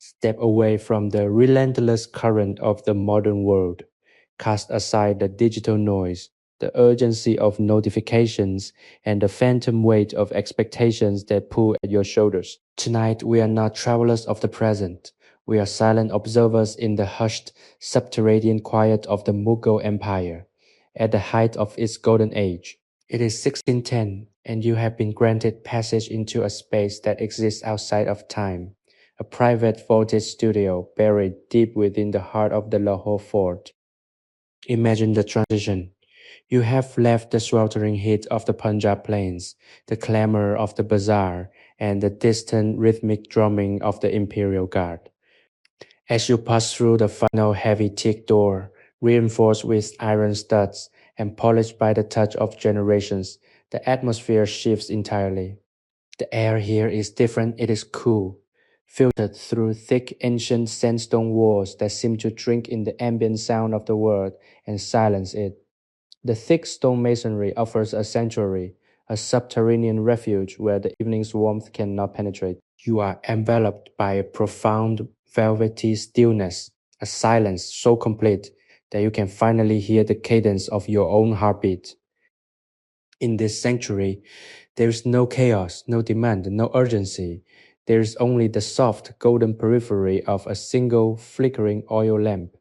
Step away from the relentless current of the modern world. Cast aside the digital noise, the urgency of notifications, and the phantom weight of expectations that pull at your shoulders. Tonight, we are not travelers of the present. We are silent observers in the hushed, subterranean quiet of the Mughal Empire, at the height of its golden age. It is 1610, and you have been granted passage into a space that exists outside of time, a private vaulted studio buried deep within the heart of the Lahore fort. Imagine the transition. You have left the sweltering heat of the Punjab plains, the clamor of the bazaar, and the distant rhythmic drumming of the imperial guard. As you pass through the final heavy teak door, reinforced with iron studs and polished by the touch of generations, the atmosphere shifts entirely. The air here is different, it is cool, filtered through thick ancient sandstone walls that seem to drink in the ambient sound of the world and silence it. The thick stone masonry offers a sanctuary, a subterranean refuge where the evening's warmth cannot penetrate. You are enveloped by a profound velvety stillness, a silence so complete that you can finally hear the cadence of your own heartbeat. In this sanctuary, there is no chaos, no demand, no urgency. There is only the soft golden periphery of a single flickering oil lamp.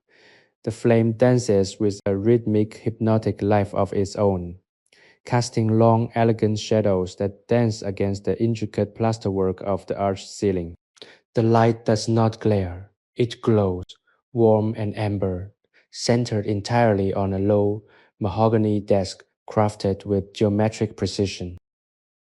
The flame dances with a rhythmic, hypnotic life of its own, casting long, elegant shadows that dance against the intricate plasterwork of the arched ceiling. The light does not glare. It glows, warm and amber, centered entirely on a low, mahogany desk crafted with geometric precision.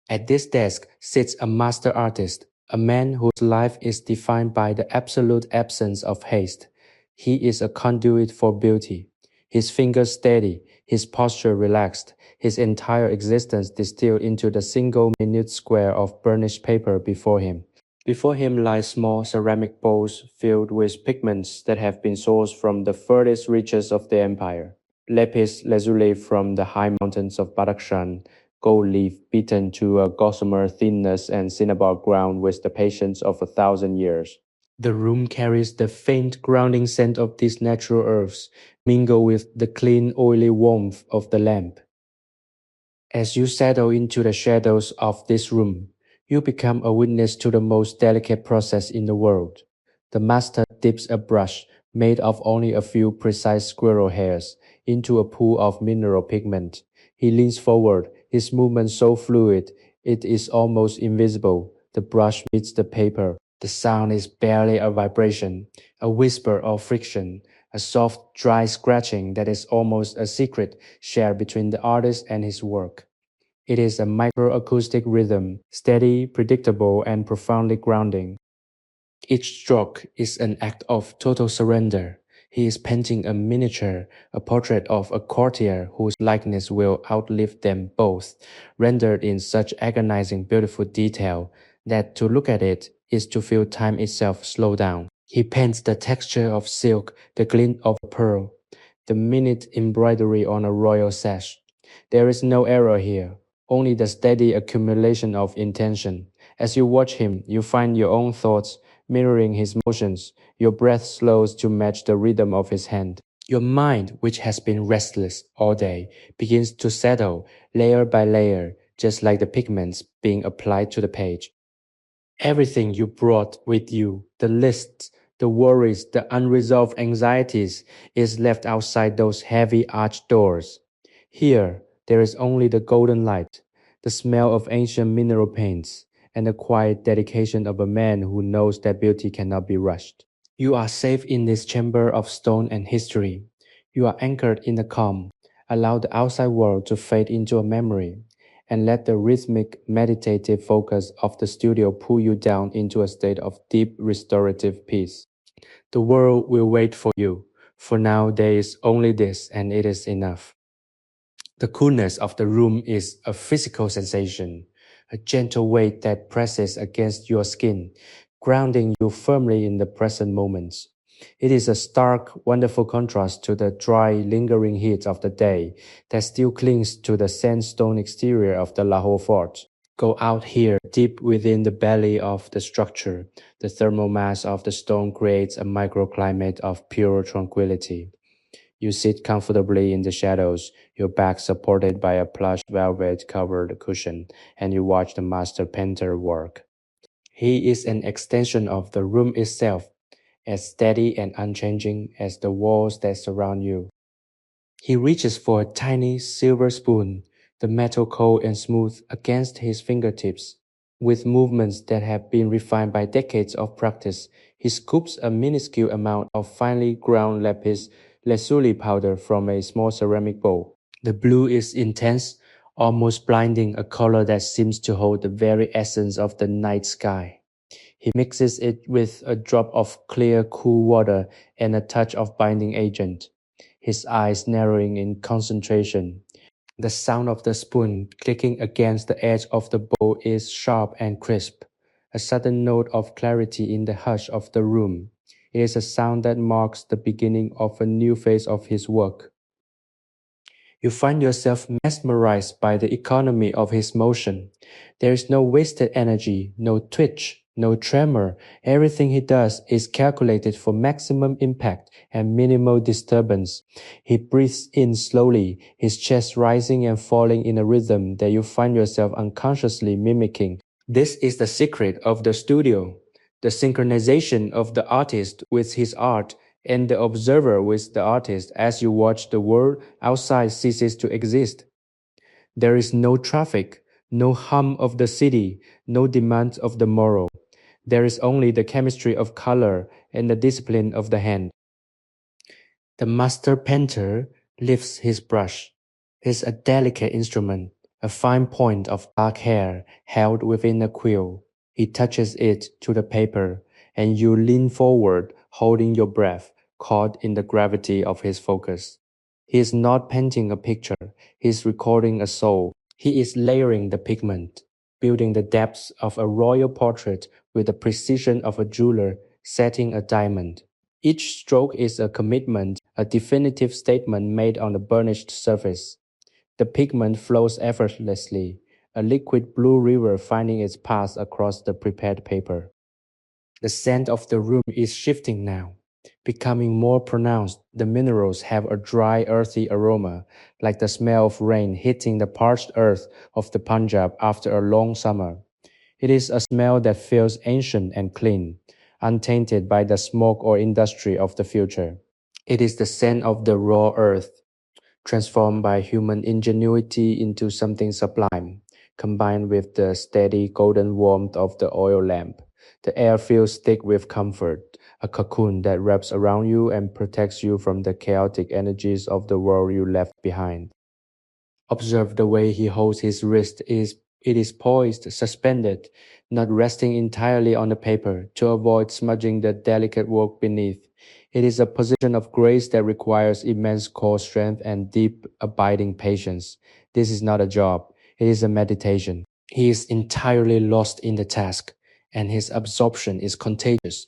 At this desk sits a master artist, a man whose life is defined by the absolute absence of haste. He is a conduit for beauty. His fingers steady, his posture relaxed, his entire existence distilled into the single minute square of burnished paper before him. Before him lie small ceramic bowls filled with pigments that have been sourced from the furthest reaches of the empire. Lapis lazuli from the high mountains of Badakhshan, gold leaf beaten to a gossamer thinness and cinnabar ground with the patience of 1,000 years. The room carries the faint grounding scent of these natural earths, mingled with the clean oily warmth of the lamp. As you settle into the shadows of this room, you become a witness to the most delicate process in the world. The master dips a brush, made of only a few precise squirrel hairs, into a pool of mineral pigment. He leans forward, his movement so fluid it is almost invisible. The brush meets the paper. The sound is barely a vibration, a whisper of friction, a soft, dry scratching that is almost a secret shared between the artist and his work. It is a microacoustic rhythm, steady, predictable, and profoundly grounding. Each stroke is an act of total surrender. He is painting a miniature, a portrait of a courtier whose likeness will outlive them both, rendered in such agonizing beautiful detail that to look at it is to feel time itself slow down. He paints the texture of silk, the glint of a pearl, the minute embroidery on a royal sash. There is no error here, only the steady accumulation of intention. As you watch him, you find your own thoughts mirroring his motions. Your breath slows to match the rhythm of his hand. Your mind, which has been restless all day, begins to settle layer by layer, just like the pigments being applied to the page. Everything you brought with you, the lists, the worries, the unresolved anxieties, is left outside those heavy arched doors. Here, there is only the golden light, the smell of ancient mineral paints, and the quiet dedication of a man who knows that beauty cannot be rushed. You are safe in this chamber of stone and history. You are anchored in the calm. Allow the outside world to fade into a memory, and let the rhythmic, meditative focus of the studio pull you down into a state of deep restorative peace. The world will wait for you. For now, there is only this, and it is enough. The coolness of the room is a physical sensation, a gentle weight that presses against your skin, grounding you firmly in the present moments. It is a stark, wonderful contrast to the dry, lingering heat of the day that still clings to the sandstone exterior of the Lahore fort. Go out here, deep within the belly of the structure. The thermal mass of the stone creates a microclimate of pure tranquility. You sit comfortably in the shadows, your back supported by a plush velvet covered cushion, and you watch the master painter work. He is an extension of the room itself, as steady and unchanging as the walls that surround you. He reaches for a tiny silver spoon, the metal cold and smooth against his fingertips. With movements that have been refined by decades of practice, he scoops a minuscule amount of finely ground lapis lazuli powder from a small ceramic bowl. The blue is intense, almost blinding, a color that seems to hold the very essence of the night sky. He mixes it with a drop of clear, cool water and a touch of binding agent, his eyes narrowing in concentration. The sound of the spoon clicking against the edge of the bowl is sharp and crisp, a sudden note of clarity in the hush of the room. It is a sound that marks the beginning of a new phase of his work. You find yourself mesmerized by the economy of his motion. There is no wasted energy, no twitch, no tremor. Everything he does is calculated for maximum impact and minimal disturbance. He breathes in slowly, his chest rising and falling in a rhythm that you find yourself unconsciously mimicking. This is the secret of the studio, the synchronization of the artist with his art and the observer with the artist. As you watch, the world outside ceases to exist. There is no traffic, no hum of the city, no demand of the morrow. There is only the chemistry of color and the discipline of the hand. The master painter lifts his brush. It is a delicate instrument, a fine point of dark hair held within a quill. He touches it to the paper, and you lean forward, holding your breath, caught in the gravity of his focus. He is not painting a picture, he is recording a soul. He is layering the pigment, building the depths of a royal portrait with the precision of a jeweler setting a diamond. Each stroke is a commitment, a definitive statement made on a burnished surface. The pigment flows effortlessly, a liquid blue river finding its path across the prepared paper. The scent of the room is shifting now, becoming more pronounced. The minerals have a dry, earthy aroma, like the smell of rain hitting the parched earth of the Punjab after a long summer. It is a smell that feels ancient and clean, untainted by the smoke or industry of the future. It is the scent of the raw earth, transformed by human ingenuity into something sublime, combined with the steady golden warmth of the oil lamp. The air feels thick with comfort, a cocoon that wraps around you and protects you from the chaotic energies of the world you left behind. Observe the way he holds his wrist. It is poised, suspended, not resting entirely on the paper to avoid smudging the delicate work beneath. It is a position of grace that requires immense core strength and deep, abiding patience. This is not a job, it is a meditation. He is entirely lost in the task, and his absorption is contagious.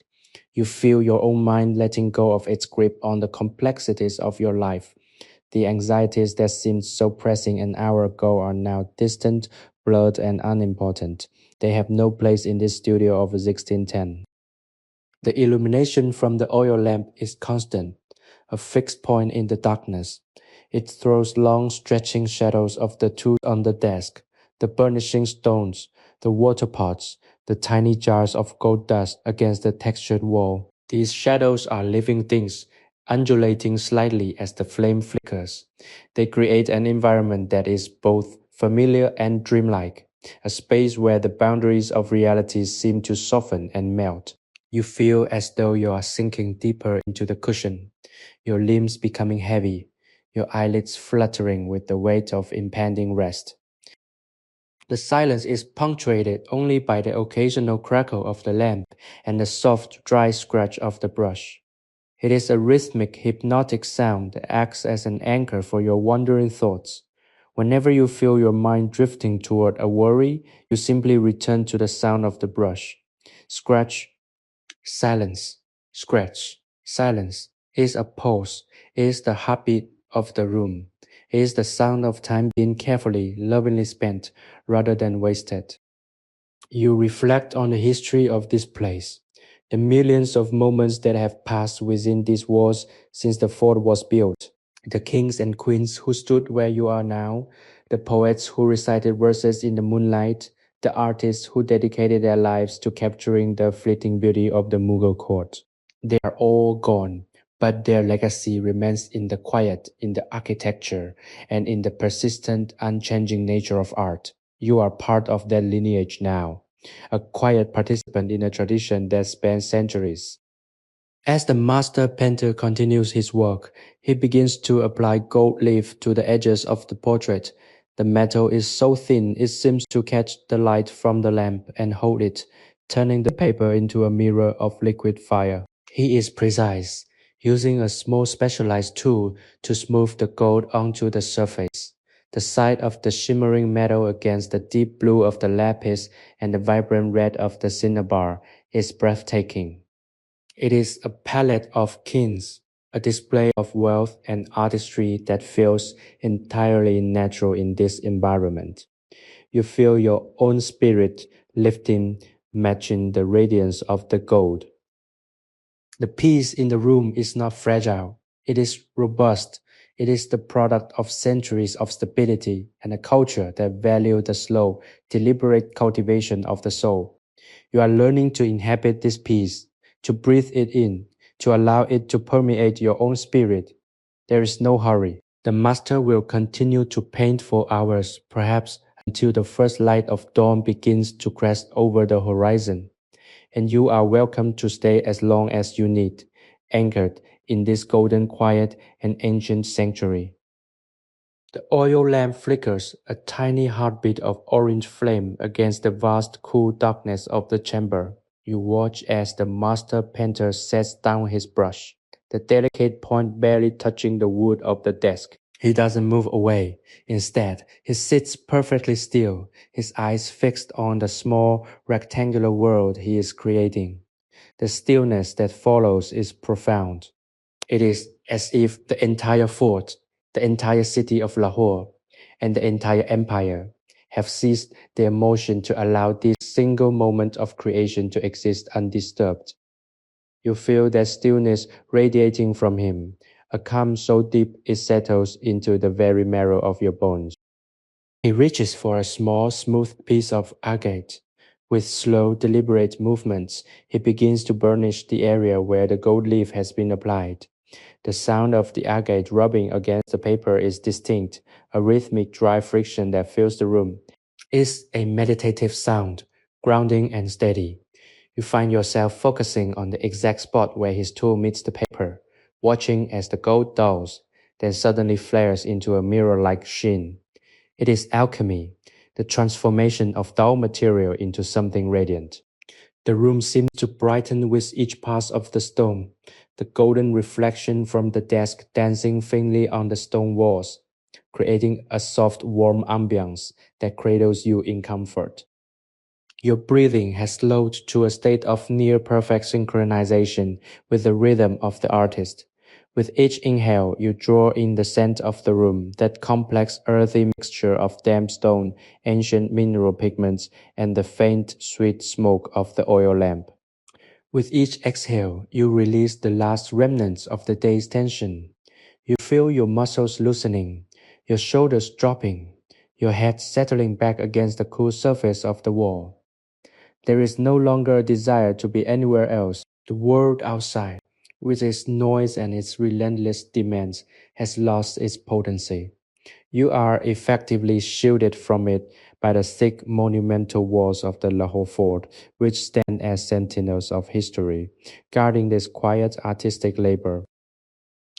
You feel your own mind letting go of its grip on the complexities of your life. The anxieties that seemed so pressing an hour ago are now distant, blurred, and unimportant. They have no place in this studio of 1610. The illumination from the oil lamp is constant, a fixed point in the darkness. It throws long, stretching shadows of the tools on the desk, the burnishing stones, the water pots, the tiny jars of gold dust against the textured wall. These shadows are living things, undulating slightly as the flame flickers. They create an environment that is both familiar and dreamlike, a space where the boundaries of reality seem to soften and melt. You feel as though you are sinking deeper into the cushion, your limbs becoming heavy, your eyelids fluttering with the weight of impending rest. The silence is punctuated only by the occasional crackle of the lamp and the soft, dry scratch of the brush. It is a rhythmic, hypnotic sound that acts as an anchor for your wandering thoughts. Whenever you feel your mind drifting toward a worry, you simply return to the sound of the brush. Scratch, silence, scratch, silence is a pulse, is the heartbeat of the room. It is the sound of time being carefully, lovingly spent rather than wasted. You reflect on the history of this place, the millions of moments that have passed within these walls since the fort was built, the kings and queens who stood where you are now, the poets who recited verses in the moonlight, the artists who dedicated their lives to capturing the fleeting beauty of the Mughal court. They are all gone, but their legacy remains in the quiet, in the architecture, and in the persistent, unchanging nature of art. You are part of that lineage now, a quiet participant in a tradition that spans centuries. As the master painter continues his work, he begins to apply gold leaf to the edges of the portrait. The metal is so thin it seems to catch the light from the lamp and hold it, turning the paper into a mirror of liquid fire. He is precise, using a small specialized tool to smooth the gold onto the surface. The sight of the shimmering metal against the deep blue of the lapis and the vibrant red of the cinnabar is breathtaking. It is a palette of kings, a display of wealth and artistry that feels entirely natural in this environment. You feel your own spirit lifting, matching the radiance of the gold. The peace in the room is not fragile. It is robust. It is the product of centuries of stability and a culture that value the slow, deliberate cultivation of the soul. You are learning to inhabit this peace, to breathe it in, to allow it to permeate your own spirit. There is no hurry. The master will continue to paint for hours, perhaps until the first light of dawn begins to crest over the horizon, and you are welcome to stay as long as you need, anchored in this golden quiet and ancient sanctuary. The oil lamp flickers, a tiny heartbeat of orange flame against the vast cool darkness of the chamber. You watch as the master painter sets down his brush, the delicate point barely touching the wood of the desk. He doesn't move away. Instead, he sits perfectly still, his eyes fixed on the small, rectangular world he is creating. The stillness that follows is profound. It is as if the entire fort, the entire city of Lahore, and the entire empire have ceased their motion to allow this single moment of creation to exist undisturbed. You feel that stillness radiating from him, a calm so deep it settles into the very marrow of your bones. He reaches for a small, smooth piece of agate. With slow, deliberate movements, he begins to burnish the area where the gold leaf has been applied. The sound of the agate rubbing against the paper is distinct, a rhythmic dry friction that fills the room. It's a meditative sound, grounding and steady. You find yourself focusing on the exact spot where his tool meets the paper, watching as the gold dulls, then suddenly flares into a mirror-like sheen. It is alchemy, the transformation of dull material into something radiant. The room seemed to brighten with each pass of the stone, the golden reflection from the desk dancing faintly on the stone walls, creating a soft, warm ambience that cradles you in comfort. Your breathing has slowed to a state of near perfect synchronization with the rhythm of the artist. With each inhale, you draw in the scent of the room, that complex earthy mixture of damp stone, ancient mineral pigments, and the faint, sweet smoke of the oil lamp. With each exhale, you release the last remnants of the day's tension. You feel your muscles loosening, your shoulders dropping, your head settling back against the cool surface of the wall. There is no longer a desire to be anywhere else. The world outside, with its noise and its relentless demands, has lost its potency. You are effectively shielded from it by the thick monumental walls of the Lahore fort, which stand as sentinels of history, guarding this quiet artistic labor.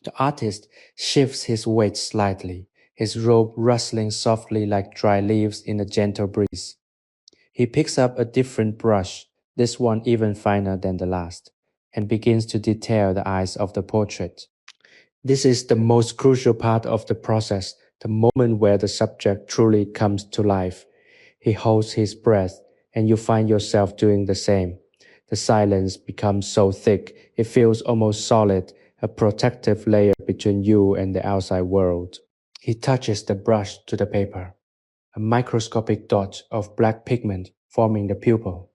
The artist shifts his weight slightly, his robe rustling softly like dry leaves in a gentle breeze. He picks up a different brush, this one even finer than the last, and begins to detail the eyes of the portrait. This is the most crucial part of the process, the moment where the subject truly comes to life. He holds his breath, and you find yourself doing the same. The silence becomes so thick, it feels almost solid, a protective layer between you and the outside world. He touches the brush to the paper, a microscopic dot of black pigment forming the pupil.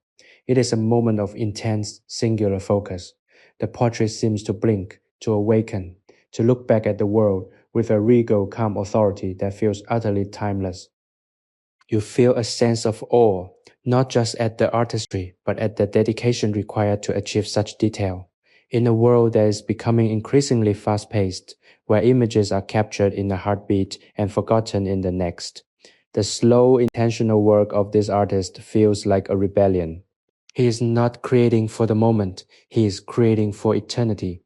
It is a moment of intense, singular focus. The portrait seems to blink, to awaken, to look back at the world with a regal, calm authority that feels utterly timeless. You feel a sense of awe, not just at the artistry, but at the dedication required to achieve such detail. In a world that is becoming increasingly fast paced, where images are captured in a heartbeat and forgotten in the next, the slow, intentional work of this artist feels like a rebellion. He is not creating for the moment, he is creating for eternity.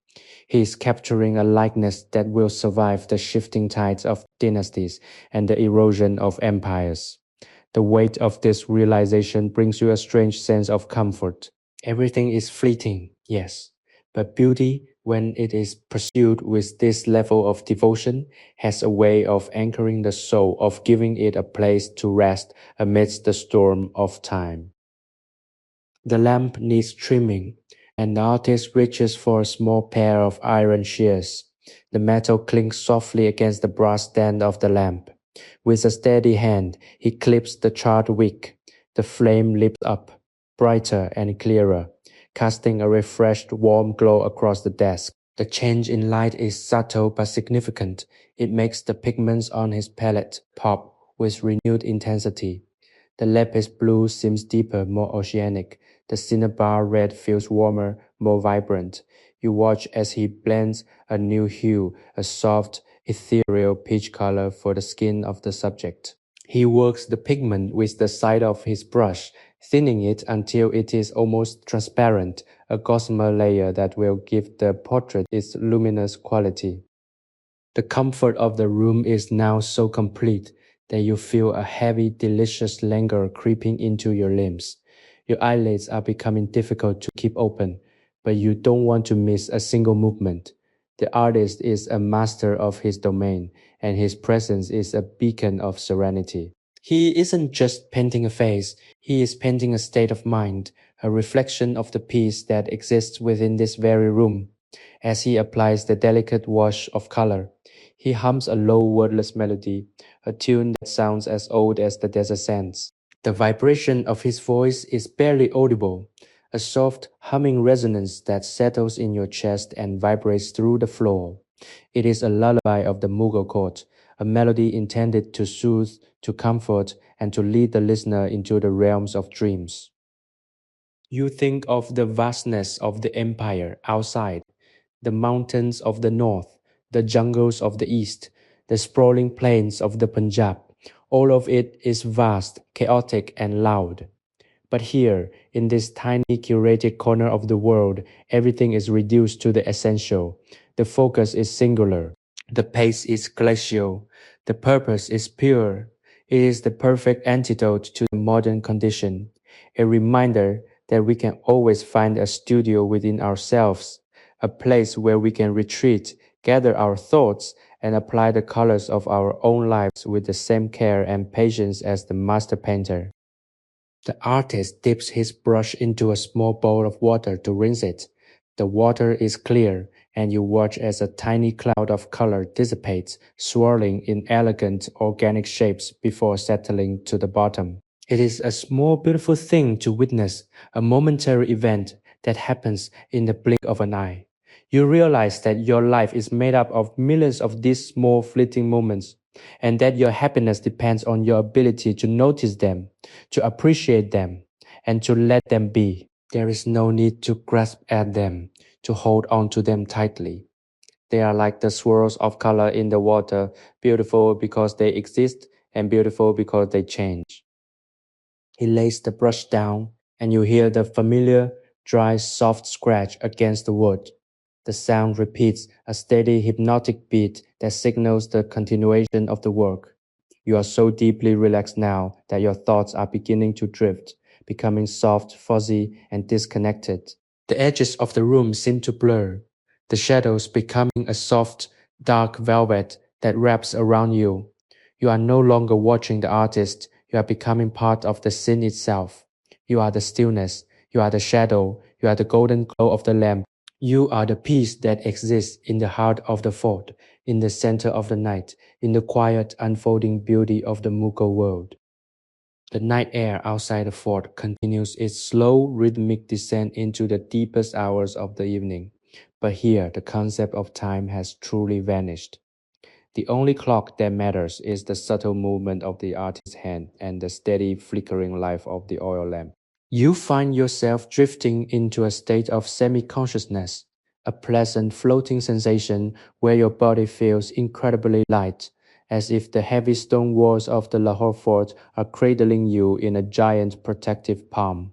He is capturing a likeness that will survive the shifting tides of dynasties and the erosion of empires. The weight of this realization brings you a strange sense of comfort. Everything is fleeting, yes, but beauty, when it is pursued with this level of devotion, has a way of anchoring the soul, of giving it a place to rest amidst the storm of time. The lamp needs trimming, and the artist reaches for a small pair of iron shears. The metal clinks softly against the brass stand of the lamp. With a steady hand, he clips the charred wick. The flame leaps up, brighter and clearer, casting a refreshed, warm glow across the desk. The change in light is subtle but significant. It makes the pigments on his palette pop with renewed intensity. The lapis blue seems deeper, more oceanic. The cinnabar red feels warmer, more vibrant. You watch as he blends a new hue, a soft, ethereal peach color for the skin of the subject. He works the pigment with the side of his brush, thinning it until it is almost transparent, a gossamer layer that will give the portrait its luminous quality. The comfort of the room is now so complete that you feel a heavy, delicious languor creeping into your limbs. Your eyelids are becoming difficult to keep open, but you don't want to miss a single movement. The artist is a master of his domain, and his presence is a beacon of serenity. He isn't just painting a face, he is painting a state of mind, a reflection of the peace that exists within this very room. As he applies the delicate wash of color, he hums a low, wordless melody, a tune that sounds as old as the desert sands. The vibration of his voice is barely audible, a soft, humming resonance that settles in your chest and vibrates through the floor. It is a lullaby of the Mughal court, a melody intended to soothe, to comfort, and to lead the listener into the realms of dreams. You think of the vastness of the empire outside, the mountains of the north, the jungles of the east, the sprawling plains of the Punjab. All of it is vast, chaotic, and loud. But here, in this tiny curated corner of the world, everything is reduced to the essential. The focus is singular. The pace is glacial. The purpose is pure. It is the perfect antidote to the modern condition, a reminder that we can always find a studio within ourselves, a place where we can retreat, gather our thoughts, and apply the colors of our own lives with the same care and patience as the master painter. The artist dips his brush into a small bowl of water to rinse it. The water is clear, and you watch as a tiny cloud of color dissipates, swirling in elegant, organic shapes before settling to the bottom. It is a small, beautiful thing to witness, a momentary event that happens in the blink of an eye. You realize that your life is made up of millions of these small, fleeting moments, and that your happiness depends on your ability to notice them, to appreciate them, and to let them be. There is no need to grasp at them, to hold on to them tightly. They are like the swirls of color in the water, beautiful because they exist and beautiful because they change. He lays the brush down, and you hear the familiar, dry, soft scratch against the wood. The sound repeats, a steady, hypnotic beat that signals the continuation of the work. You are so deeply relaxed now that your thoughts are beginning to drift, becoming soft, fuzzy, and disconnected. The edges of the room seem to blur, the shadows becoming a soft, dark velvet that wraps around you. You are no longer watching the artist, you are becoming part of the scene itself. You are the stillness, you are the shadow, you are the golden glow of the lamp. You are the peace that exists in the heart of the fort. in the center of the night, in the quiet unfolding beauty of the Mughal world. The night air outside the fort continues its slow, rhythmic descent into the deepest hours of the evening. But here, the concept of time has truly vanished. The only clock that matters is the subtle movement of the artist's hand and the steady flickering light of the oil lamp. You find yourself drifting into a state of semi consciousness, a pleasant floating sensation where your body feels incredibly light, as if the heavy stone walls of the Lahore fort are cradling you in a giant protective palm.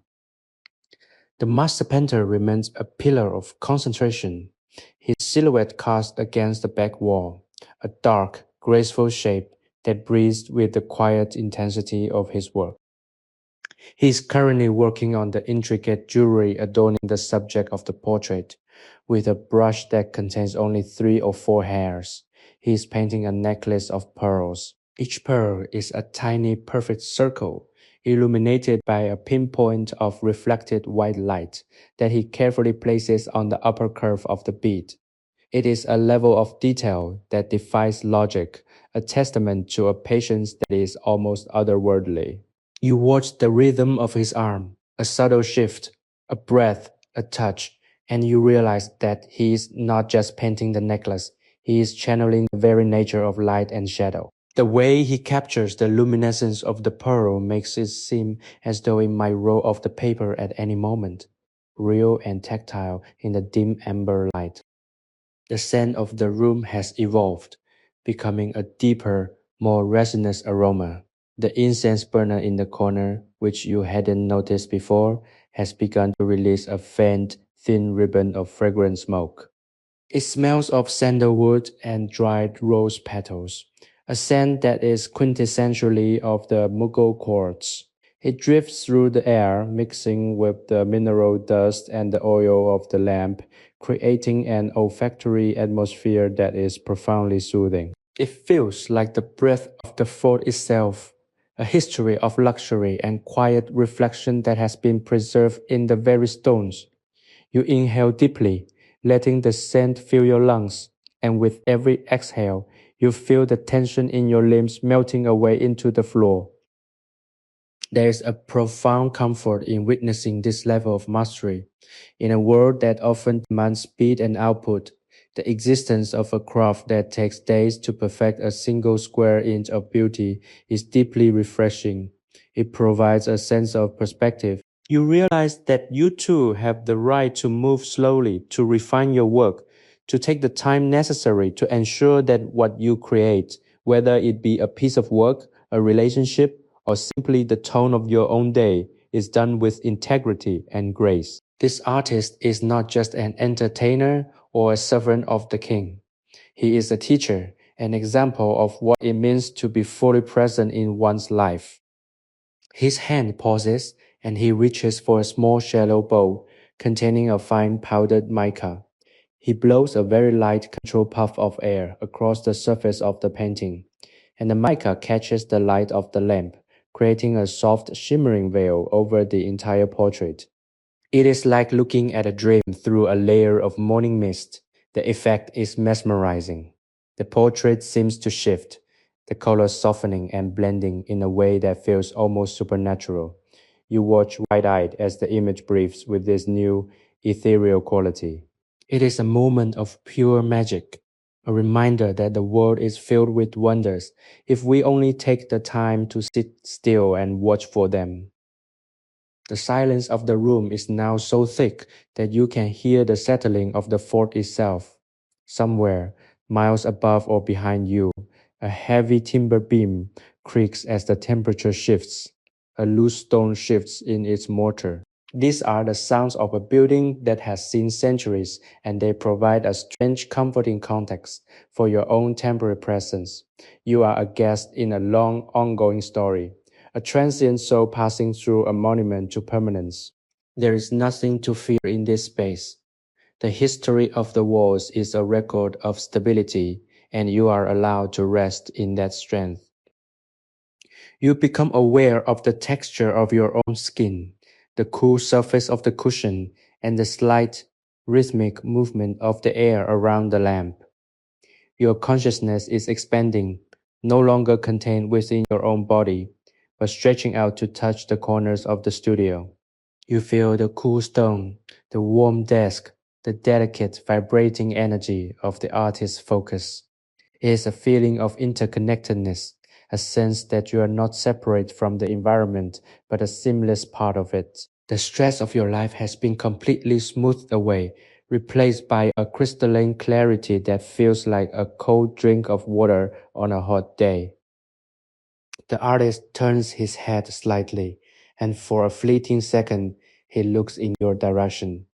The master painter remains a pillar of concentration, his silhouette cast against the back wall, a dark, graceful shape that breathes with the quiet intensity of his work. He is currently working on the intricate jewelry adorning the subject of the portrait. With a brush that contains only 3 or 4 hairs, he is painting a necklace of pearls. Each pearl is a tiny, perfect circle, illuminated by a pinpoint of reflected white light that he carefully places on the upper curve of the bead. It is a level of detail that defies logic, a testament to a patience that is almost otherworldly. You watch the rhythm of his arm, a subtle shift, a breath, a touch, and you realize that he is not just painting the necklace, he is channeling the very nature of light and shadow. The way he captures the luminescence of the pearl makes it seem as though it might roll off the paper at any moment, real and tactile in the dim amber light. The scent of the room has evolved, becoming a deeper, more resinous aroma. The incense burner in the corner, which you hadn't noticed before, has begun to release a faint, thin ribbon of fragrant smoke. It smells of sandalwood and dried rose petals, a scent that is quintessentially of the Mughal courts. It drifts through the air, mixing with the mineral dust and the oil of the lamp, creating an olfactory atmosphere that is profoundly soothing. It feels like the breath of the fort itself, a history of luxury and quiet reflection that has been preserved in the very stones. You inhale deeply, letting the scent fill your lungs, and with every exhale, you feel the tension in your limbs melting away into the floor. There is a profound comfort in witnessing this level of mastery. In a world that often demands speed and output, the existence of a craft that takes days to perfect a single square inch of beauty is deeply refreshing. It provides a sense of perspective. You realize that you too have the right to move slowly, to refine your work, to take the time necessary to ensure that what you create, whether it be a piece of work, a relationship, or simply the tone of your own day, is done with integrity and grace. This artist is not just an entertainer or a servant of the king. He is a teacher, an example of what it means to be fully present in one's life. His hand pauses, and he reaches for a small shallow bowl containing a fine powdered mica. He blows a very light controlled puff of air across the surface of the painting, and the mica catches the light of the lamp, creating a soft, shimmering veil over the entire portrait. It is like looking at a dream through a layer of morning mist. The effect is mesmerizing. The portrait seems to shift, the colors softening and blending in a way that feels almost supernatural. You watch wide-eyed as the image breathes with this new, ethereal quality. It is a moment of pure magic, a reminder that the world is filled with wonders if we only take the time to sit still and watch for them. The silence of the room is now so thick that you can hear the settling of the fort itself. Somewhere, miles above or behind you, a heavy timber beam creaks as the temperature shifts. A loose stone shifts in its mortar. These are the sounds of a building that has seen centuries, and they provide a strange, comforting context for your own temporary presence. You are a guest in a long, ongoing story, a transient soul passing through a monument to permanence. There is nothing to fear in this space. The history of the walls is a record of stability, and you are allowed to rest in that strength. You become aware of the texture of your own skin, the cool surface of the cushion, and the slight, rhythmic movement of the air around the lamp. Your consciousness is expanding, no longer contained within your own body, but stretching out to touch the corners of the studio. You feel the cool stone, the warm desk, the delicate vibrating energy of the artist's focus. It is a feeling of interconnectedness, a sense that you are not separate from the environment, but a seamless part of it. The stress of your life has been completely smoothed away, replaced by a crystalline clarity that feels like a cold drink of water on a hot day. The artist turns his head slightly, and for a fleeting second, he looks in your direction.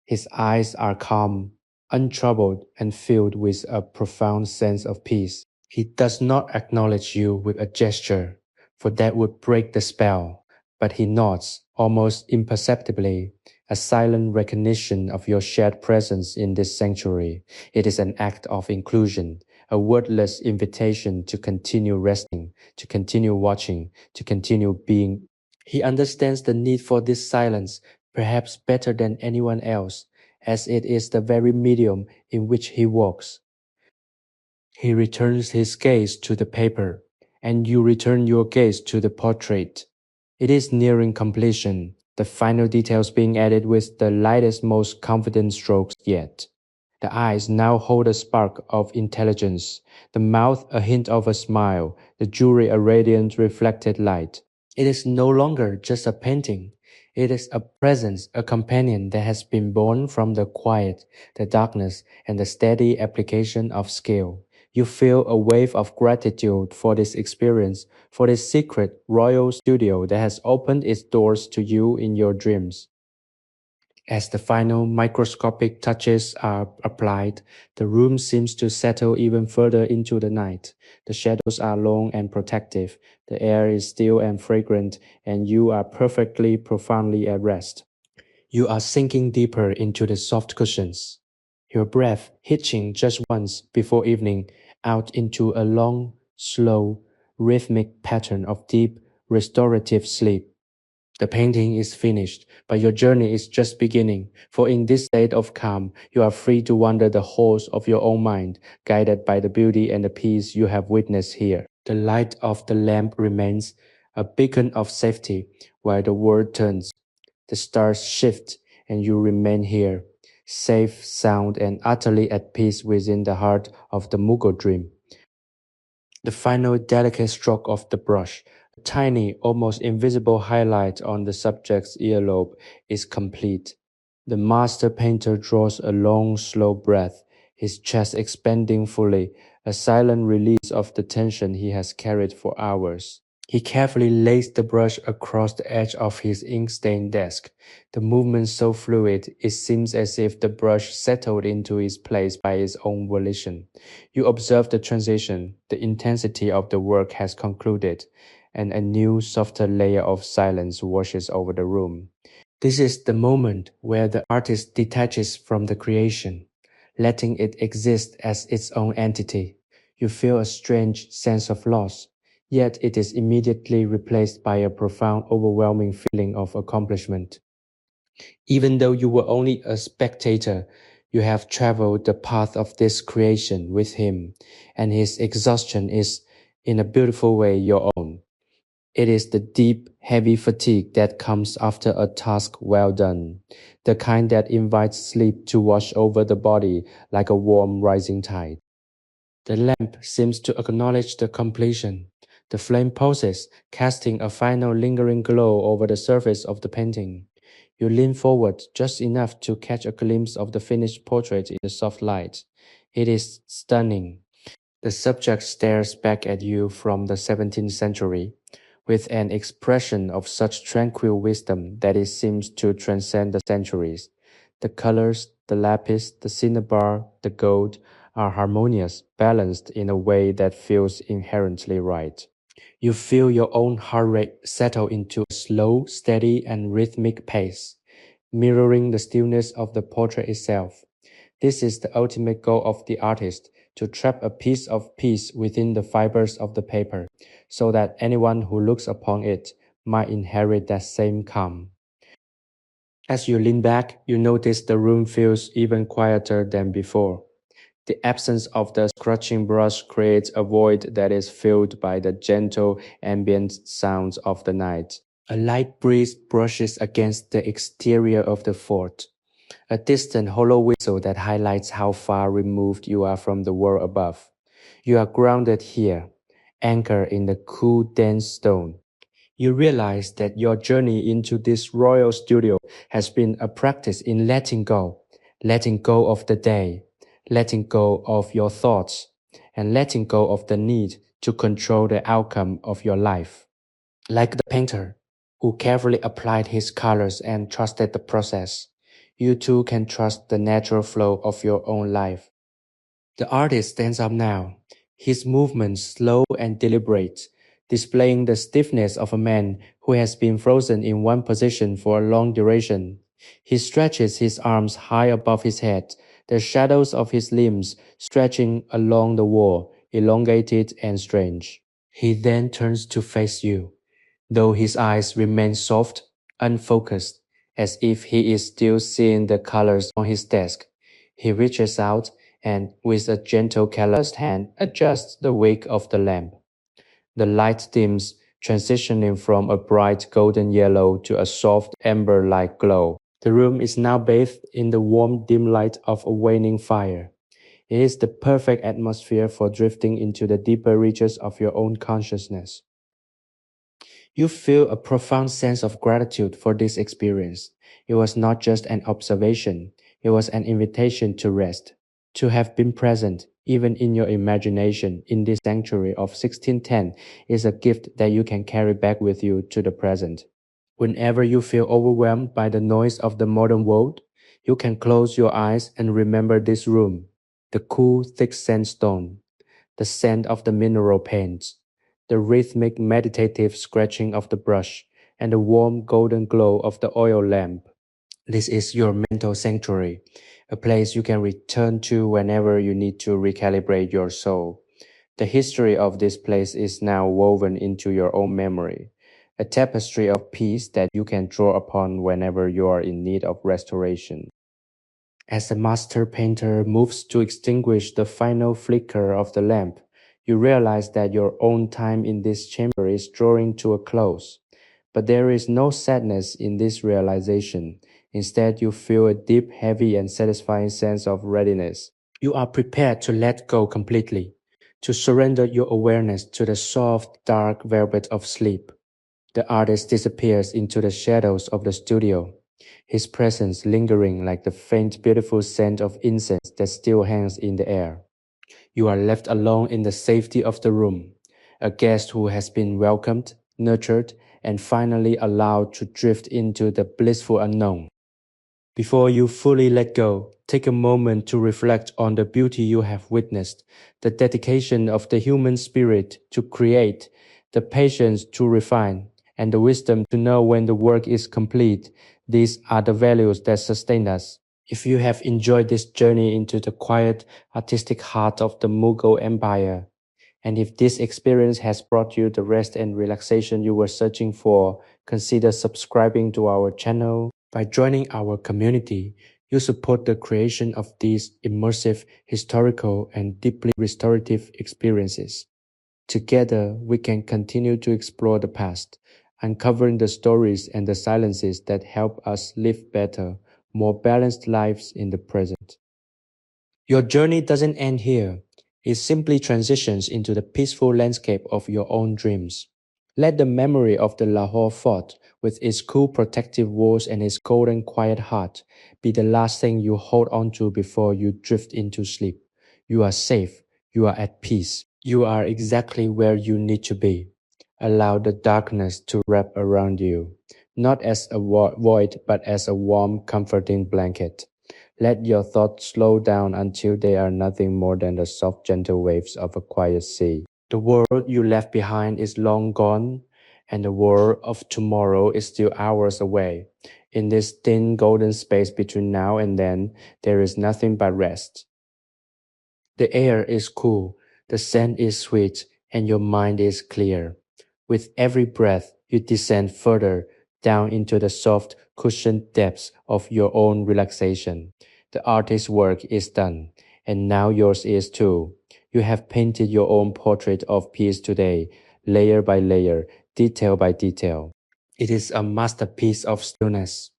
His eyes are calm, untroubled, and filled with a profound sense of peace. He does not acknowledge you with a gesture, for that would break the spell, but he nods, almost imperceptibly, a silent recognition of your shared presence in this sanctuary. It is an act of inclusion, a wordless invitation to continue resting, to continue watching, to continue being. He understands the need for this silence, perhaps better than anyone else, as it is the very medium in which he walks. He returns his gaze to the paper, and you return your gaze to the portrait. It is nearing completion, the final details being added with the lightest, most confident strokes yet. The eyes now hold a spark of intelligence, the mouth a hint of a smile, the jewelry a radiant reflected light. It is no longer just a painting. It is a presence, a companion that has been born from the quiet, the darkness, and the steady application of skill. You feel a wave of gratitude for this experience, for this secret royal studio that has opened its doors to you in your dreams. As the final microscopic touches are applied, the room seems to settle even further into the night. The shadows are long and protective, the air is still and fragrant, and you are perfectly, profoundly at rest. You are sinking deeper into the soft cushions, your breath hitching just once before evening out into a long, slow, rhythmic pattern of deep, restorative sleep. The painting is finished, but your journey is just beginning, for in this state of calm, you are free to wander the halls of your own mind, guided by the beauty and the peace you have witnessed here. The light of the lamp remains a beacon of safety while the world turns. The stars shift, and you remain here, safe, sound, and utterly at peace within the heart of the Mughal dream. The final delicate stroke of the brush, a tiny, almost invisible highlight on the subject's earlobe, is complete. The master painter draws a long, slow breath, his chest expanding fully, a silent release of the tension he has carried for hours. He carefully lays the brush across the edge of his ink-stained desk, the movement so fluid it seems as if the brush settled into its place by its own volition. You observe the transition, the intensity of the work has concluded, and a new, softer layer of silence washes over the room. This is the moment where the artist detaches from the creation, letting it exist as its own entity. You feel a strange sense of loss, yet it is immediately replaced by a profound, overwhelming feeling of accomplishment. Even though you were only a spectator, you have traveled the path of this creation with him, and his exhaustion is, in a beautiful way, your own. It is the deep, heavy fatigue that comes after a task well done, the kind that invites sleep to wash over the body like a warm rising tide. The lamp seems to acknowledge the completion. The flame pulses, casting a final lingering glow over the surface of the painting. You lean forward just enough to catch a glimpse of the finished portrait in the soft light. It is stunning. The subject stares back at you from the 17th century, with an expression of such tranquil wisdom that it seems to transcend the centuries. The colors, the lapis, the cinnabar, the gold, are harmonious, balanced in a way that feels inherently right. You feel your own heart rate settle into a slow, steady, and rhythmic pace, mirroring the stillness of the portrait itself. This is the ultimate goal of the artist, to trap a piece of peace within the fibers of the paper, so that anyone who looks upon it might inherit that same calm. As you lean back, you notice the room feels even quieter than before. The absence of the scratching brush creates a void that is filled by the gentle ambient sounds of the night. A light breeze brushes against the exterior of the fort, a distant hollow whistle that highlights how far removed you are from the world above. You are grounded here, anchored in the cool, dense stone. You realize that your journey into this royal studio has been a practice in letting go of the day, letting go of your thoughts, and letting go of the need to control the outcome of your life. Like the painter who carefully applied his colors and trusted the process, you too can trust the natural flow of your own life. The artist stands up now, his movements slow and deliberate, displaying the stiffness of a man who has been frozen in one position for a long duration. He stretches his arms high above his head, the shadows of his limbs stretching along the wall, elongated and strange. He then turns to face you, though his eyes remain soft, unfocused, as if he is still seeing the colors on his desk. He reaches out and, with a gentle, calloused hand, adjusts the wick of the lamp. The light dims, transitioning from a bright golden yellow to a soft amber-like glow. The room is now bathed in the warm, dim light of a waning fire. It is the perfect atmosphere for drifting into the deeper reaches of your own consciousness. You feel a profound sense of gratitude for this experience. It was not just an observation, it was an invitation to rest, to have been present, even in your imagination, in this sanctuary of 1610 is a gift that you can carry back with you to the present. Whenever you feel overwhelmed by the noise of the modern world, you can close your eyes and remember this room, the cool, thick sandstone, the scent of the mineral paints, the rhythmic meditative scratching of the brush, and the warm golden glow of the oil lamp. This is your mental sanctuary, a place you can return to whenever you need to recalibrate your soul. The history of this place is now woven into your own memory, a tapestry of peace that you can draw upon whenever you are in need of restoration. As the master painter moves to extinguish the final flicker of the lamp, you realize that your own time in this chamber is drawing to a close. But there is no sadness in this realization. Instead, you feel a deep, heavy, and satisfying sense of readiness. You are prepared to let go completely, to surrender your awareness to the soft, dark velvet of sleep. The artist disappears into the shadows of the studio, his presence lingering like the faint, beautiful scent of incense that still hangs in the air. You are left alone in the safety of the room, a guest who has been welcomed, nurtured, and finally allowed to drift into the blissful unknown. Before you fully let go, take a moment to reflect on the beauty you have witnessed, the dedication of the human spirit to create, the patience to refine, and the wisdom to know when the work is complete. These are the values that sustain us. If you have enjoyed this journey into the quiet, artistic heart of the Mughal Empire, and if this experience has brought you the rest and relaxation you were searching for, consider subscribing to our channel. By joining our community, you support the creation of these immersive, historical, and deeply restorative experiences. Together, we can continue to explore the past, uncovering the stories and the silences that help us live better, more balanced lives in the present. Your journey doesn't end here. It simply transitions into the peaceful landscape of your own dreams. Let the memory of the Lahore fort, with its cool protective walls and its golden quiet heart, be the last thing you hold on to before you drift into sleep. You are safe. You are at peace. You are exactly where you need to be. Allow the darkness to wrap around you, not as a void, but as a warm, comforting blanket. Let your thoughts slow down until they are nothing more than the soft, gentle waves of a quiet sea. The world you left behind is long gone, and the world of tomorrow is still hours away. In this thin golden space between now and then, there is nothing but rest. The air is cool, the scent is sweet, and your mind is clear. With every breath, you descend further down into the soft, cushioned depths of your own relaxation. The artist's work is done, and now yours is too. You have painted your own portrait of peace today, layer by layer, detail by detail. It is a masterpiece of stillness.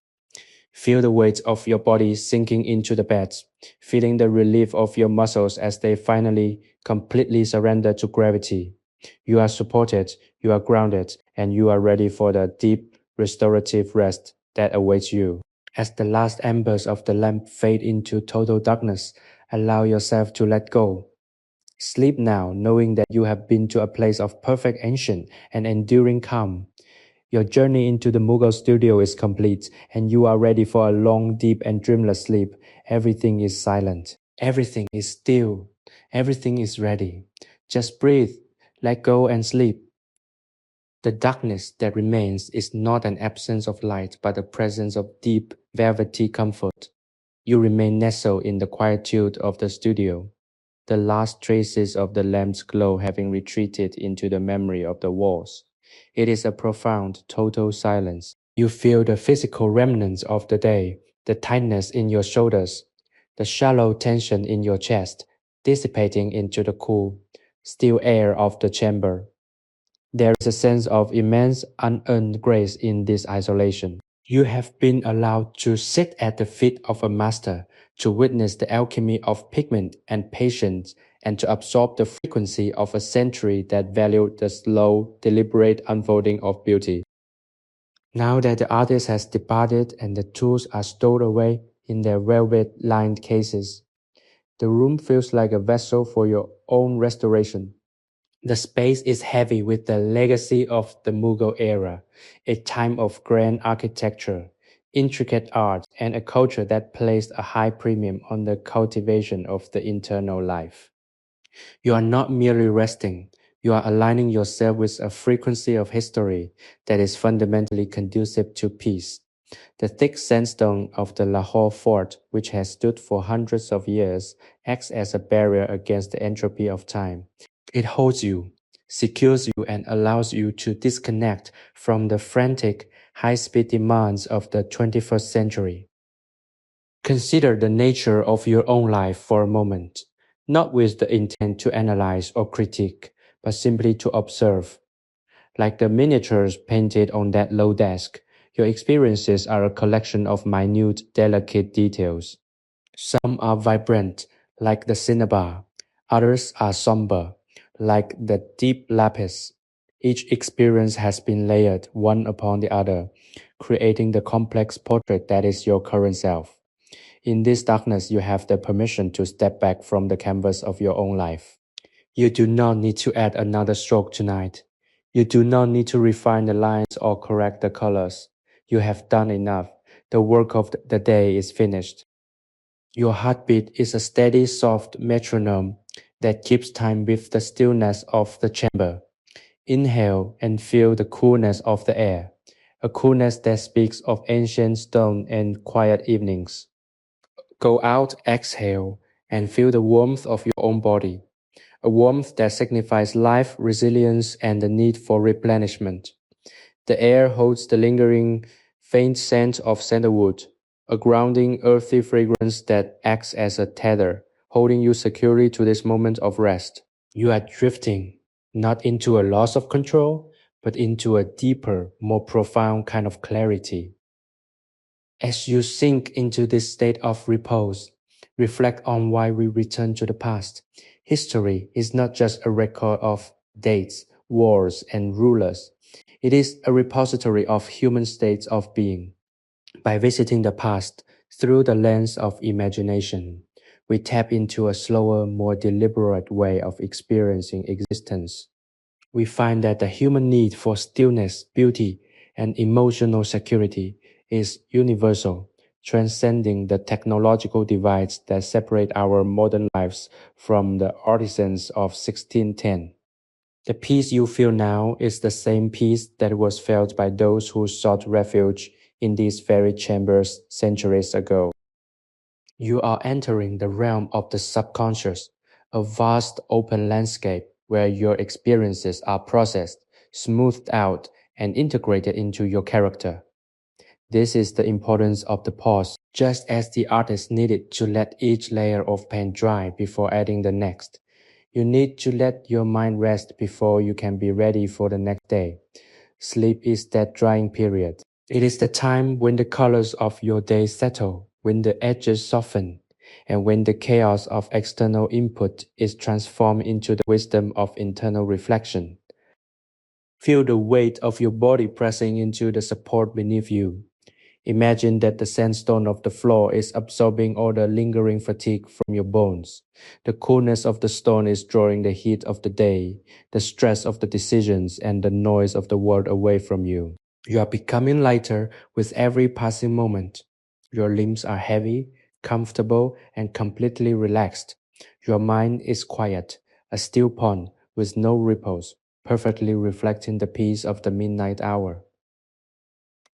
Feel the weight of your body sinking into the bed, feeling the relief of your muscles as they finally completely surrender to gravity. You are supported, you are grounded, and you are ready for the deep, restorative rest that awaits you. As the last embers of the lamp fade into total darkness, allow yourself to let go. Sleep now, knowing that you have been to a place of perfect ancient and enduring calm. Your journey into the Mughal studio is complete, and you are ready for a long, deep, and dreamless sleep. Everything is silent. Everything is still. Everything is ready. Just breathe, let go, and sleep. The darkness that remains is not an absence of light, but a presence of deep, velvety comfort. You remain nestled in the quietude of the studio, the last traces of the lamp's glow having retreated into the memory of the walls. It is a profound, total silence. You feel the physical remnants of the day, the tightness in your shoulders, the shallow tension in your chest, dissipating into the cool, still air of the chamber. There is a sense of immense unearned grace in this isolation. You have been allowed to sit at the feet of a master, to witness the alchemy of pigment and patience, and to absorb the frequency of a century that valued the slow, deliberate unfolding of beauty. Now that the artist has departed and the tools are stowed away in their velvet-lined cases, the room feels like a vessel for your own restoration. The space is heavy with the legacy of the Mughal era, a time of grand architecture, intricate art, and a culture that placed a high premium on the cultivation of the internal life. You are not merely resting, you are aligning yourself with a frequency of history that is fundamentally conducive to peace. The thick sandstone of the Lahore fort, which has stood for hundreds of years, acts as a barrier against the entropy of time. It holds you, secures you, and allows you to disconnect from the frantic, high-speed demands of the 21st century. Consider the nature of your own life for a moment, not with the intent to analyze or critique, but simply to observe. Like the miniatures painted on that low desk, your experiences are a collection of minute, delicate details. Some are vibrant, like the cinnabar. Others are somber, like the deep lapis. Each experience has been layered one upon the other, creating the complex portrait that is your current self. In this darkness, you have the permission to step back from the canvas of your own life. You do not need to add another stroke tonight. You do not need to refine the lines or correct the colors. You have done enough. The work of the day is finished. Your heartbeat is a steady, soft metronome that keeps time with the stillness of the chamber. Inhale and feel the coolness of the air, a coolness that speaks of ancient stone and quiet evenings. Go out, exhale, and feel the warmth of your own body, a warmth that signifies life, resilience, and the need for replenishment. The air holds the lingering, faint scent of sandalwood, a grounding, earthy fragrance that acts as a tether, holding you securely to this moment of rest. You are drifting, not into a loss of control, but into a deeper, more profound kind of clarity. As you sink into this state of repose, reflect on why we return to the past. History is not just a record of dates, wars, and rulers. It is a repository of human states of being. By visiting the past through the lens of imagination, we tap into a slower, more deliberate way of experiencing existence. We find that the human need for stillness, beauty, and emotional security is universal, transcending the technological divides that separate our modern lives from the artisans of 1610. The peace you feel now is the same peace that was felt by those who sought refuge in these very chambers centuries ago. You are entering the realm of the subconscious, a vast open landscape where your experiences are processed, smoothed out, and integrated into your character. This is the importance of the pause. Just as the artist needed to let each layer of paint dry before adding the next, you need to let your mind rest before you can be ready for the next day. Sleep is that drying period. It is the time when the colors of your day settle, when the edges soften, and when the chaos of external input is transformed into the wisdom of internal reflection. Feel the weight of your body pressing into the support beneath you. Imagine that the sandstone of the floor is absorbing all the lingering fatigue from your bones. The coolness of the stone is drawing the heat of the day, the stress of the decisions, and the noise of the world away from you. You are becoming lighter with every passing moment. Your limbs are heavy, comfortable, and completely relaxed. Your mind is quiet, a still pond with no ripples, perfectly reflecting the peace of the midnight hour.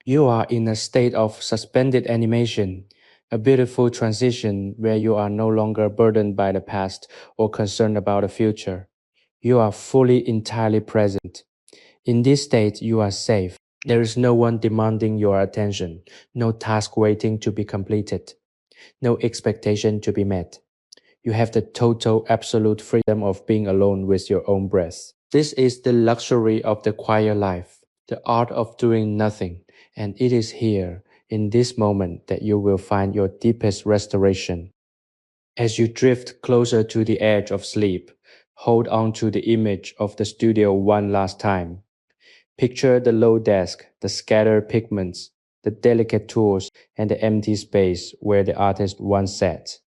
You are in a state of suspended animation, a beautiful transition where you are no longer burdened by the past or concerned about the future. You are fully, entirely present. In this state, you are safe. There is no one demanding your attention, no task waiting to be completed, no expectation to be met. You have the total, absolute freedom of being alone with your own breath. This is the luxury of the quiet life, the art of doing nothing, and it is here, in this moment, that you will find your deepest restoration. As you drift closer to the edge of sleep, hold on to the image of the studio one last time. Picture the low desk, the scattered pigments, the delicate tools, and the empty space where the artist once sat.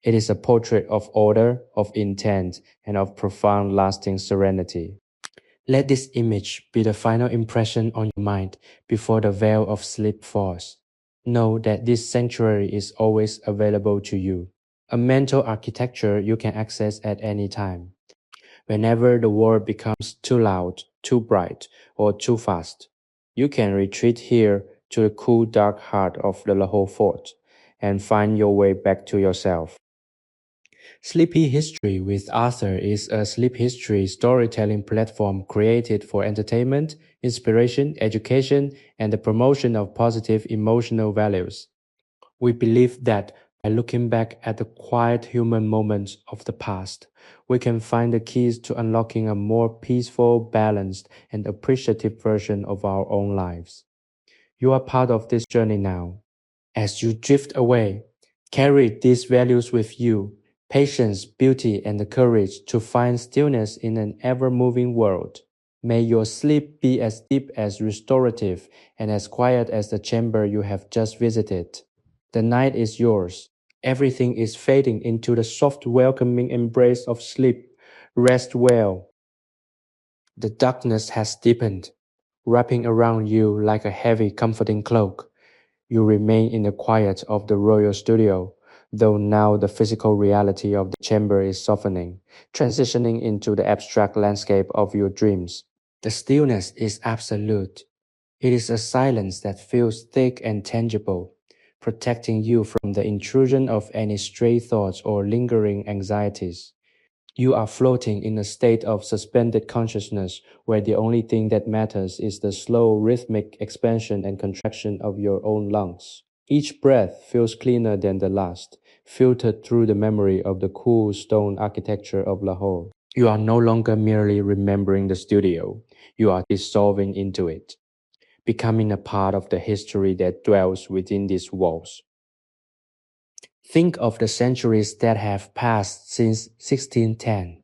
It is a portrait of order, of intent, and of profound lasting serenity. Let this image be the final impression on your mind before the veil of sleep falls. Know that this sanctuary is always available to you, a mental architecture you can access at any time. Whenever the world becomes too loud, too bright, or too fast, you can retreat here to the cool, dark heart of the Lahore fort and find your way back to yourself. Sleepy History with Arthur is a sleep history storytelling platform created for entertainment, inspiration, education, and the promotion of positive emotional values. We believe that by looking back at the quiet human moments of the past, we can find the keys to unlocking a more peaceful, balanced, and appreciative version of our own lives. You are part of this journey now. As you drift away, carry these values with you: patience, beauty, and the courage to find stillness in an ever moving world. May your sleep be as deep as restorative and as quiet as the chamber you have just visited. The night is yours. Everything is fading into the soft, welcoming embrace of sleep. Rest well. The darkness has deepened, wrapping around you like a heavy, comforting cloak. You remain in the quiet of the royal studio, though now the physical reality of the chamber is softening, transitioning into the abstract landscape of your dreams. The stillness is absolute. It is a silence that feels thick and tangible, protecting you from the intrusion of any stray thoughts or lingering anxieties. You are floating in a state of suspended consciousness where the only thing that matters is the slow rhythmic expansion and contraction of your own lungs. Each breath feels cleaner than the last, filtered through the memory of the cool stone architecture of Lahore. You are no longer merely remembering the studio, you are dissolving into it, becoming a part of the history that dwells within these walls. Think of the centuries that have passed since 1610.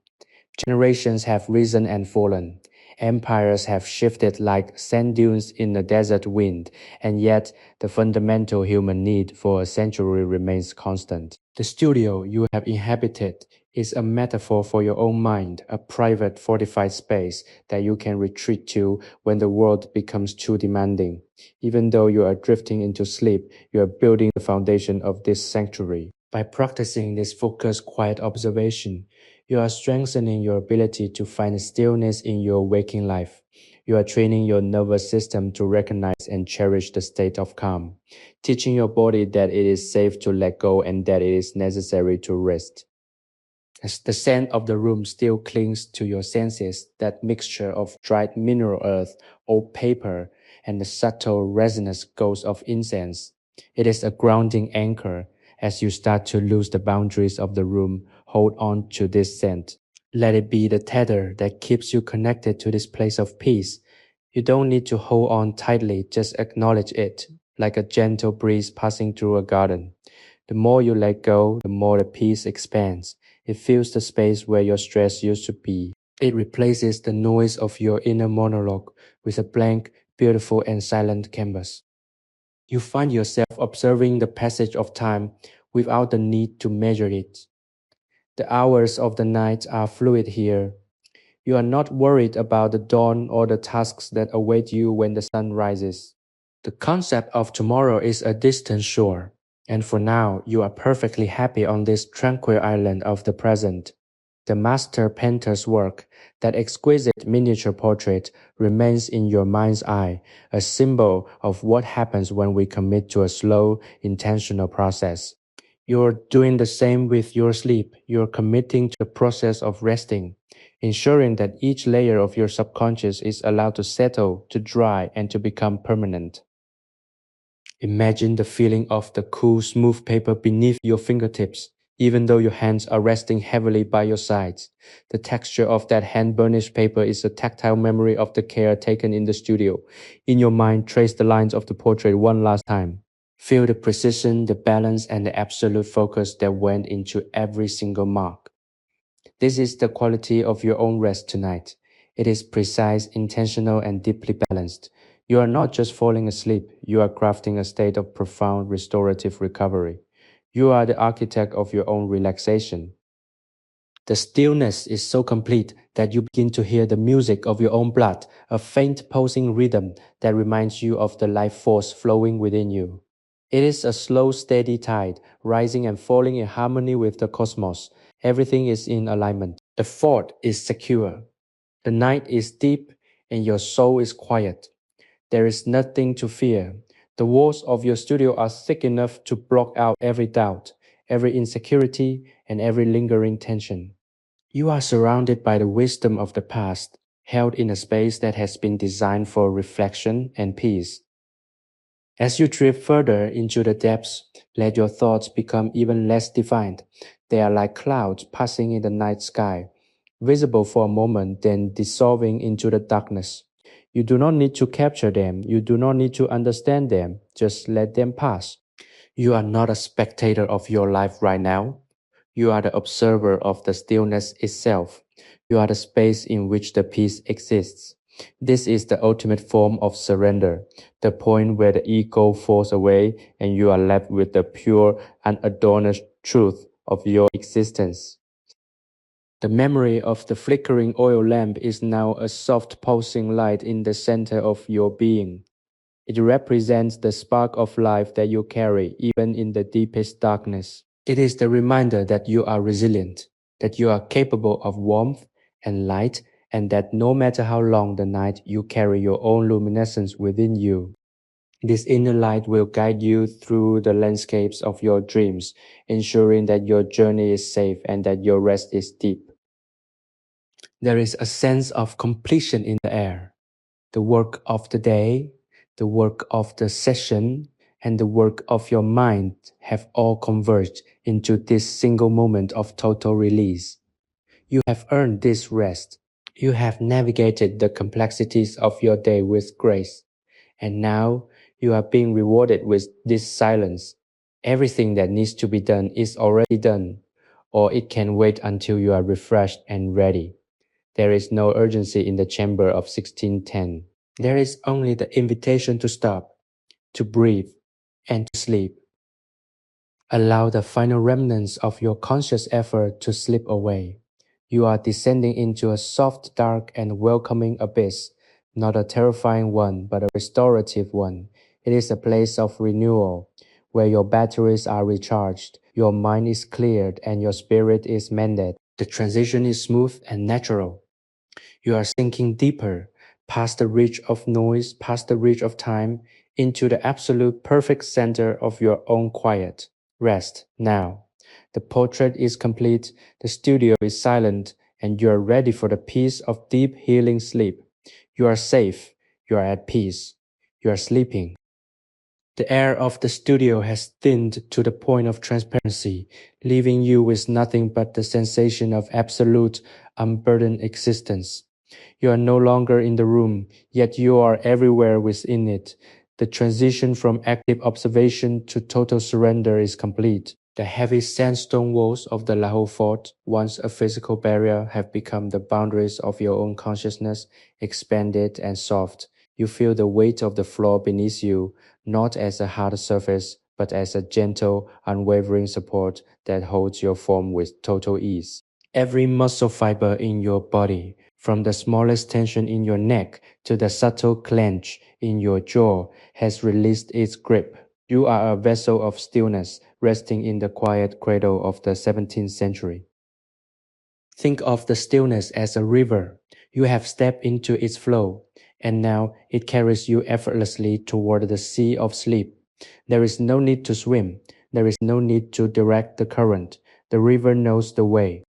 Generations have risen and fallen. Empires have shifted like sand dunes in a desert wind, and yet the fundamental human need for a sanctuary remains constant. The studio you have inhabited is a metaphor for your own mind, a private, fortified space that you can retreat to when the world becomes too demanding. Even though you are drifting into sleep, you are building the foundation of this sanctuary. By practicing this focused, quiet observation, you are strengthening your ability to find stillness in your waking life. You are training your nervous system to recognize and cherish the state of calm, teaching your body that it is safe to let go and that it is necessary to rest. As the scent of the room still clings to your senses, that mixture of dried mineral earth, old paper, and the subtle resinous ghost of incense. It is a grounding anchor. As you start to lose the boundaries of the room, hold on to this scent. Let it be the tether that keeps you connected to this place of peace. You don't need to hold on tightly, just acknowledge it, like a gentle breeze passing through a garden. The more you let go, the more the peace expands. It fills the space where your stress used to be. It replaces the noise of your inner monologue with a blank, beautiful, and silent canvas. You find yourself observing the passage of time without the need to measure it. The hours of the night are fluid here. You are not worried about the dawn or the tasks that await you when the sun rises. The concept of tomorrow is a distant shore, and for now you are perfectly happy on this tranquil island of the present. The master painter's work, that exquisite miniature portrait, remains in your mind's eye, a symbol of what happens when we commit to a slow, intentional process. You're doing the same with your sleep. You're committing to the process of resting, ensuring that each layer of your subconscious is allowed to settle, to dry, and to become permanent. Imagine the feeling of the cool, smooth paper beneath your fingertips, even though your hands are resting heavily by your sides. The texture of that hand-burnished paper is a tactile memory of the care taken in the studio. In your mind, trace the lines of the portrait one last time. Feel the precision, the balance, and the absolute focus that went into every single mark. This is the quality of your own rest tonight. It is precise, intentional, and deeply balanced. You are not just falling asleep, you are crafting a state of profound restorative recovery. You are the architect of your own relaxation. The stillness is so complete that you begin to hear the music of your own blood, a faint pulsing rhythm that reminds you of the life force flowing within you. It is a slow, steady tide, rising and falling in harmony with the cosmos. Everything is in alignment. The fort is secure. The night is deep and your soul is quiet. There is nothing to fear. The walls of your studio are thick enough to block out every doubt, every insecurity, and every lingering tension. You are surrounded by the wisdom of the past, held in a space that has been designed for reflection and peace. As you drift further into the depths, let your thoughts become even less defined. They are like clouds passing in the night sky, visible for a moment, then dissolving into the darkness. You do not need to capture them, you do not need to understand them, just let them pass. You are not a spectator of your life right now. You are the observer of the stillness itself. You are the space in which the peace exists. This is the ultimate form of surrender, the point where the ego falls away and you are left with the pure, unadorned truth of your existence. The memory of the flickering oil lamp is now a soft pulsing light in the center of your being. It represents the spark of life that you carry even in the deepest darkness. It is the reminder that you are resilient, that you are capable of warmth and light, and that no matter how long the night, you carry your own luminescence within you. This inner light will guide you through the landscapes of your dreams, ensuring that your journey is safe and that your rest is deep. There is a sense of completion in the air. The work of the day, the work of the session, and the work of your mind have all converged into this single moment of total release. You have earned this rest. You have navigated the complexities of your day with grace. And now you are being rewarded with this silence. Everything that needs to be done is already done, or it can wait until you are refreshed and ready. There is no urgency in the chamber of 1610. There is only the invitation to stop, to breathe, and to sleep. Allow the final remnants of your conscious effort to slip away. You are descending into a soft, dark, and welcoming abyss, not a terrifying one, but a restorative one. It is a place of renewal, where your batteries are recharged, your mind is cleared, and your spirit is mended. The transition is smooth and natural. You are sinking deeper, past the reach of noise, past the reach of time, into the absolute perfect center of your own quiet. Rest now. The portrait is complete, the studio is silent, and you are ready for the peace of deep healing sleep. You are safe, you are at peace. You are sleeping. The air of the studio has thinned to the point of transparency, leaving you with nothing but the sensation of absolute, unburdened existence. You are no longer in the room, yet you are everywhere within it. The transition from active observation to total surrender is complete. The heavy sandstone walls of the Lahore fort, once a physical barrier, have become the boundaries of your own consciousness, expanded and soft. You feel the weight of the floor beneath you, not as a hard surface, but as a gentle, unwavering support that holds your form with total ease. Every muscle fiber in your body, from the smallest tension in your neck to the subtle clench in your jaw, has released its grip. You are a vessel of stillness, resting in the quiet cradle of the 17th century. Think of the stillness as a river. You have stepped into its flow, and now it carries you effortlessly toward the sea of sleep. There is no need to swim. There is no need to direct the current. The river knows the way.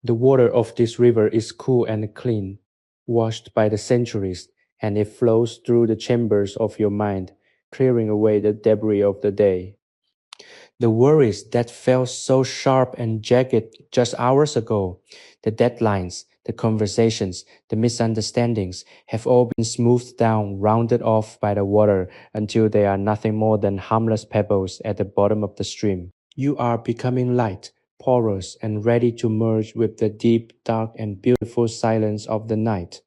The water of this river is cool and clean, washed by the centuries, and it flows through the chambers of your mind, clearing away the debris of the day. The worries that felt so sharp and jagged just hours ago, the deadlines, the conversations, the misunderstandings have all been smoothed down, rounded off by the water until they are nothing more than harmless pebbles at the bottom of the stream. You are becoming light, porous, and ready to merge with the deep, dark, and beautiful silence of the night.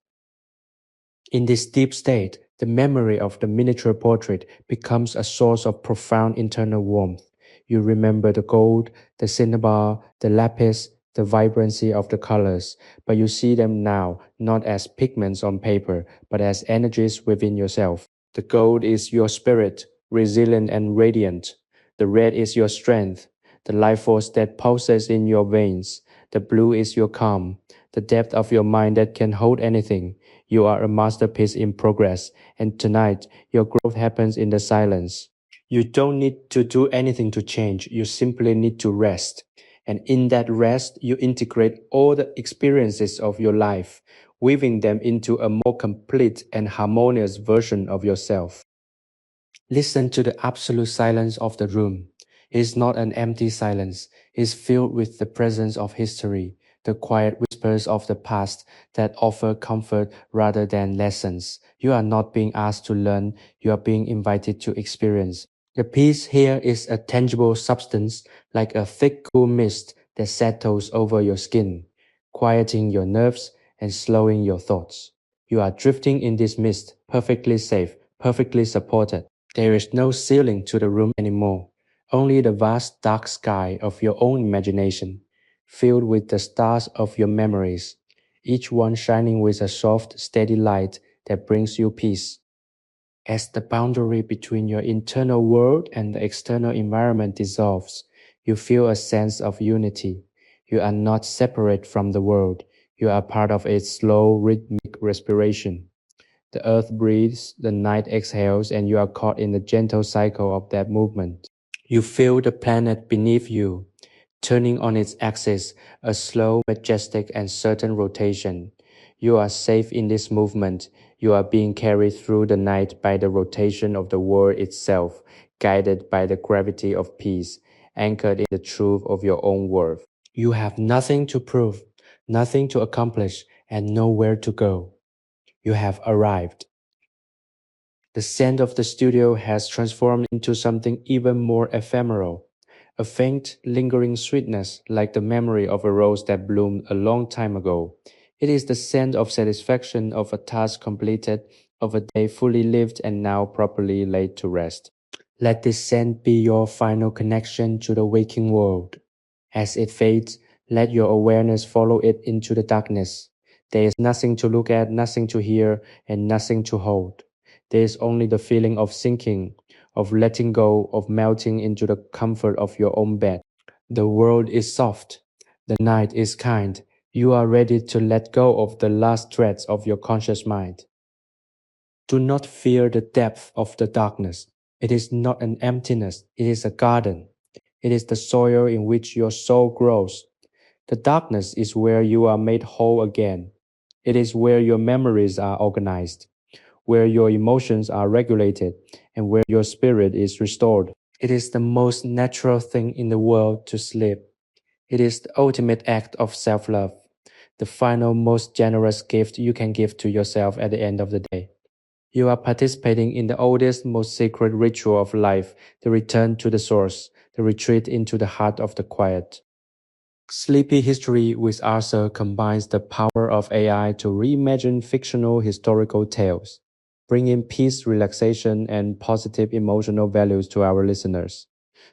In this deep state, the memory of the miniature portrait becomes a source of profound internal warmth. You remember the gold, the cinnabar, the lapis, the vibrancy of the colors, but you see them now not as pigments on paper, but as energies within yourself. The gold is your spirit, resilient and radiant. The red is your strength, the life force that pulses in your veins. The blue is your calm, the depth of your mind that can hold anything. You are a masterpiece in progress, and tonight your growth happens in the silence. You don't need to do anything to change, you simply need to rest. And in that rest, you integrate all the experiences of your life, weaving them into a more complete and harmonious version of yourself. Listen to the absolute silence of the room. It is not an empty silence. It is filled with the presence of history, the quiet whispers of the past that offer comfort rather than lessons. You are not being asked to learn, you are being invited to experience. The peace here is a tangible substance, like a thick cool mist that settles over your skin, quieting your nerves and slowing your thoughts. You are drifting in this mist, perfectly safe, perfectly supported. There is no ceiling to the room anymore, only the vast dark sky of your own imagination, filled with the stars of your memories, each one shining with a soft, steady light that brings you peace. As the boundary between your internal world and the external environment dissolves, you feel a sense of unity. You are not separate from the world, you are part of its slow, rhythmic respiration. The earth breathes, the night exhales, and you are caught in the gentle cycle of that movement. You feel the planet beneath you, turning on its axis, a slow, majestic, and certain rotation. You are safe in this movement. You are being carried through the night by the rotation of the world itself, guided by the gravity of peace, anchored in the truth of your own worth. You have nothing to prove, nothing to accomplish, and nowhere to go. You have arrived. The scent of the studio has transformed into something even more ephemeral, a faint, lingering sweetness like the memory of a rose that bloomed a long time ago. It is the scent of satisfaction of a task completed, of a day fully lived and now properly laid to rest. Let this scent be your final connection to the waking world. As it fades, let your awareness follow it into the darkness. There is nothing to look at, nothing to hear, and nothing to hold. There is only the feeling of sinking, of letting go, of melting into the comfort of your own bed. The world is soft. The night is kind. You are ready to let go of the last threads of your conscious mind. Do not fear the depth of the darkness. It is not an emptiness, it is a garden. It is the soil in which your soul grows. The darkness is where you are made whole again. It is where your memories are organized, where your emotions are regulated, and where your spirit is restored. It is the most natural thing in the world to sleep. It is the ultimate act of self love, the final, most generous gift you can give to yourself at the end of the day. You are participating in the oldest, most sacred ritual of life, the return to the source, the retreat into the heart of the quiet. Sleepy History with Arthur combines the power of AI to reimagine fictional historical tales, bringing peace, relaxation, and positive emotional values to our listeners.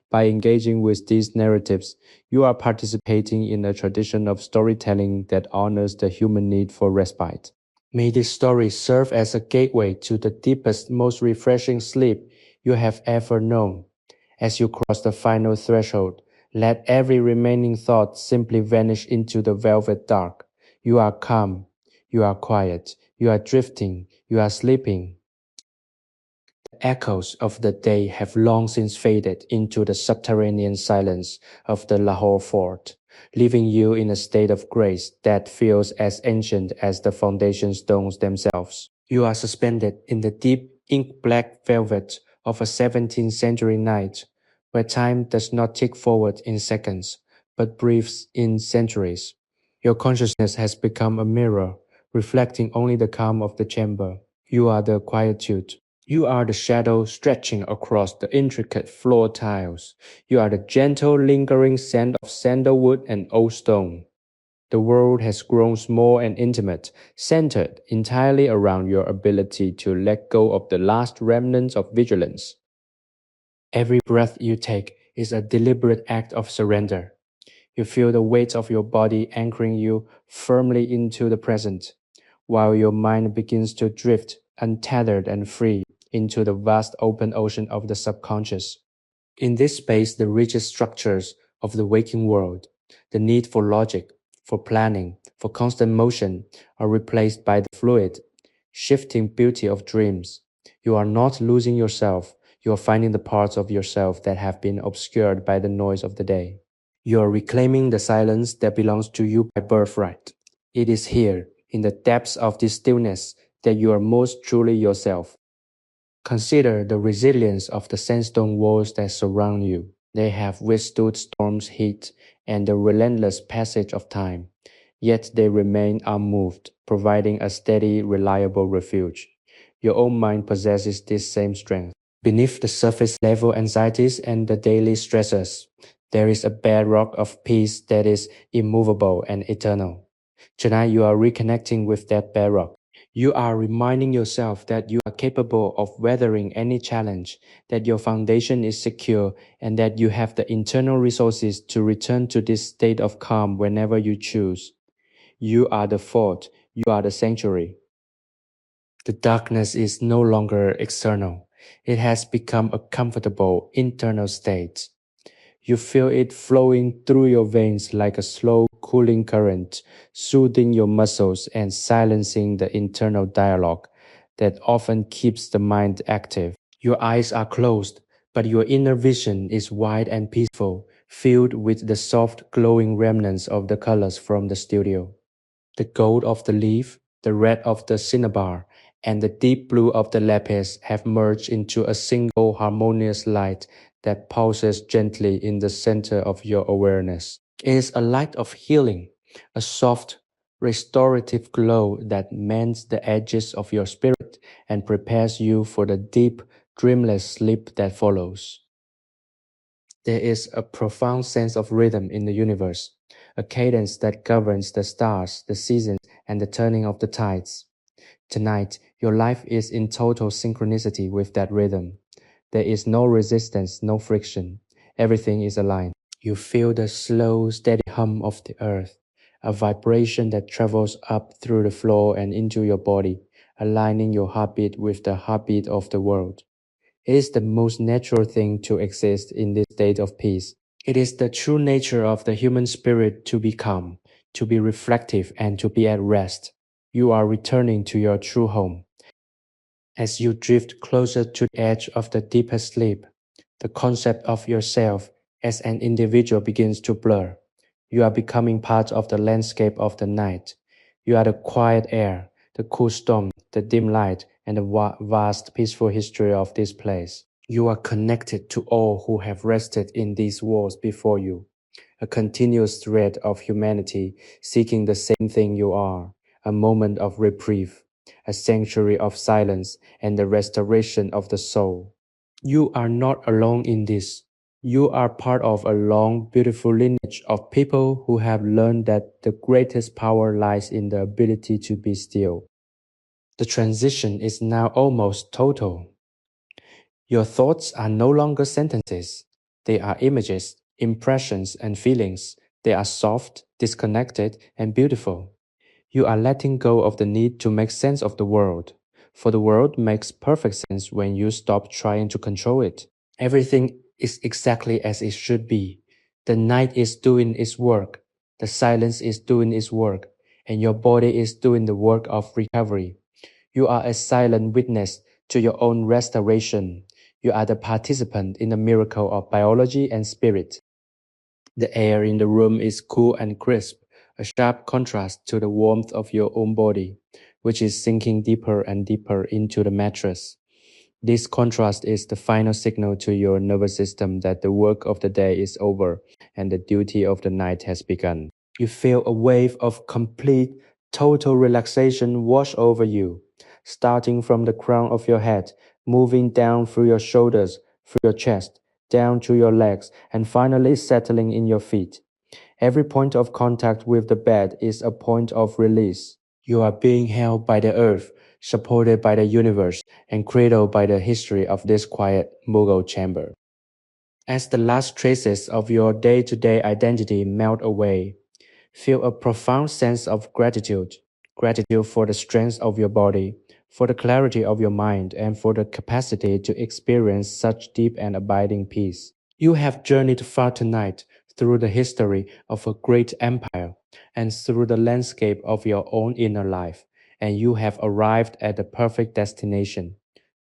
By engaging with these narratives, you are participating in a tradition of storytelling that honors the human need for respite. May this story serve as a gateway to the deepest, most refreshing sleep you have ever known. As you cross the final threshold, let every remaining thought simply vanish into the velvet dark. You are calm, you are quiet, you are drifting, you are sleeping. The echoes of the day have long since faded into the subterranean silence of the Lahore fort, leaving you in a state of grace that feels as ancient as the foundation stones themselves. You are suspended in the deep ink-black velvet of a 17th century night, where time does not tick forward in seconds, but breathes in centuries. Your consciousness has become a mirror, reflecting only the calm of the chamber. You are the quietude. You are the shadow stretching across the intricate floor tiles. You are the gentle, lingering scent of sandalwood and old stone. The world has grown small and intimate, centered entirely around your ability to let go of the last remnants of vigilance. Every breath you take is a deliberate act of surrender. You feel the weight of your body anchoring you firmly into the present, while your mind begins to drift, untethered and free, into the vast open ocean of the subconscious. In this space, the rigid structures of the waking world, the need for logic, for planning, for constant motion, are replaced by the fluid, shifting beauty of dreams. You are not losing yourself, you are finding the parts of yourself that have been obscured by the noise of the day. You are reclaiming the silence that belongs to you by birthright. It is here, in the depths of this stillness, that you are most truly yourself. Consider the resilience of the sandstone walls that surround you. They have withstood storms, heat, and the relentless passage of time, yet they remain unmoved, providing a steady, reliable refuge. Your own mind possesses this same strength. Beneath the surface level anxieties and the daily stressors, there is a bedrock of peace that is immovable and eternal. Tonight you are reconnecting with that bedrock. You are reminding yourself that you are capable of weathering any challenge, that your foundation is secure, and that you have the internal resources to return to this state of calm whenever you choose. You are the fort, you are the sanctuary. The darkness is no longer external. It has become a comfortable internal state. You feel it flowing through your veins like a slow, cooling current, soothing your muscles and silencing the internal dialogue that often keeps the mind active. Your eyes are closed, but your inner vision is wide and peaceful, filled with the soft, glowing remnants of the colors from the studio. The gold of the leaf, the red of the cinnabar, and the deep blue of the lapis have merged into a single harmonious light that pulses gently in the center of your awareness. It is a light of healing, a soft, restorative glow that mends the edges of your spirit and prepares you for the deep, dreamless sleep that follows. There is a profound sense of rhythm in the universe, a cadence that governs the stars, the seasons, and the turning of the tides. Tonight, your life is in total synchronicity with that rhythm. There is no resistance, no friction. Everything is aligned. You feel the slow, steady hum of the earth, a vibration that travels up through the floor and into your body, aligning your heartbeat with the heartbeat of the world. It is the most natural thing to exist in this state of peace. It is the true nature of the human spirit to be calm, to be reflective, and to be at rest. You are returning to your true home. As you drift closer to the edge of the deepest sleep, the concept of yourself as an individual begins to blur. You are becoming part of the landscape of the night. You are the quiet air, the cool storm, the dim light, and the vast peaceful history of this place. You are connected to all who have rested in these walls before you, a continuous thread of humanity seeking the same thing you are, a moment of reprieve, a sanctuary of silence, and the restoration of the soul. You are not alone in this. You are part of a long, beautiful lineage of people who have learned that the greatest power lies in the ability to be still. The transition is now almost total. Your thoughts are no longer sentences. They are images, impressions, and feelings. They are soft, disconnected, and beautiful. You are letting go of the need to make sense of the world, for the world makes perfect sense when you stop trying to control it. Everything is exactly as it should be. The night is doing its work, the silence is doing its work, and your body is doing the work of recovery. You are a silent witness to your own restoration. You are the participant in the miracle of biology and spirit. The air in the room is cool and crisp, a sharp contrast to the warmth of your own body, which is sinking deeper and deeper into the mattress. This contrast is the final signal to your nervous system that the work of the day is over and the duty of the night has begun. You feel a wave of complete, total relaxation wash over you, starting from the crown of your head, moving down through your shoulders, through your chest, down to your legs, and finally settling in your feet. Every point of contact with the bed is a point of release. You are being held by the earth, supported by the universe, and cradled by the history of this quiet Mughal chamber. As the last traces of your day-to-day identity melt away, feel a profound sense of gratitude. Gratitude for the strength of your body, for the clarity of your mind, and for the capacity to experience such deep and abiding peace. You have journeyed far tonight through the history of a great empire and through the landscape of your own inner life, and you have arrived at the perfect destination.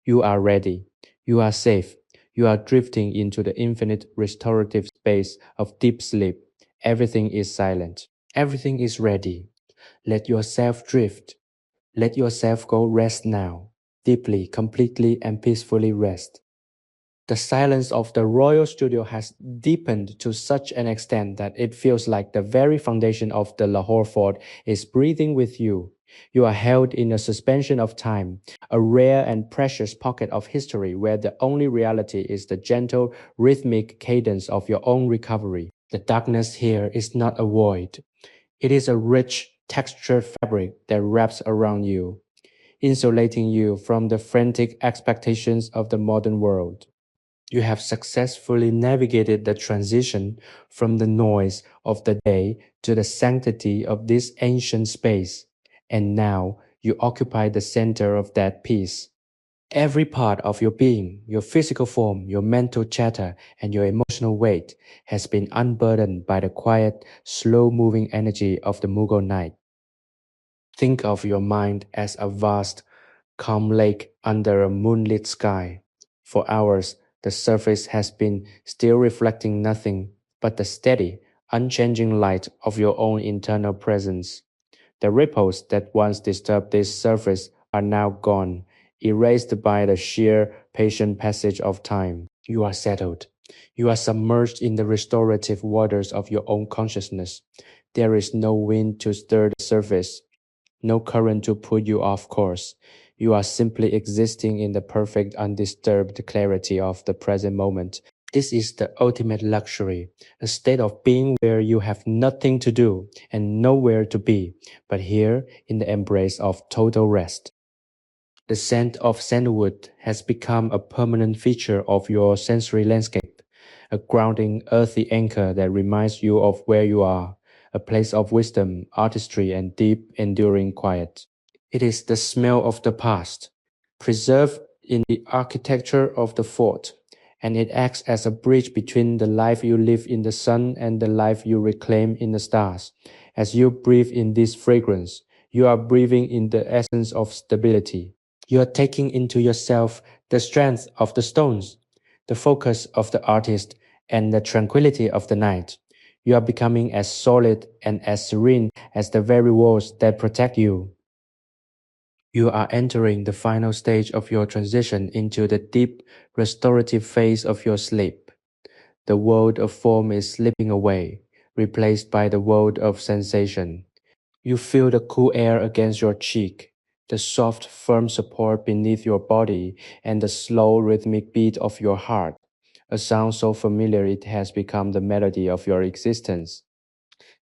You are ready. You are safe. You are drifting into the infinite restorative space of deep sleep. Everything is silent. Everything is ready. Let yourself drift. Let yourself go rest now. Deeply, completely, and peacefully rest. The silence of the royal studio has deepened to such an extent that it feels like the very foundation of the Lahore fort is breathing with you. You are held in a suspension of time, a rare and precious pocket of history where the only reality is the gentle, rhythmic cadence of your own recovery. The darkness here is not a void. It is a rich, textured fabric that wraps around you, insulating you from the frantic expectations of the modern world. You have successfully navigated the transition from the noise of the day to the sanctity of this ancient space, and now you occupy the center of that peace. Every part of your being, your physical form, your mental chatter, and your emotional weight has been unburdened by the quiet, slow moving energy of the Mughal night. Think of your mind as a vast, calm lake under a moonlit sky. For hours, the surface has been still reflecting nothing but the steady, unchanging light of your own internal presence. The ripples that once disturbed this surface are now gone, erased by the sheer, patient passage of time. You are settled. You are submerged in the restorative waters of your own consciousness. There is no wind to stir the surface, no current to put you off course. You are simply existing in the perfect, undisturbed clarity of the present moment. This is the ultimate luxury, a state of being where you have nothing to do and nowhere to be, but here in the embrace of total rest. The scent of sandalwood has become a permanent feature of your sensory landscape, a grounding, earthy anchor that reminds you of where you are, a place of wisdom, artistry, and deep, enduring quiet. It is the smell of the past, preserved in the architecture of the fort, and it acts as a bridge between the life you live in the sun and the life you reclaim in the stars. As you breathe in this fragrance, you are breathing in the essence of stability. You are taking into yourself the strength of the stones, the focus of the artist, and the tranquility of the night. You are becoming as solid and as serene as the very walls that protect you. You are entering the final stage of your transition into the deep restorative phase of your sleep. The world of form is slipping away, replaced by the world of sensation. You feel the cool air against your cheek, the soft, firm support beneath your body, and the slow, rhythmic beat of your heart, a sound so familiar it has become the melody of your existence.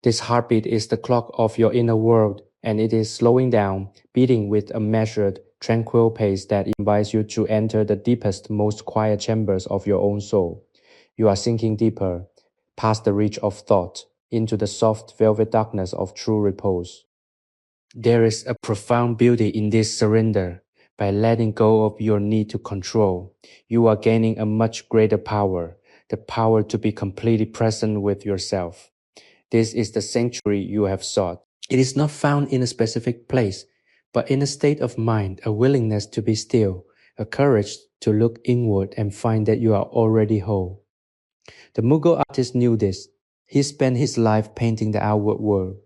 This heartbeat is the clock of your inner world, and it is slowing down, beating with a measured, tranquil pace that invites you to enter the deepest, most quiet chambers of your own soul. You are sinking deeper, past the reach of thought, into the soft velvet darkness of true repose. There is a profound beauty in this surrender. By letting go of your need to control, you are gaining a much greater power, the power to be completely present with yourself. This is the sanctuary you have sought. It is not found in a specific place, but in a state of mind, a willingness to be still, a courage to look inward and find that you are already whole. The Mughal artist knew this. He spent his life painting the outward world,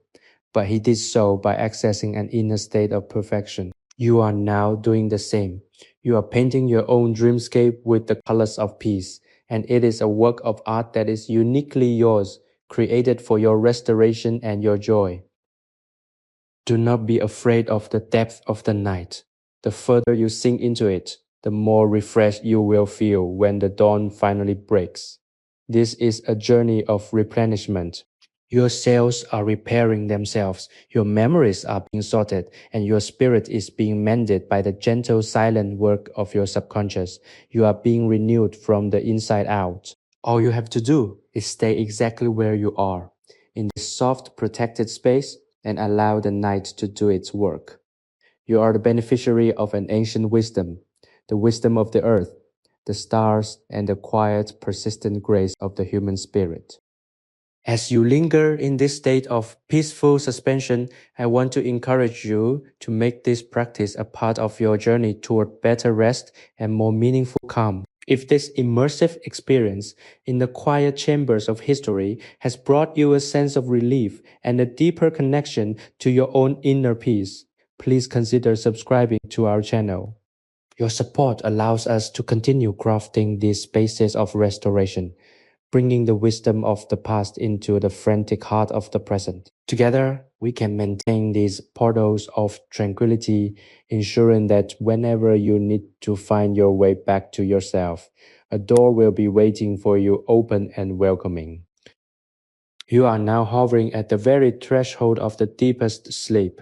but he did so by accessing an inner state of perfection. You are now doing the same. You are painting your own dreamscape with the colors of peace, and it is a work of art that is uniquely yours, created for your restoration and your joy. Do not be afraid of the depth of the night. The further you sink into it, the more refreshed you will feel when the dawn finally breaks. This is a journey of replenishment. Your cells are repairing themselves, your memories are being sorted, and your spirit is being mended by the gentle, silent work of your subconscious. You are being renewed from the inside out. All you have to do is stay exactly where you are, in this soft, protected space, and allow the night to do its work. You are the beneficiary of an ancient wisdom, the wisdom of the earth, the stars, and the quiet, persistent grace of the human spirit. As you linger in this state of peaceful suspension, I want to encourage you to make this practice a part of your journey toward better rest and more meaningful calm. If this immersive experience in the quiet chambers of history has brought you a sense of relief and a deeper connection to your own inner peace, please consider subscribing to our channel. Your support allows us to continue crafting these spaces of restoration, bringing the wisdom of the past into the frantic heart of the present. Together, we can maintain these portals of tranquility, ensuring that whenever you need to find your way back to yourself, a door will be waiting for you, open and welcoming. You are now hovering at the very threshold of the deepest sleep.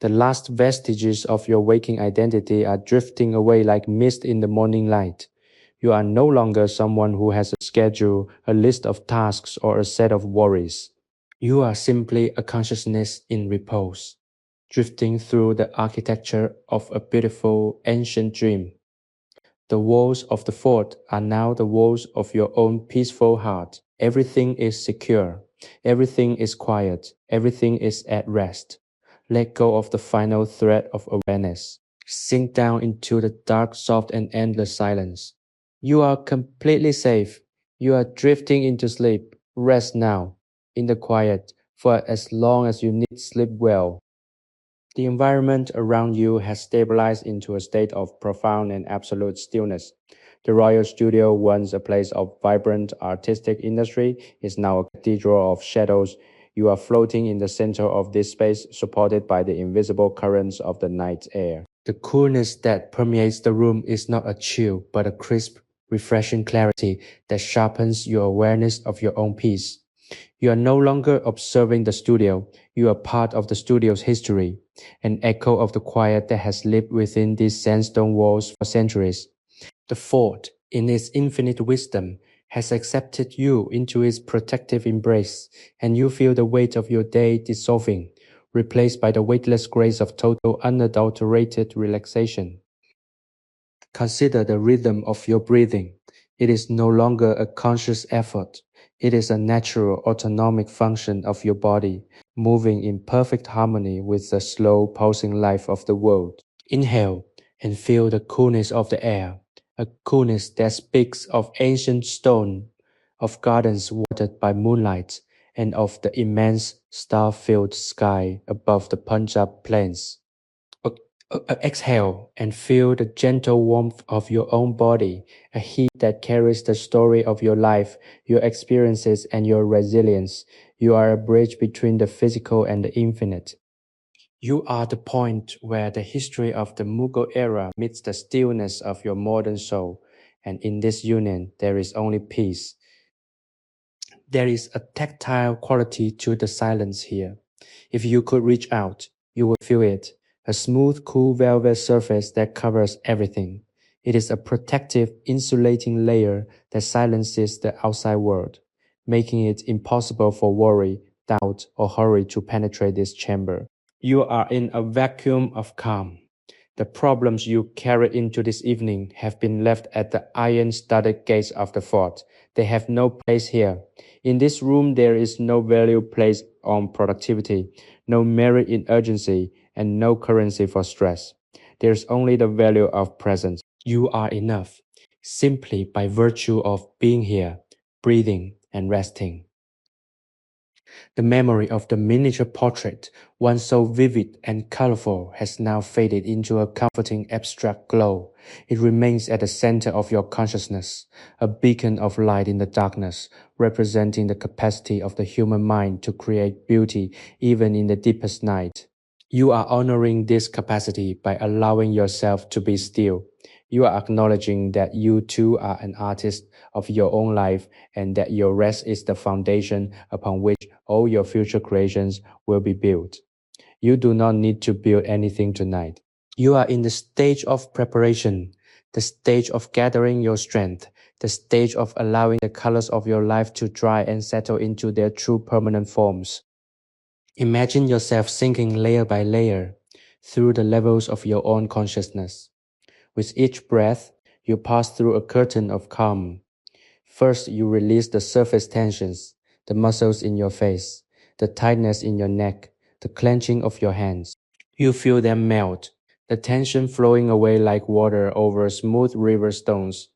The last vestiges of your waking identity are drifting away like mist in the morning light. You are no longer someone who has a schedule, a list of tasks, or a set of worries. You are simply a consciousness in repose, drifting through the architecture of a beautiful ancient dream. The walls of the fort are now the walls of your own peaceful heart. Everything is secure. Everything is quiet. Everything is at rest. Let go of the final thread of awareness. Sink down into the dark, soft, and endless silence. You are completely safe. You are drifting into sleep. Rest now, in the quiet, for as long as you need sleep well. The environment around you has stabilized into a state of profound and absolute stillness. The Royal Studio, once a place of vibrant artistic industry, is now a cathedral of shadows. You are floating in the center of this space, supported by the invisible currents of the night air. The coolness that permeates the room is not a chill, but a crisp, refreshing clarity that sharpens your awareness of your own peace. You are no longer observing the studio, you are part of the studio's history, an echo of the quiet that has lived within these sandstone walls for centuries. The fort, in its infinite wisdom, has accepted you into its protective embrace, and you feel the weight of your day dissolving, replaced by the weightless grace of total unadulterated relaxation. Consider the rhythm of your breathing. It is no longer a conscious effort. It is a natural, autonomic function of your body, moving in perfect harmony with the slow, pulsing life of the world. Inhale and feel the coolness of the air, a coolness that speaks of ancient stone, of gardens watered by moonlight, and of the immense star-filled sky above the Punjab plains. Exhale and feel the gentle warmth of your own body, a heat that carries the story of your life, your experiences, and your resilience. You are a bridge between the physical and the infinite. You are the point where the history of the Mughal era meets the stillness of your modern soul, and in this union there is only peace. There is a tactile quality to the silence here. If you could reach out, you would feel it, a smooth, cool velvet surface that covers everything. It is a protective, insulating layer that silences the outside world, making it impossible for worry, doubt, or hurry to penetrate this chamber. You are in a vacuum of calm. The problems you carried into this evening have been left at the iron-studded gates of the fort. They have no place here. In this room, there is no value placed on productivity, no merit in urgency, and no currency for stress. There's only the value of presence. You are enough, simply by virtue of being here, breathing, and resting. The memory of the miniature portrait, once so vivid and colorful, has now faded into a comforting abstract glow. It remains at the center of your consciousness, a beacon of light in the darkness, representing the capacity of the human mind to create beauty even in the deepest night. You are honoring this capacity by allowing yourself to be still. You are acknowledging that you too are an artist of your own life and that your rest is the foundation upon which all your future creations will be built. You do not need to build anything tonight. You are in the stage of preparation, the stage of gathering your strength, the stage of allowing the colors of your life to dry and settle into their true permanent forms. Imagine yourself sinking layer by layer through the levels of your own consciousness. With each breath, you pass through a curtain of calm. First, you release the surface tensions, the muscles in your face, the tightness in your neck, the clenching of your hands. You feel them melt, the tension flowing away like water over smooth river stones.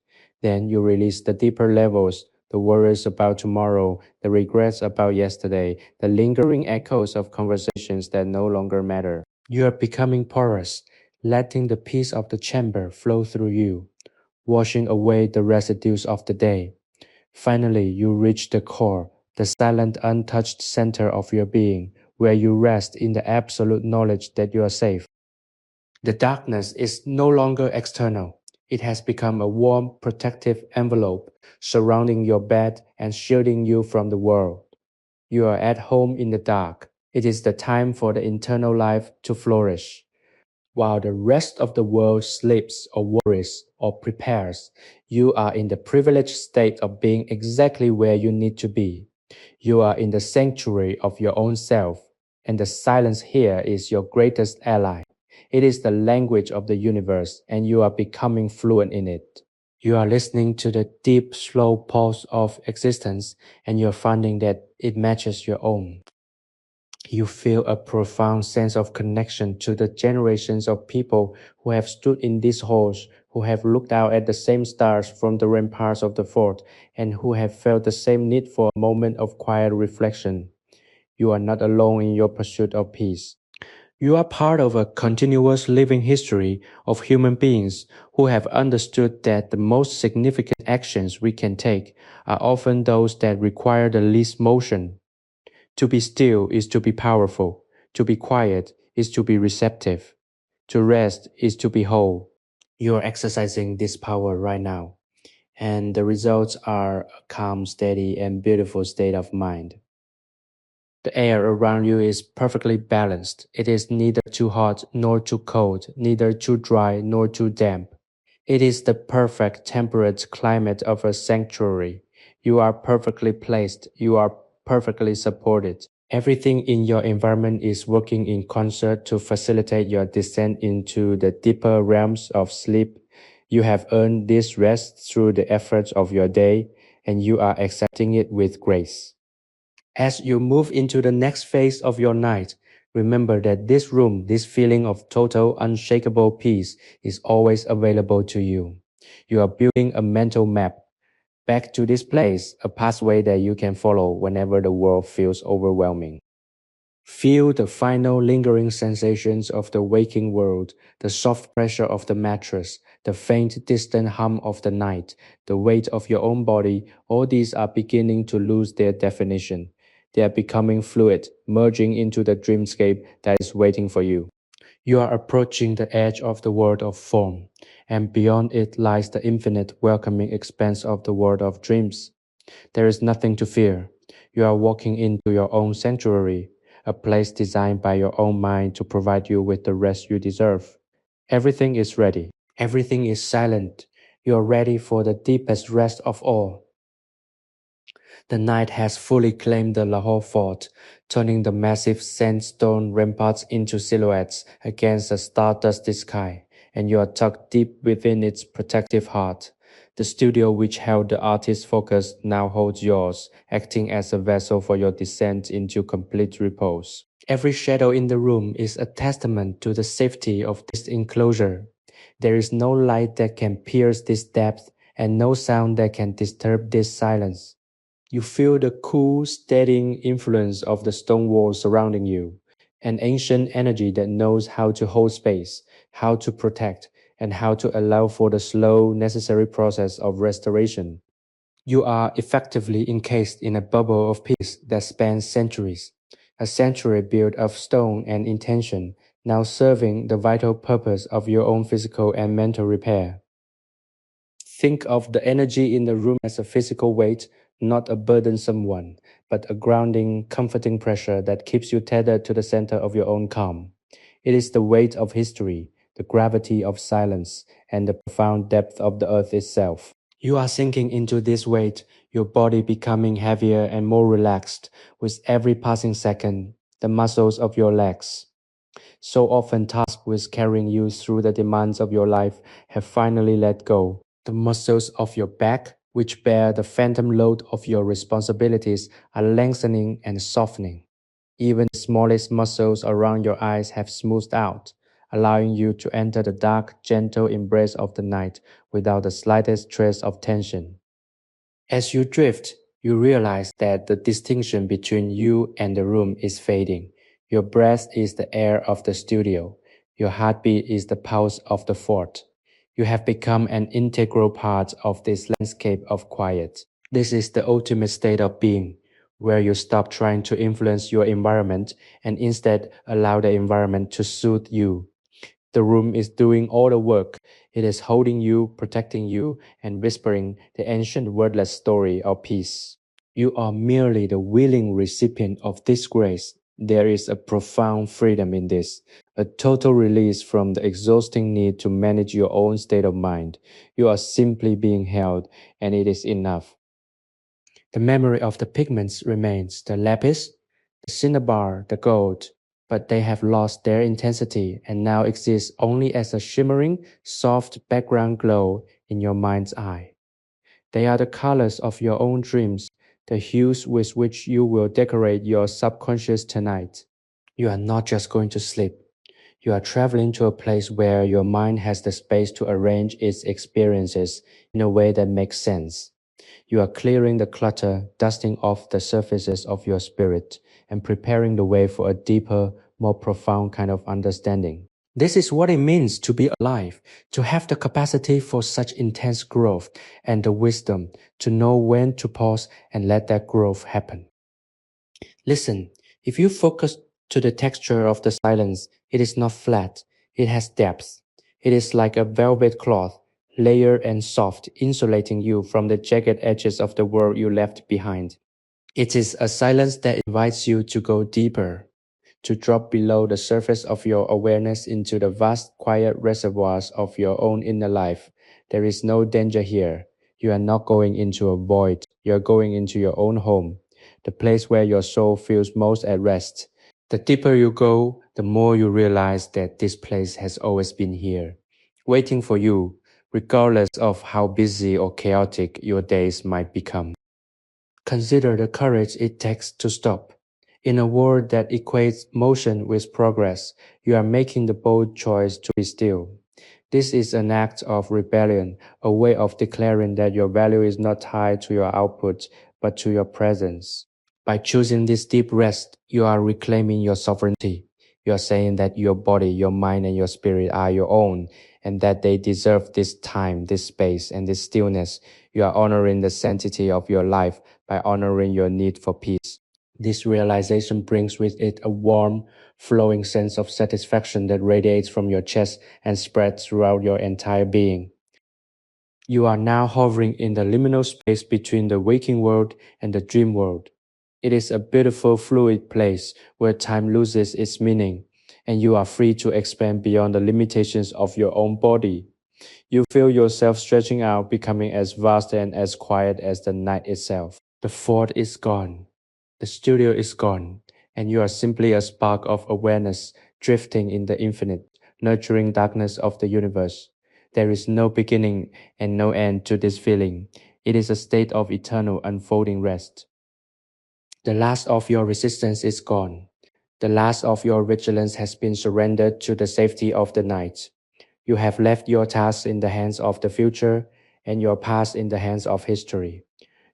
Then you release the deeper levels, the worries about tomorrow, the regrets about yesterday, the lingering echoes of conversations that no longer matter. You are becoming porous, letting the peace of the chamber flow through you, washing away the residues of the day. Finally, you reach the core, the silent, untouched center of your being, where you rest in the absolute knowledge that you are safe. The darkness is no longer external. It has become a warm, protective envelope surrounding your bed and shielding you from the world. You are at home in the dark. It is the time for the internal life to flourish. While the rest of the world sleeps or worries or prepares, you are in the privileged state of being exactly where you need to be. You are in the sanctuary of your own self, and the silence here is your greatest ally. It is the language of the universe, and you are becoming fluent in it. You are listening to the deep, slow pulse of existence, and you're finding that it matches your own. You feel a profound sense of connection to the generations of people who have stood in these halls, who have looked out at the same stars from the ramparts of the fort, and who have felt the same need for a moment of quiet reflection. You are not alone in your pursuit of peace. You are part of a continuous living history of human beings who have understood that the most significant actions we can take are often those that require the least motion. To be still is to be powerful. To be quiet is to be receptive. To rest is to be whole. You are exercising this power right now, and the results are a calm, steady, and beautiful state of mind. The air around you is perfectly balanced. It is neither too hot nor too cold, neither too dry nor too damp. It is the perfect temperate climate of a sanctuary. You are perfectly placed. You are perfectly supported. Everything in your environment is working in concert to facilitate your descent into the deeper realms of sleep. You have earned this rest through the efforts of your day, and you are accepting it with grace. As you move into the next phase of your night, remember that this room, this feeling of total, unshakable peace is always available to you. You are building a mental map back to this place, a pathway that you can follow whenever the world feels overwhelming. Feel the final lingering sensations of the waking world, the soft pressure of the mattress, the faint distant hum of the night, the weight of your own body. All these are beginning to lose their definition. They are becoming fluid, merging into the dreamscape that is waiting for you. You are approaching the edge of the world of form, and beyond it lies the infinite, welcoming expanse of the world of dreams. There is nothing to fear. You are walking into your own sanctuary, a place designed by your own mind to provide you with the rest you deserve. Everything is ready. Everything is silent. You are ready for the deepest rest of all. The night has fully claimed the Lahore fort, turning the massive sandstone ramparts into silhouettes against a stardusty sky, and you are tucked deep within its protective heart. The studio which held the artist's focus now holds yours, acting as a vessel for your descent into complete repose. Every shadow in the room is a testament to the safety of this enclosure. There is no light that can pierce this depth, and no sound that can disturb this silence. You feel the cool, steadying influence of the stone walls surrounding you, an ancient energy that knows how to hold space, how to protect, and how to allow for the slow, necessary process of restoration. You are effectively encased in a bubble of peace that spans centuries, a sanctuary built of stone and intention, now serving the vital purpose of your own physical and mental repair. Think of the energy in the room as a physical weight, not a burdensome one, but a grounding, comforting pressure that keeps you tethered to the center of your own calm. It is the weight of history, the gravity of silence, and the profound depth of the earth itself. You are sinking into this weight, your body becoming heavier and more relaxed with every passing second. The muscles of your legs, so often tasked with carrying you through the demands of your life, have finally let go. The muscles of your back, which bear the phantom load of your responsibilities, are lengthening and softening. Even the smallest muscles around your eyes have smoothed out, allowing you to enter the dark, gentle embrace of the night without the slightest trace of tension. As you drift, you realize that the distinction between you and the room is fading. Your breath is the air of the studio. Your heartbeat is the pulse of the fort. You have become an integral part of this landscape of quiet. This is the ultimate state of being, where you stop trying to influence your environment and instead allow the environment to soothe you. The room is doing all the work. It is holding you, protecting you, and whispering the ancient wordless story of peace. You are merely the willing recipient of this grace. There is a profound freedom in this, a total release from the exhausting need to manage your own state of mind. You are simply being held, and it is enough. The memory of the pigments remains, the lapis, the cinnabar, the gold, but they have lost their intensity and now exist only as a shimmering, soft background glow in your mind's eye. They are the colors of your own dreams, the hues with which you will decorate your subconscious tonight. You are not just going to sleep. You are traveling to a place where your mind has the space to arrange its experiences in a way that makes sense. You are clearing the clutter, dusting off the surfaces of your spirit, and preparing the way for a deeper, more profound kind of understanding. This is what it means to be alive, to have the capacity for such intense growth and the wisdom to know when to pause and let that growth happen. Listen, if you focus to the texture of the silence, it is not flat, it has depth. It is like a velvet cloth, layered and soft, insulating you from the jagged edges of the world you left behind. It is a silence that invites you to go deeper, to drop below the surface of your awareness into the vast, quiet reservoirs of your own inner life. There is no danger here. You are not going into a void. You are going into your own home, the place where your soul feels most at rest. The deeper you go, the more you realize that this place has always been here, waiting for you, regardless of how busy or chaotic your days might become. Consider the courage it takes to stop. In a world that equates motion with progress, you are making the bold choice to be still. This is an act of rebellion, a way of declaring that your value is not tied to your output, but to your presence. By choosing this deep rest, you are reclaiming your sovereignty. You are saying that your body, your mind, and your spirit are your own, and that they deserve this time, this space, and this stillness. You are honoring the sanctity of your life by honoring your need for peace. This realization brings with it a warm, flowing sense of satisfaction that radiates from your chest and spreads throughout your entire being. You are now hovering in the liminal space between the waking world and the dream world. It is a beautiful, fluid place where time loses its meaning, and you are free to expand beyond the limitations of your own body. You feel yourself stretching out, becoming as vast and as quiet as the night itself. The fort is gone. The studio is gone, and you are simply a spark of awareness drifting in the infinite, nurturing darkness of the universe. There is no beginning and no end to this feeling. It is a state of eternal unfolding rest. The last of your resistance is gone. The last of your vigilance has been surrendered to the safety of the night. You have left your task in the hands of the future and your past in the hands of history.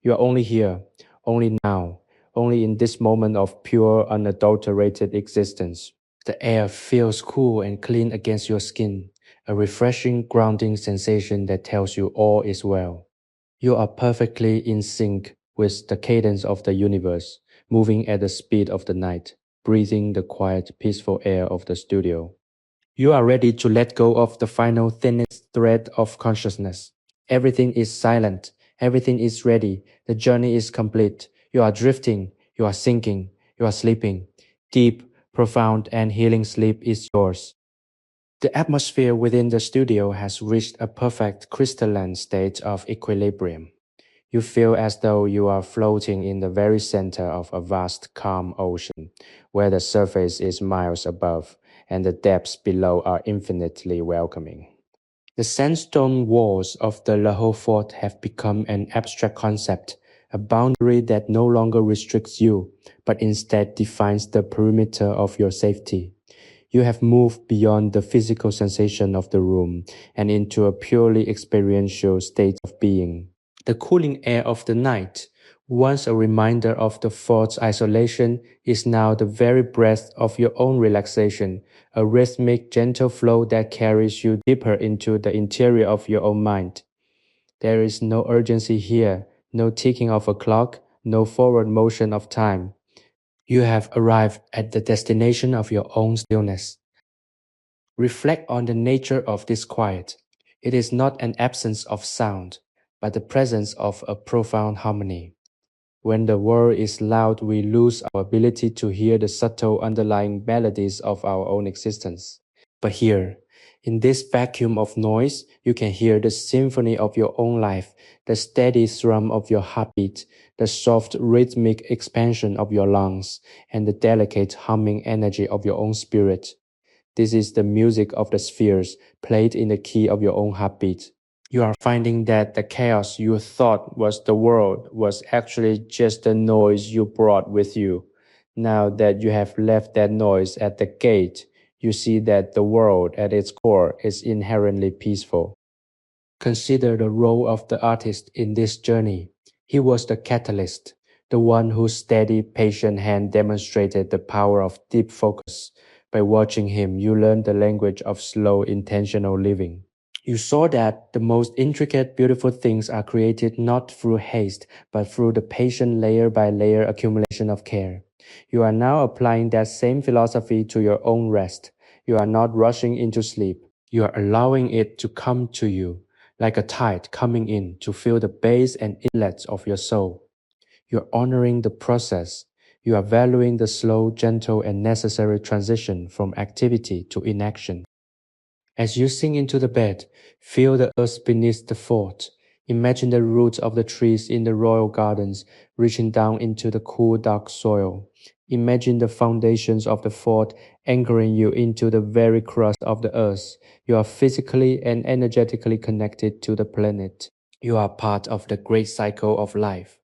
You are only here, only now, only in this moment of pure, unadulterated existence. The air feels cool and clean against your skin, a refreshing, grounding sensation that tells you all is well. You are perfectly in sync with the cadence of the universe, moving at the speed of the night, breathing the quiet, peaceful air of the studio. You are ready to let go of the final thinnest thread of consciousness. Everything is silent. Everything is ready. The journey is complete. You are drifting. You are sinking. You are sleeping. Deep, profound, and healing sleep is yours. The atmosphere within the studio has reached a perfect crystalline state of equilibrium. You feel as though you are floating in the very center of a vast, calm ocean, where the surface is miles above and the depths below are infinitely welcoming. The sandstone walls of the Lahore fort have become an abstract concept, a boundary that no longer restricts you, but instead defines the perimeter of your safety. You have moved beyond the physical sensation of the room and into a purely experiential state of being. The cooling air of the night, once a reminder of the fort's isolation, is now the very breath of your own relaxation, a rhythmic, gentle flow that carries you deeper into the interior of your own mind. There is no urgency here, no ticking of a clock, no forward motion of time. You have arrived at the destination of your own stillness. Reflect on the nature of this quiet. It is not an absence of sound, but the presence of a profound harmony. When the world is loud, we lose our ability to hear the subtle underlying melodies of our own existence. But here, in this vacuum of noise, you can hear the symphony of your own life, the steady thrum of your heartbeat, the soft rhythmic expansion of your lungs, and the delicate humming energy of your own spirit. This is the music of the spheres played in the key of your own heartbeat. You are finding that the chaos you thought was the world was actually just the noise you brought with you. Now that you have left that noise at the gate, you see that the world at its core is inherently peaceful. Consider the role of the artist in this journey. He was the catalyst, the one whose steady, patient hand demonstrated the power of deep focus. By watching him, you learned the language of slow, intentional living. You saw that the most intricate, beautiful things are created not through haste, but through the patient layer by layer accumulation of care. You are now applying that same philosophy to your own rest. You are not rushing into sleep. You are allowing it to come to you, like a tide coming in to fill the base and inlets of your soul. You are honoring the process. You are valuing the slow, gentle, and necessary transition from activity to inaction. As you sink into the bed, feel the earth beneath the fort. Imagine the roots of the trees in the royal gardens reaching down into the cool, dark soil. Imagine the foundations of the fort anchoring you into the very crust of the earth. You are physically and energetically connected to the planet. You are part of the great cycle of life,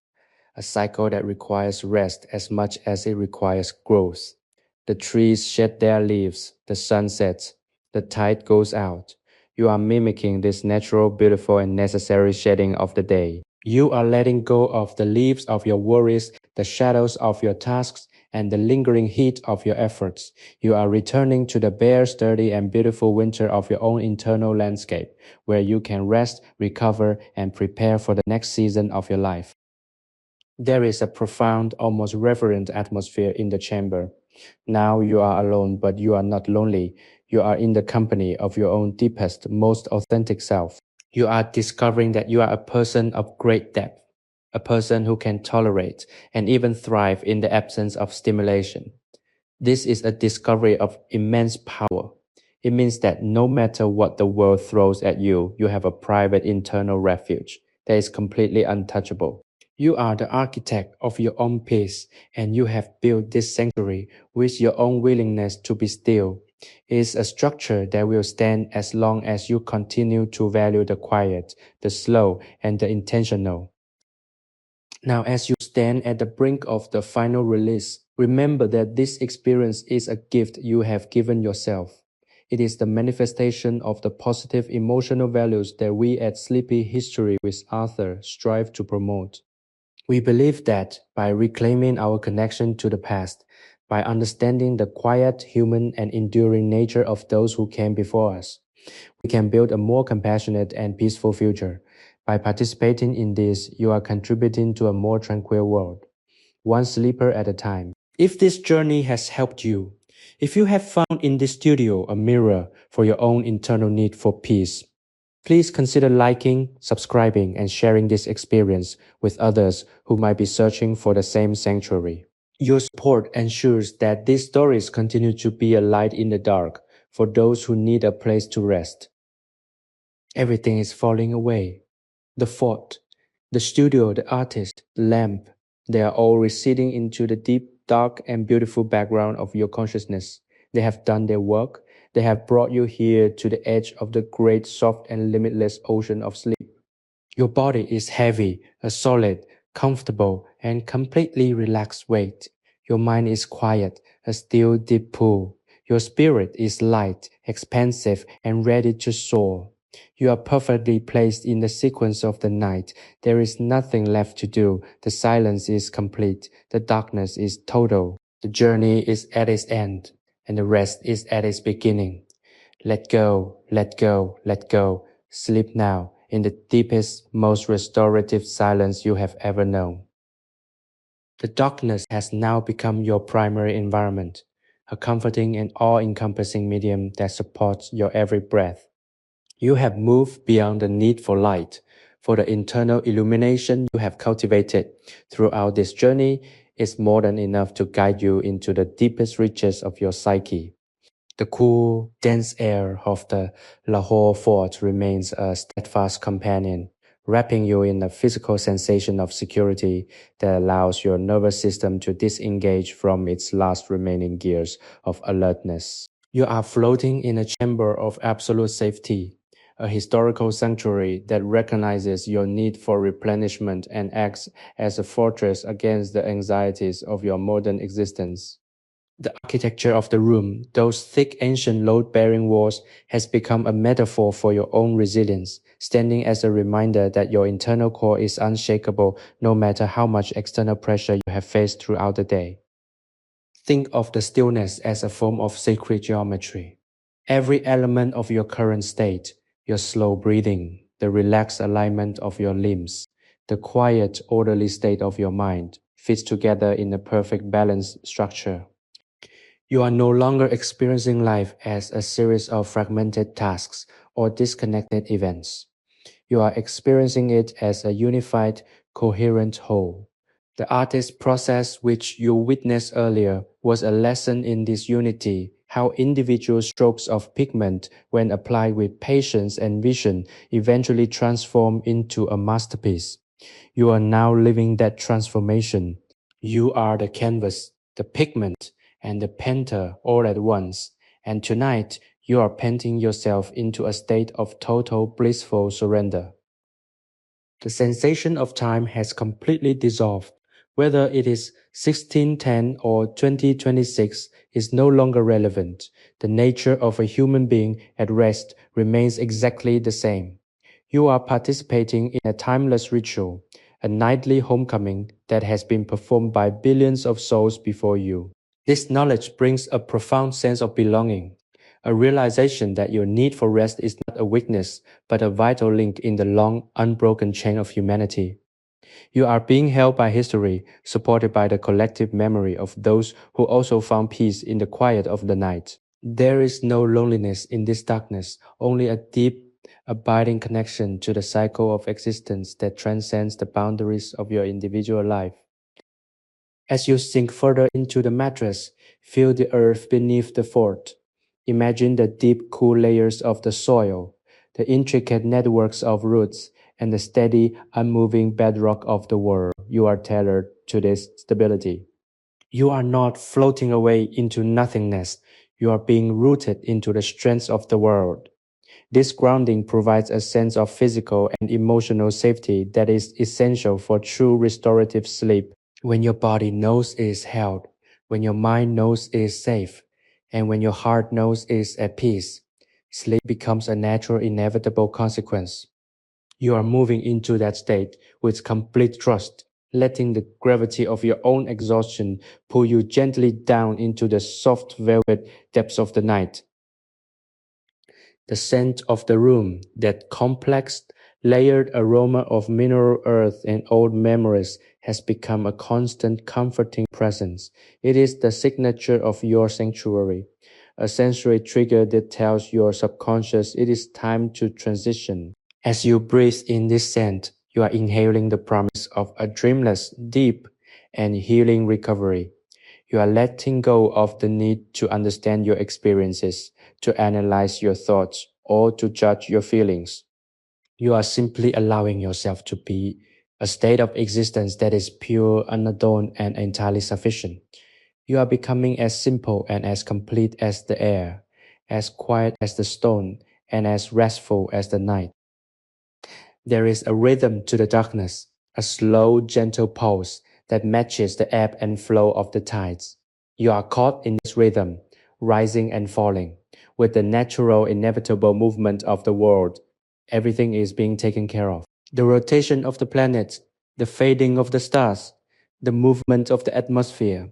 a cycle that requires rest as much as it requires growth. The trees shed their leaves, the sun sets, the tide goes out. You are mimicking this natural, beautiful, and necessary shedding of the day. You are letting go of the leaves of your worries, the shadows of your tasks, and the lingering heat of your efforts. You are returning to the bare, sturdy, and beautiful winter of your own internal landscape, where you can rest, recover, and prepare for the next season of your life. There is a profound, almost reverent atmosphere in the chamber. Now you are alone, but you are not lonely. You are in the company of your own deepest, most authentic self. You are discovering that you are a person of great depth, a person who can tolerate and even thrive in the absence of stimulation. This is a discovery of immense power. It means that no matter what the world throws at you, you have a private internal refuge that is completely untouchable. You are the architect of your own peace, and you have built this sanctuary with your own willingness to be still. It is a structure that will stand as long as you continue to value the quiet, the slow, and the intentional. Now, as you stand at the brink of the final release, remember that this experience is a gift you have given yourself. It is the manifestation of the positive emotional values that we at Sleepy History with Arthur strive to promote. We believe that by reclaiming our connection to the past, by understanding the quiet, human, and enduring nature of those who came before us, we can build a more compassionate and peaceful future. By participating in this, you are contributing to a more tranquil world, one sleeper at a time. If this journey has helped you, if you have found in this studio a mirror for your own internal need for peace, please consider liking, subscribing, and sharing this experience with others who might be searching for the same sanctuary. Your support ensures that these stories continue to be a light in the dark for those who need a place to rest. Everything is falling away. The fort, the studio, the artist, the lamp, they are all receding into the deep, dark, and beautiful background of your consciousness. They have done their work. They have brought you here to the edge of the great, soft, and limitless ocean of sleep. Your body is heavy, a solid, comfortable, and completely relaxed weight. Your mind is quiet, a still deep pool. Your spirit is light, expansive, and ready to soar. You are perfectly placed in the sequence of the night. There is nothing left to do. The silence is complete. The darkness is total. The journey is at its end, and the rest is at its beginning. Let go, let go, let go. Sleep now in the deepest, most restorative silence you have ever known. The darkness has now become your primary environment, a comforting and all-encompassing medium that supports your every breath. You have moved beyond the need for light, for the internal illumination you have cultivated throughout this journey is more than enough to guide you into the deepest reaches of your psyche. The cool, dense air of the Lahore fort remains a steadfast companion, wrapping you in a physical sensation of security that allows your nervous system to disengage from its last remaining gears of alertness. You are floating in a chamber of absolute safety, a historical sanctuary that recognizes your need for replenishment and acts as a fortress against the anxieties of your modern existence. The architecture of the room, those thick ancient load-bearing walls, has become a metaphor for your own resilience, standing as a reminder that your internal core is unshakable no matter how much external pressure you have faced throughout the day. Think of the stillness as a form of sacred geometry. Every element of your current state, your slow breathing, the relaxed alignment of your limbs, the quiet, orderly state of your mind, fits together in a perfect balanced structure. You are no longer experiencing life as a series of fragmented tasks or disconnected events. You are experiencing it as a unified, coherent whole. The artist's process, which you witnessed earlier, was a lesson in this unity, how individual strokes of pigment, when applied with patience and vision, eventually transform into a masterpiece. You are now living that transformation. You are the canvas, the pigment, and the painter all at once, and tonight you are painting yourself into a state of total blissful surrender. The sensation of time has completely dissolved. Whether it is 1610 or 2026 is no longer relevant. The nature of a human being at rest remains exactly the same. You are participating in a timeless ritual, a nightly homecoming that has been performed by billions of souls before you. This knowledge brings a profound sense of belonging, a realization that your need for rest is not a weakness, but a vital link in the long, unbroken chain of humanity. You are being held by history, supported by the collective memory of those who also found peace in the quiet of the night. There is no loneliness in this darkness, only a deep, abiding connection to the cycle of existence that transcends the boundaries of your individual life. As you sink further into the mattress, feel the earth beneath the fort. Imagine the deep, cool layers of the soil, the intricate networks of roots, and the steady, unmoving bedrock of the world. You are tailored to this stability. You are not floating away into nothingness. You are being rooted into the strengths of the world. This grounding provides a sense of physical and emotional safety that is essential for true restorative sleep. When your body knows it is held, when your mind knows it is safe, and when your heart knows it is at peace, sleep becomes a natural, inevitable consequence. You are moving into that state with complete trust, letting the gravity of your own exhaustion pull you gently down into the soft velvet depths of the night. The scent of the room, that complex, layered aroma of mineral earth and old memories, has become a constant, comforting presence. It is the signature of your sanctuary, a sensory trigger that tells your subconscious it is time to transition. As you breathe in this scent, you are inhaling the promise of a dreamless, deep, and healing recovery. You are letting go of the need to understand your experiences, to analyze your thoughts, or to judge your feelings. You are simply allowing yourself to be a state of existence that is pure, unadorned, and entirely sufficient. You are becoming as simple and as complete as the air, as quiet as the stone, and as restful as the night. There is a rhythm to the darkness, a slow, gentle pulse that matches the ebb and flow of the tides. You are caught in this rhythm, rising and falling, with the natural, inevitable movement of the world. Everything is being taken care of. The rotation of the planets, the fading of the stars, the movement of the atmosphere.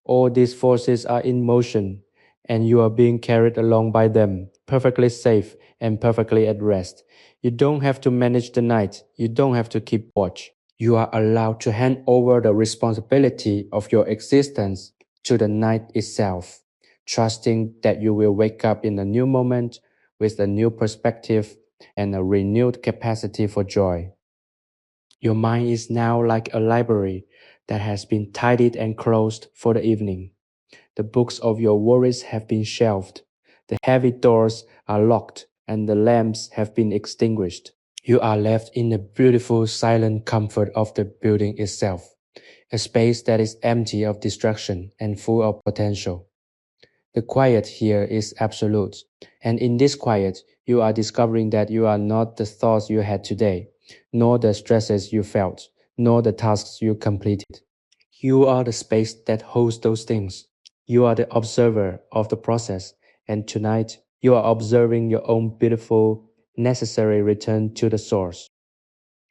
All these forces are in motion, and you are being carried along by them, perfectly safe and perfectly at rest. You don't have to manage the night. You don't have to keep watch. You are allowed to hand over the responsibility of your existence to the night itself, trusting that you will wake up in a new moment with a new perspective and a renewed capacity for joy. Your mind is now like a library that has been tidied and closed for the evening. The books of your worries have been shelved. The heavy doors are locked and the lamps have been extinguished. You are left in the beautiful silent comfort of the building itself, a space that is empty of distraction and full of potential. The quiet here is absolute, and in this quiet, you are discovering that you are not the thoughts you had today, nor the stresses you felt, nor the tasks you completed. You are the space that holds those things. You are the observer of the process, and tonight you are observing your own beautiful, necessary return to the source.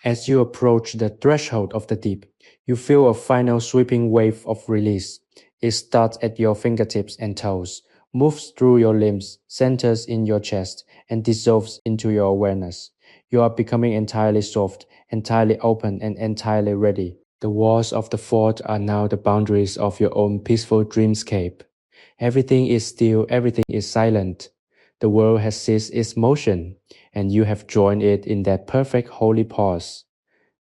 As you approach the threshold of the deep, you feel a final sweeping wave of release. It starts at your fingertips and toes, moves through your limbs, centers in your chest, and dissolves into your awareness. You are becoming entirely soft, entirely open, and entirely ready. The walls of the fort are now the boundaries of your own peaceful dreamscape. Everything is still, everything is silent. The world has ceased its motion, and you have joined it in that perfect holy pause.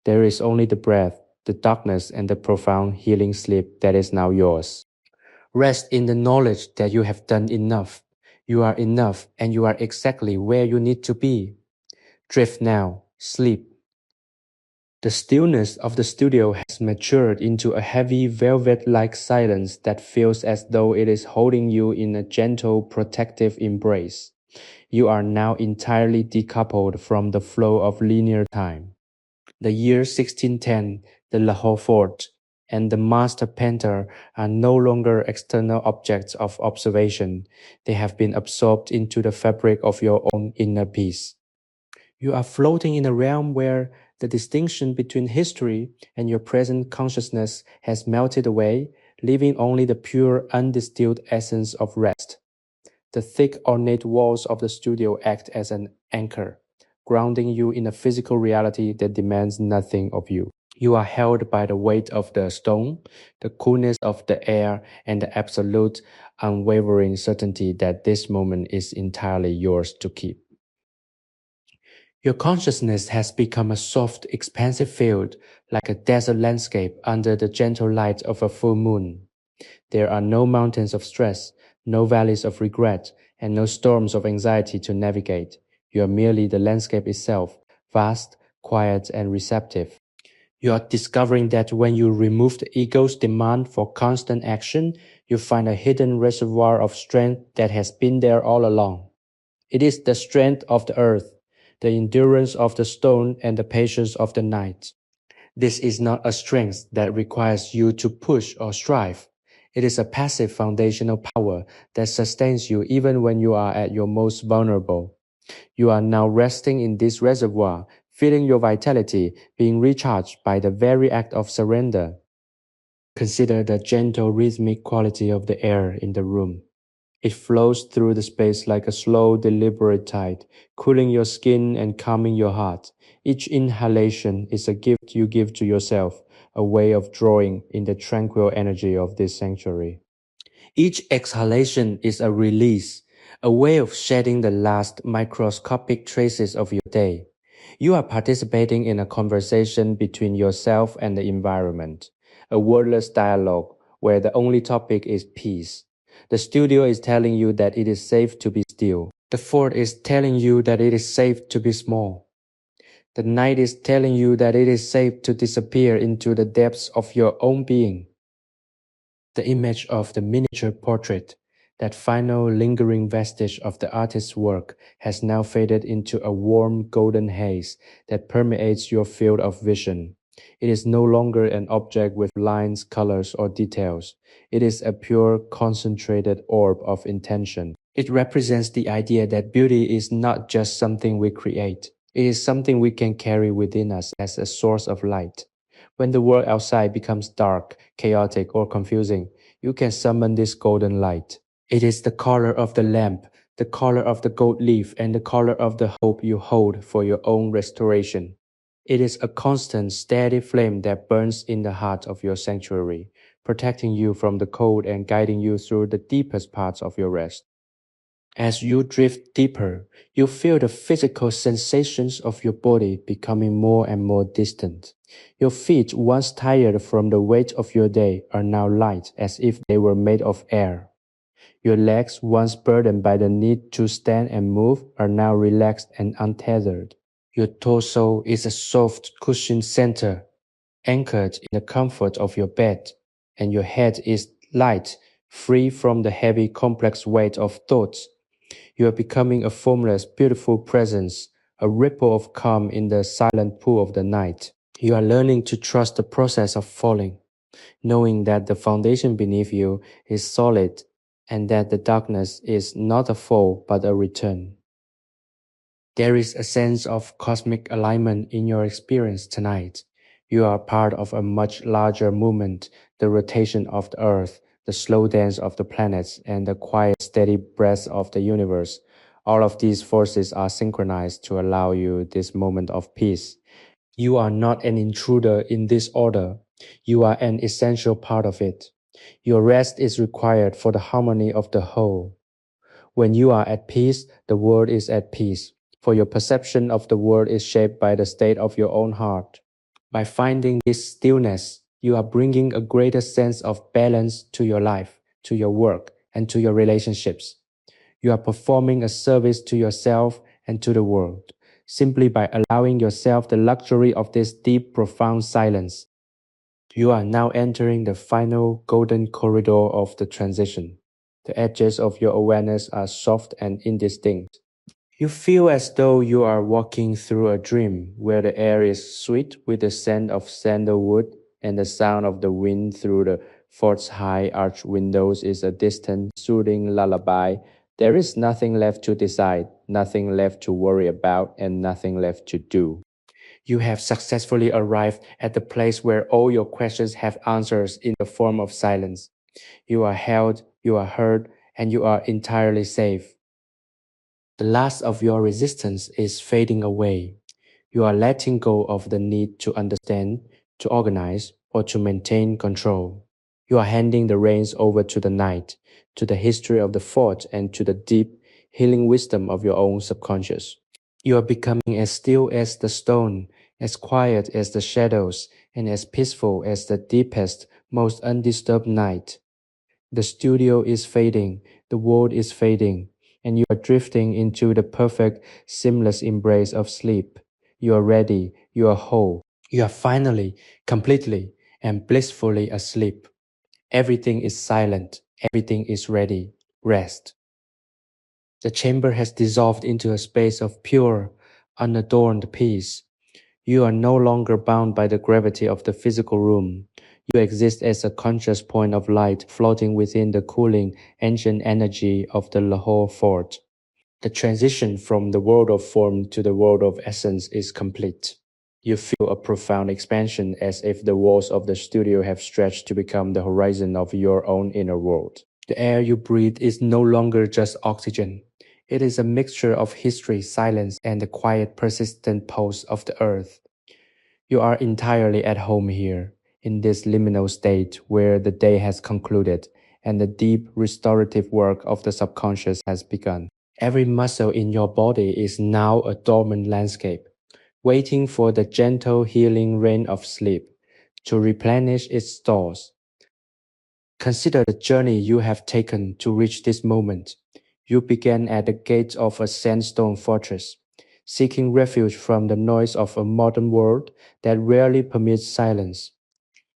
There is only the breath, the darkness, and the profound healing sleep that is now yours. Rest in the knowledge that you have done enough. You are enough, and you are exactly where you need to be. Drift now, sleep. The stillness of the studio has matured into a heavy velvet-like silence that feels as though it is holding you in a gentle, protective embrace. You are now entirely decoupled from the flow of linear time. The year 1610, the Lahore fort, and the master painter are no longer external objects of observation. They have been absorbed into the fabric of your own inner peace. You are floating in a realm where the distinction between history and your present consciousness has melted away, leaving only the pure, undistilled essence of rest. The thick, ornate walls of the studio act as an anchor, grounding you in a physical reality that demands nothing of you. You are held by the weight of the stone, the coolness of the air, and the absolute, unwavering certainty that this moment is entirely yours to keep. Your consciousness has become a soft, expansive field, like a desert landscape under the gentle light of a full moon. There are no mountains of stress, no valleys of regret, and no storms of anxiety to navigate. You are merely the landscape itself, vast, quiet, and receptive. You are discovering that when you remove the ego's demand for constant action, you find a hidden reservoir of strength that has been there all along. It is the strength of the earth, the endurance of the stone, and the patience of the night. This is not a strength that requires you to push or strive. It is a passive foundational power that sustains you even when you are at your most vulnerable. You are now resting in this reservoir, feeling your vitality being recharged by the very act of surrender. Consider the gentle rhythmic quality of the air in the room. It flows through the space like a slow, deliberate tide, cooling your skin and calming your heart. Each inhalation is a gift you give to yourself, a way of drawing in the tranquil energy of this sanctuary. Each exhalation is a release, a way of shedding the last microscopic traces of your day. You are participating in a conversation between yourself and the environment, a wordless dialogue where the only topic is peace. The studio is telling you that it is safe to be still. The fort is telling you that it is safe to be small. The night is telling you that it is safe to disappear into the depths of your own being. The image of the miniature portrait, that final lingering vestige of the artist's work, has now faded into a warm golden haze that permeates your field of vision. It is no longer an object with lines, colors, or details. It is a pure, concentrated orb of intention. It represents the idea that beauty is not just something we create. It is something we can carry within us as a source of light. When the world outside becomes dark, chaotic, or confusing, you can summon this golden light. It is the color of the lamp, the color of the gold leaf, and the color of the hope you hold for your own restoration. It is a constant, steady flame that burns in the heart of your sanctuary, protecting you from the cold and guiding you through the deepest parts of your rest. As you drift deeper, you feel the physical sensations of your body becoming more and more distant. Your feet, once tired from the weight of your day, are now light as if they were made of air. Your legs, once burdened by the need to stand and move, are now relaxed and untethered. Your torso is a soft, cushioned center, anchored in the comfort of your bed, and your head is light, free from the heavy, complex weight of thoughts. You are becoming a formless, beautiful presence, a ripple of calm in the silent pool of the night. You are learning to trust the process of falling, knowing that the foundation beneath you is solid and that the darkness is not a fall but a return. There is a sense of cosmic alignment in your experience tonight. You are part of a much larger movement, the rotation of the earth, the slow dance of the planets, and the quiet, steady breath of the universe. All of these forces are synchronized to allow you this moment of peace. You are not an intruder in this order. You are an essential part of it. Your rest is required for the harmony of the whole. When you are at peace, the world is at peace, for your perception of the world is shaped by the state of your own heart. By finding this stillness, you are bringing a greater sense of balance to your life, to your work, and to your relationships. You are performing a service to yourself and to the world, simply by allowing yourself the luxury of this deep, profound silence. You are now entering the final golden corridor of the transition. The edges of your awareness are soft and indistinct. You feel as though you are walking through a dream where the air is sweet with the scent of sandalwood and the sound of the wind through the fort's high arched windows is a distant, soothing lullaby There is nothing left to decide, nothing left to worry about, and nothing left to do. You have successfully arrived at the place where all your questions have answers in the form of silence. You are held, you are heard, and you are entirely safe. The last of your resistance is fading away. You are letting go of the need to understand, to organize, or to maintain control. You are handing the reins over to the night, to the history of the fort, and to the deep, healing wisdom of your own subconscious. You are becoming as still as the stone, as quiet as the shadows, and as peaceful as the deepest, most undisturbed night. The studio is fading, the world is fading, and you are drifting into the perfect, seamless embrace of sleep. You are ready, you are whole, you are finally, completely, and blissfully asleep. Everything is silent, everything is ready. Rest. The chamber has dissolved into a space of pure, unadorned peace. You are no longer bound by the gravity of the physical room. You exist as a conscious point of light floating within the cooling, ancient energy of the Lahore fort. The transition from the world of form to the world of essence is complete. You feel a profound expansion as if the walls of the studio have stretched to become the horizon of your own inner world. The air you breathe is no longer just oxygen. It is a mixture of history, silence, and the quiet, persistent pulse of the earth. You are entirely at home here, in this liminal state where the day has concluded and the deep restorative work of the subconscious has begun. Every muscle in your body is now a dormant landscape, waiting for the gentle healing rain of sleep to replenish its stores. Consider the journey you have taken to reach this moment. You began at the gates of a sandstone fortress, seeking refuge from the noise of a modern world that rarely permits silence.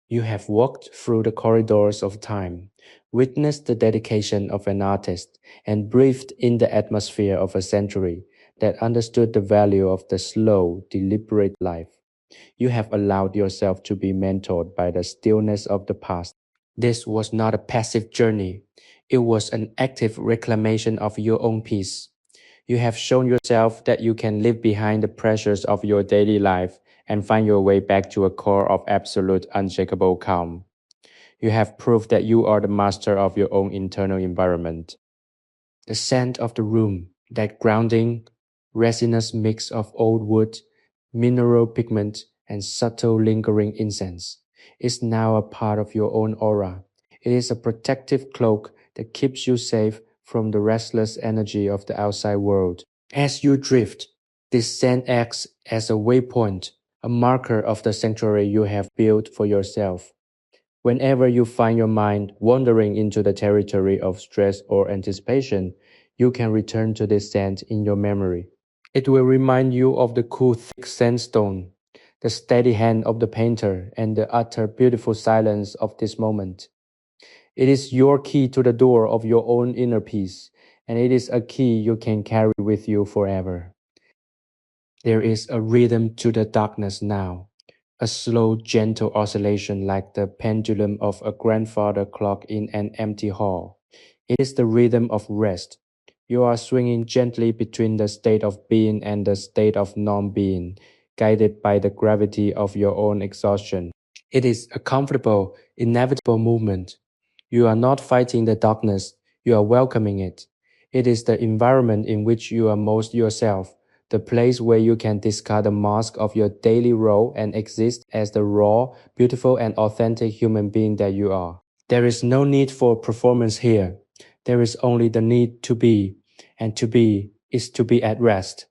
You have walked through the corridors of time, witnessed the dedication of an artist, and breathed in the atmosphere of a century that understood the value of the slow, deliberate life. You have allowed yourself to be mentored by the stillness of the past. This was not a passive journey. It was an active reclamation of your own peace. You have shown yourself that you can live behind the pressures of your daily life and find your way back to a core of absolute unshakable calm. You have proved that you are the master of your own internal environment. The scent of the room, that grounding, resinous mix of old wood, mineral pigment, and subtle lingering incense, is now a part of your own aura. It is a protective cloak that keeps you safe from the restless energy of the outside world. As you drift, this scent acts as a waypoint, a marker of the sanctuary you have built for yourself. Whenever you find your mind wandering into the territory of stress or anticipation, you can return to this scent in your memory. It will remind you of the cool, thick sandstone, the steady hand of the painter, and the utter beautiful silence of this moment. It is your key to the door of your own inner peace, and it is a key you can carry with you forever. There is a rhythm to the darkness now, a slow, gentle oscillation like the pendulum of a grandfather clock in an empty hall. It is the rhythm of rest. You are swinging gently between the state of being and the state of non-being, guided by the gravity of your own exhaustion. It is a comfortable, inevitable movement. You are not fighting the darkness, you are welcoming it. It is the environment in which you are most yourself, the place where you can discard the mask of your daily role and exist as the raw, beautiful, and authentic human being that you are. There is no need for performance here. There is only the need to be, and to be is to be at rest.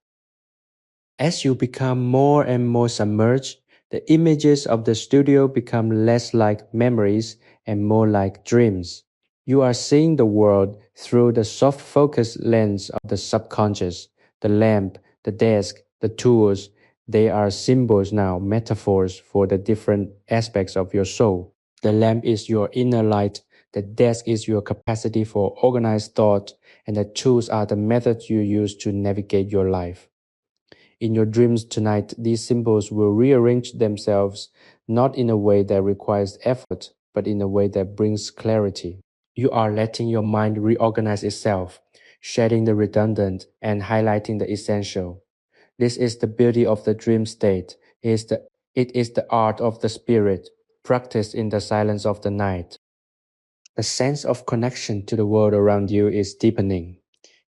As you become more and more submerged, the images of the studio become less like memories and more like dreams. You are seeing the world through the soft focus lens of the subconscious. The lamp, the desk, the tools, they are symbols now, metaphors for the different aspects of your soul. The lamp is your inner light, the desk is your capacity for organized thought, and the tools are the methods you use to navigate your life. In your dreams tonight, these symbols will rearrange themselves not in a way that requires effort, but in a way that brings clarity. You are letting your mind reorganize itself. shedding the redundant and highlighting the essential. This is the beauty of the dream state. It is the art of the spirit, practiced in the silence of the night. The sense of connection to the world around you is deepening.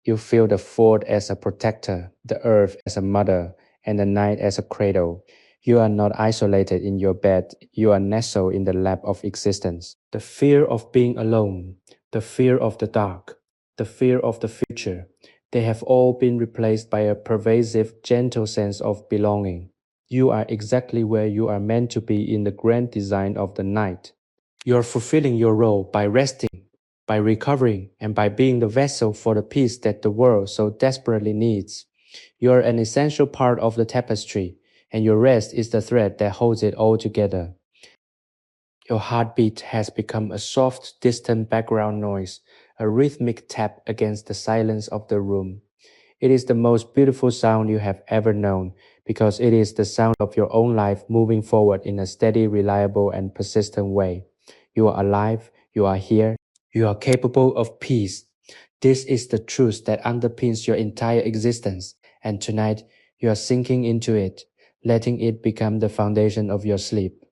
You feel the fort as a protector, the earth as a mother, and the night as a cradle. You are not isolated in your bed, you are nestled in the lap of existence. The fear of being alone, the fear of the dark, the fear of the future, they have all been replaced by a pervasive, gentle sense of belonging. You are exactly where you are meant to be in the grand design of the night. You are fulfilling your role by resting, by recovering, and by being the vessel for the peace that the world so desperately needs. You are an essential part of the tapestry, and your rest is the thread that holds it all together. Your heartbeat has become a soft, distant background noise, a rhythmic tap against the silence of the room. It is the most beautiful sound you have ever known because it is the sound of your own life moving forward in a steady, reliable, and persistent way. You are alive, you are here, you are capable of peace. This is the truth that underpins your entire existence, and tonight you are sinking into it, letting it become the foundation of your sleep.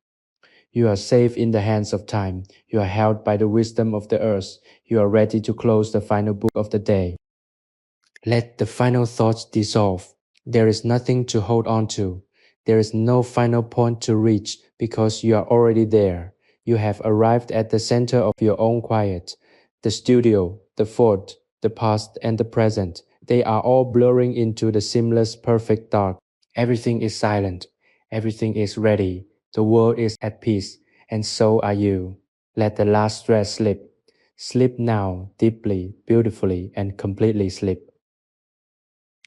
You are safe in the hands of time. You are held by the wisdom of the earth. You are ready to close the final book of the day. Let the final thoughts dissolve. There is nothing to hold on to. There is no final point to reach because you are already there. You have arrived at the center of your own quiet. The studio, the fort, the past, and the present, they are all blurring into the seamless, perfect dark. Everything is silent. Everything is ready. The world is at peace, and so are you. Let the last thread slip. Sleep now, deeply, beautifully, and completely sleep.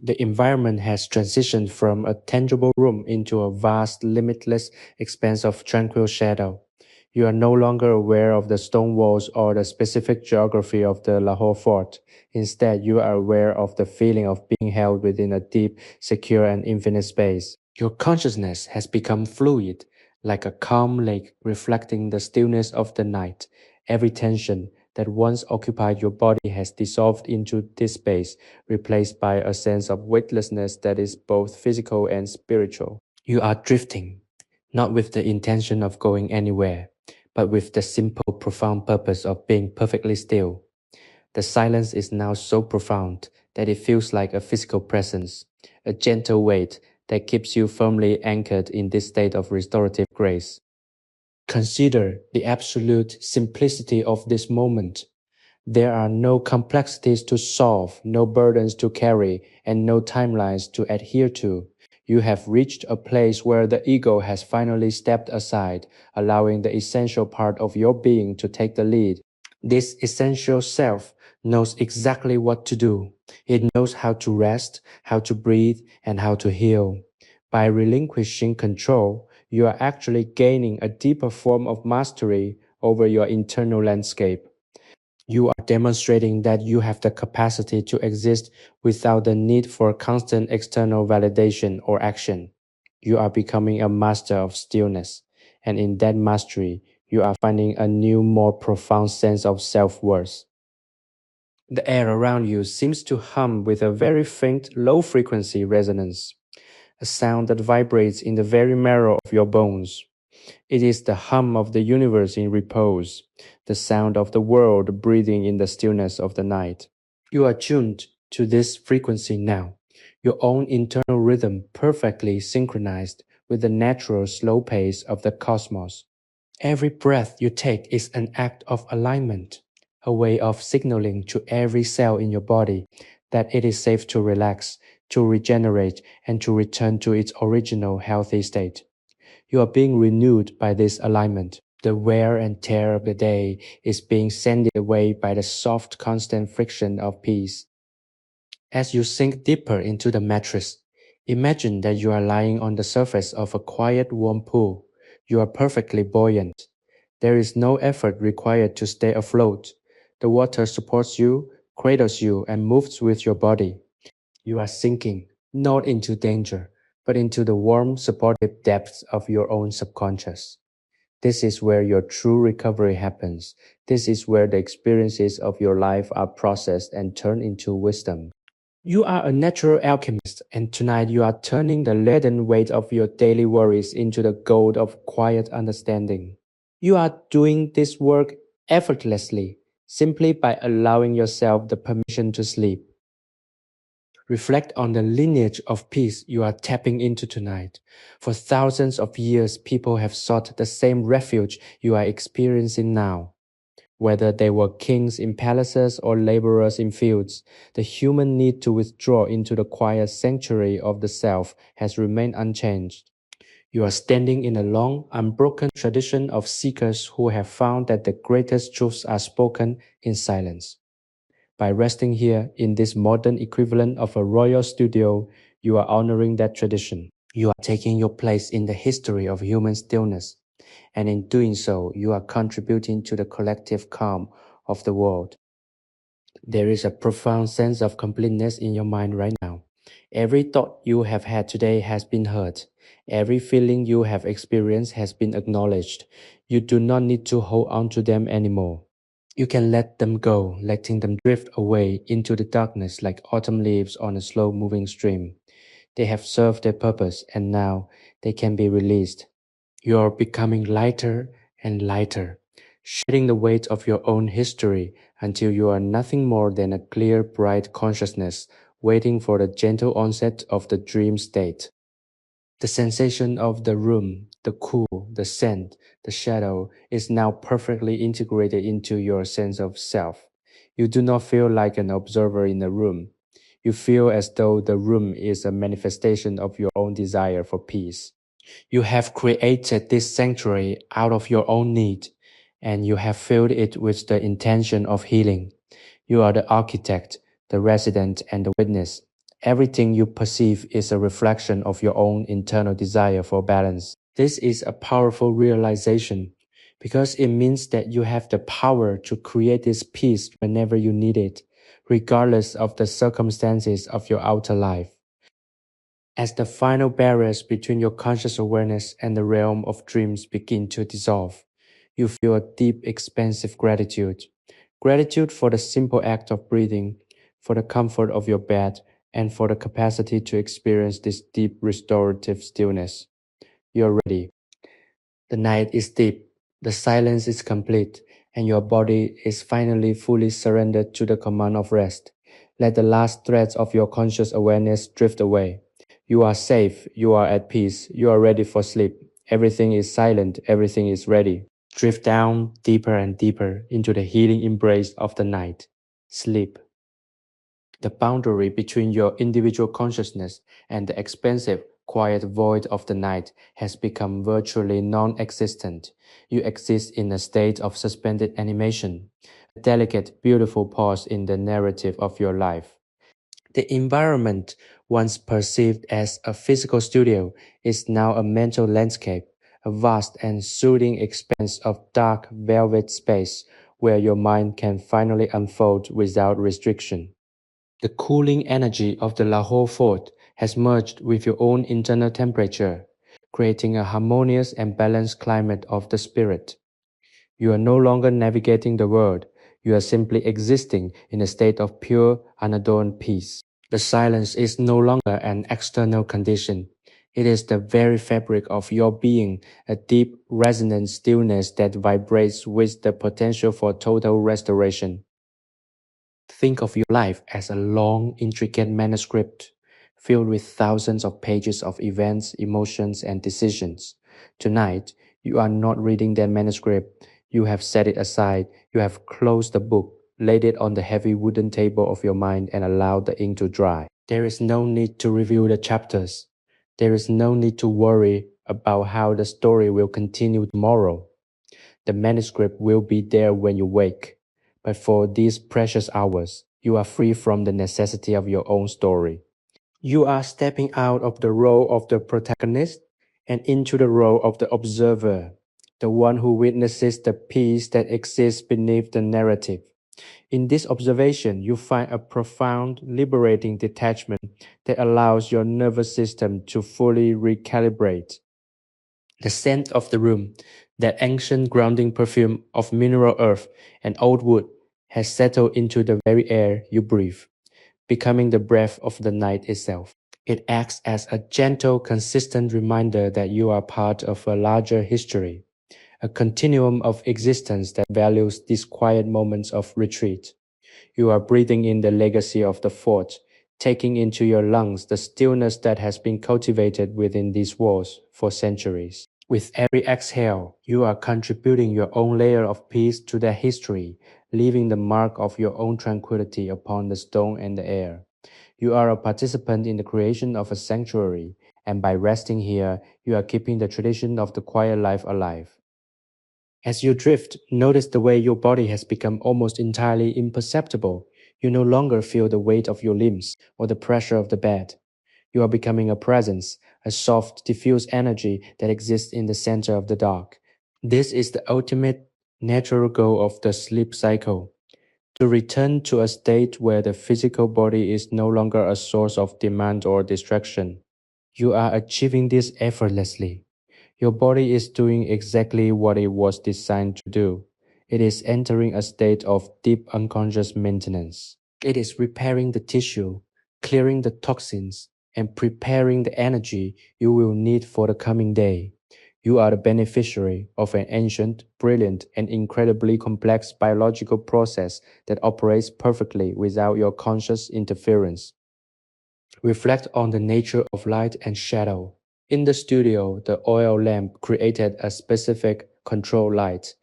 The environment has transitioned from a tangible room into a vast, limitless expanse of tranquil shadow. You are no longer aware of the stone walls or the specific geography of the Lahore fort. Instead, you are aware of the feeling of being held within a deep, secure, and infinite space. Your consciousness has become fluid, like a calm lake reflecting the stillness of the night. Every tension that once occupied your body has dissolved into this space, replaced by a sense of weightlessness that is both physical and spiritual. You are drifting, not with the intention of going anywhere, but with the simple, profound purpose of being perfectly still. The silence is now so profound that it feels like a physical presence, a gentle weight that keeps you firmly anchored in this state of restorative grace. Consider the absolute simplicity of this moment. There are no complexities to solve, no burdens to carry, and no timelines to adhere to. You have reached a place where the ego has finally stepped aside, allowing the essential part of your being to take the lead. This essential self knows exactly what to do. It knows how to rest, how to breathe, and how to heal. By relinquishing control, you are actually gaining a deeper form of mastery over your internal landscape. You are demonstrating that you have the capacity to exist without the need for constant external validation or action. You are becoming a master of stillness, and in that mastery, you are finding a new, more profound sense of self-worth. The air around you seems to hum with a very faint, low-frequency resonance, a sound that vibrates in the very marrow of your bones. It is the hum of the universe in repose, the sound of the world breathing in the stillness of the night. You are tuned to this frequency now, your own internal rhythm perfectly synchronized with the natural slow pace of the cosmos. Every breath you take is an act of alignment, a way of signaling to every cell in your body that it is safe to relax, to regenerate, and to return to its original healthy state. You are being renewed by this alignment. The wear and tear of the day is being sanded away by the soft, constant friction of peace. As you sink deeper into the mattress, imagine that you are lying on the surface of a quiet, warm pool. You are perfectly buoyant. There is no effort required to stay afloat. The water supports you, cradles you, and moves with your body. You are sinking, not into danger, but into the warm, supportive depths of your own subconscious. This is where your true recovery happens. This is where the experiences of your life are processed and turned into wisdom. You are a natural alchemist, and tonight you are turning the leaden weight of your daily worries into the gold of quiet understanding. You are doing this work effortlessly, simply by allowing yourself the permission to sleep. Reflect on the lineage of peace you are tapping into tonight. For thousands of years, people have sought the same refuge you are experiencing now. Whether they were kings in palaces or laborers in fields, the human need to withdraw into the quiet sanctuary of the self has remained unchanged. You are standing in a long, unbroken tradition of seekers who have found that the greatest truths are spoken in silence. By resting here in this modern equivalent of a royal studio, you are honoring that tradition. You are taking your place in the history of human stillness, and in doing so, you are contributing to the collective calm of the world. There is a profound sense of completeness in your mind right now. Every thought you have had today has been heard. Every feeling you have experienced has been acknowledged. You do not need to hold on to them anymore. You can let them go, letting them drift away into the darkness like autumn leaves on a slow moving stream. They have served their purpose and now they can be released. You are becoming lighter and lighter, shedding the weight of your own history until you are nothing more than a clear, bright consciousness waiting for the gentle onset of the dream state. The sensation of the room, the cool, the scent, the shadow is now perfectly integrated into your sense of self. You do not feel like an observer in a room. You feel as though the room is a manifestation of your own desire for peace. You have created this sanctuary out of your own need, and you have filled it with the intention of healing. You are the architect, the resident, and the witness. Everything you perceive is a reflection of your own internal desire for balance. This is a powerful realization because it means that you have the power to create this peace whenever you need it, regardless of the circumstances of your outer life. As the final barriers between your conscious awareness and the realm of dreams begin to dissolve, you feel a deep, expansive gratitude. Gratitude for the simple act of breathing, for the comfort of your bed, and for the capacity to experience this deep, restorative stillness. You're ready. The night is deep, the silence is complete, and your body is finally fully surrendered to the command of rest. Let the last threads of your conscious awareness drift away. You are safe, you are at peace, you are ready for sleep. Everything is silent, everything is ready. Drift down deeper and deeper into the healing embrace of the night. Sleep. The boundary between your individual consciousness and the expansive, quiet void of the night has become virtually non-existent. You exist in a state of suspended animation, a delicate, beautiful pause in the narrative of your life. The environment, once perceived as a physical studio, is now a mental landscape, a vast and soothing expanse of dark velvet space where your mind can finally unfold without restriction. The cooling energy of the Lahore fort has merged with your own internal temperature, creating a harmonious and balanced climate of the spirit. You are no longer navigating the world, you are simply existing in a state of pure, unadorned peace. The silence is no longer an external condition. It is the very fabric of your being, a deep, resonant stillness that vibrates with the potential for total restoration. Think of your life as a long, intricate manuscript filled with thousands of pages of events, emotions, and decisions. Tonight, you are not reading that manuscript. You have set it aside. You have closed the book, laid it on the heavy wooden table of your mind, and allowed the ink to dry. There is no need to review the chapters. There is no need to worry about how the story will continue tomorrow. The manuscript will be there when you wake. But for these precious hours, you are free from the necessity of your own story. You are stepping out of the role of the protagonist and into the role of the observer, the one who witnesses the peace that exists beneath the narrative. In this observation, you find a profound, liberating detachment that allows your nervous system to fully recalibrate. The scent of the room, That ancient grounding perfume of mineral earth and old wood has settled into the very air you breathe, becoming the breath of the night itself. It acts as a gentle, consistent reminder that you are part of a larger history, a continuum of existence that values these quiet moments of retreat. You are breathing in the legacy of the fort, taking into your lungs the stillness that has been cultivated within these walls for centuries. With every exhale, you are contributing your own layer of peace to their history, leaving the mark of your own tranquility upon the stone and the air. You are a participant in the creation of a sanctuary, and by resting here, you are keeping the tradition of the quiet life alive. As you drift, notice the way your body has become almost entirely imperceptible. You no longer feel the weight of your limbs or the pressure of the bed. You are becoming a presence, a soft, diffuse energy that exists in the center of the dark. This is the ultimate natural goal of the sleep cycle, to return to a state where the physical body is no longer a source of demand or distraction. You are achieving this effortlessly. Your body is doing exactly what it was designed to do. It is entering a state of deep unconscious maintenance. It is repairing the tissue, clearing the toxins, and preparing the energy you will need for the coming day. You are the beneficiary of an ancient, brilliant, and incredibly complex biological process that operates perfectly without your conscious interference. Reflect on the nature of light and shadow. In the studio, the oil lamp created a specific control light,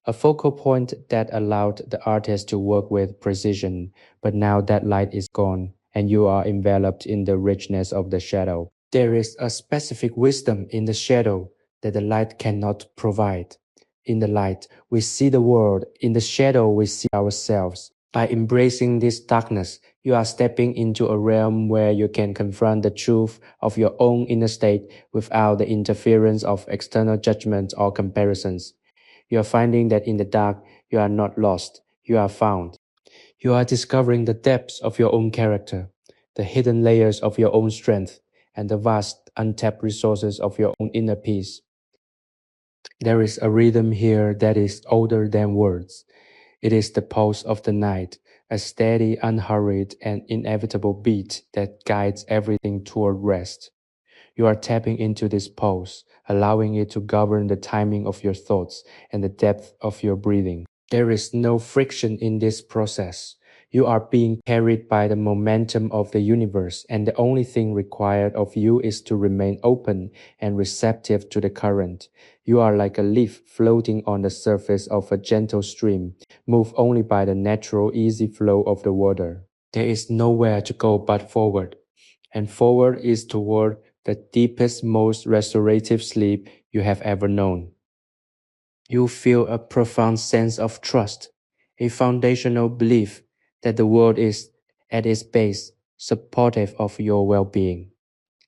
a focal point that allowed the artist to work with precision, but now that light is gone, and you are enveloped in the richness of the shadow. There is a specific wisdom in the shadow that the light cannot provide. In the light, we see the world. In the shadow, we see ourselves. By embracing this darkness, you are stepping into a realm where you can confront the truth of your own inner state without the interference of external judgments or comparisons. You are finding that in the dark, you are not lost, you are found. You are discovering the depths of your own character, the hidden layers of your own strength, and the vast, untapped resources of your own inner peace. There is a rhythm here that is older than words. It is the pulse of the night, a steady, unhurried, and inevitable beat that guides everything toward rest. You are tapping into this pulse, allowing it to govern the timing of your thoughts and the depth of your breathing. There is no friction in this process. You are being carried by the momentum of the universe, and the only thing required of you is to remain open and receptive to the current. You are like a leaf floating on the surface of a gentle stream, moved only by the natural, easy flow of the water. There is nowhere to go but forward, and forward is toward the deepest, most restorative sleep you have ever known. You feel a profound sense of trust, a foundational belief that the world is, at its base, supportive of your well being.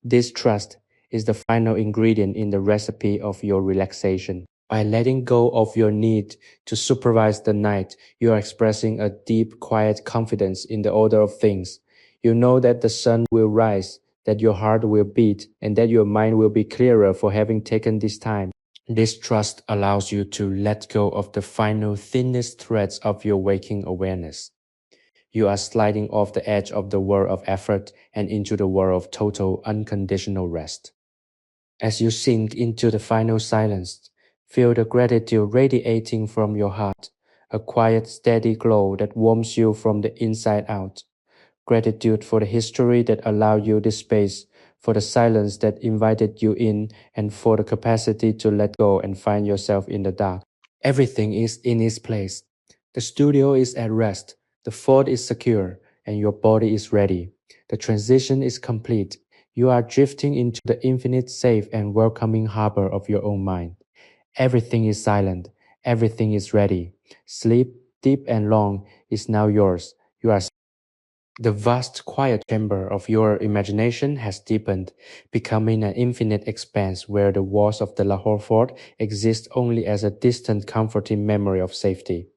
This trust is the final ingredient in the recipe of your relaxation. By letting go of your need to supervise the night, you are expressing a deep, quiet confidence in the order of things. You know that the sun will rise, that your heart will beat, and that your mind will be clearer for having taken this time. This trust allows you to let go of the final thinnest threads of your waking awareness. You are sliding off the edge of the world of effort and into the world of total, unconditional rest. As you sink into the final silence, feel the gratitude radiating from your heart, a quiet, steady glow that warms you from the inside out. Gratitude for the history that allowed you this space, for the silence that invited you in, and for the capacity to let go and find yourself in the dark. Everything is in its place. The studio is at rest, the fort is secure, and your body is ready. The transition is complete. You are drifting into the infinite, safe, and welcoming harbor of your own mind. Everything is silent. Everything is ready. Sleep, deep and long, is now yours. You are the vast quiet chamber of your imagination has deepened, becoming an infinite expanse where the walls of the Lahore fort exist only as a distant comforting memory of safety.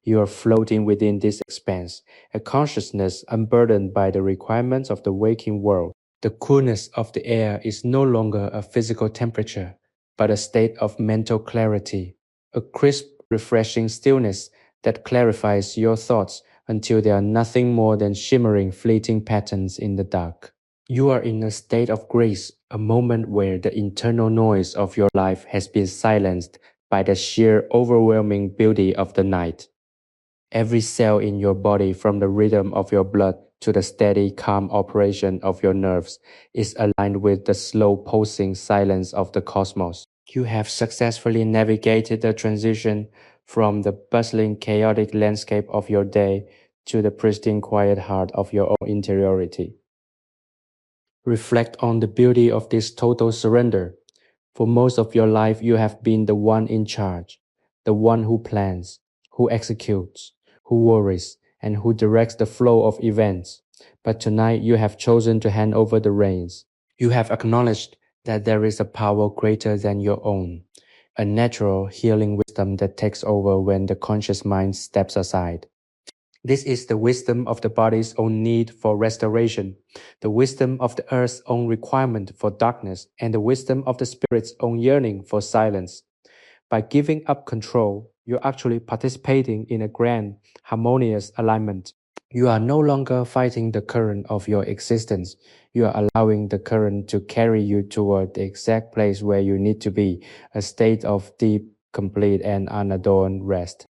You are floating within this expanse, a consciousness unburdened by the requirements of the waking world. The coolness of the air is no longer a physical temperature. but a state of mental clarity, a crisp, refreshing stillness that clarifies your thoughts until they are nothing more than shimmering, fleeting patterns in the dark. You are in a state of grace, a moment where the internal noise of your life has been silenced by the sheer overwhelming beauty of the night. Every cell in your body, from the rhythm of your blood to the steady, calm operation of your nerves, is aligned with the slow pulsing silence of the cosmos. You have successfully navigated the transition from the bustling, chaotic landscape of your day to the pristine, quiet heart of your own interiority. Reflect on the beauty of this total surrender. For most of your life, you have been the one in charge, the one who plans, who executes, who worries, and who directs the flow of events. But tonight, you have chosen to hand over the reins. You have acknowledged that there is a power greater than your own, a natural healing wisdom that takes over when the conscious mind steps aside. This is the wisdom of the body's own need for restoration, the wisdom of the earth's own requirement for darkness, and the wisdom of the spirit's own yearning for silence. By giving up control, you're actually participating in a grand, harmonious alignment. You are no longer fighting the current of your existence. You are allowing the current to carry you toward the exact place where you need to be, a state of deep, complete, and unadorned rest.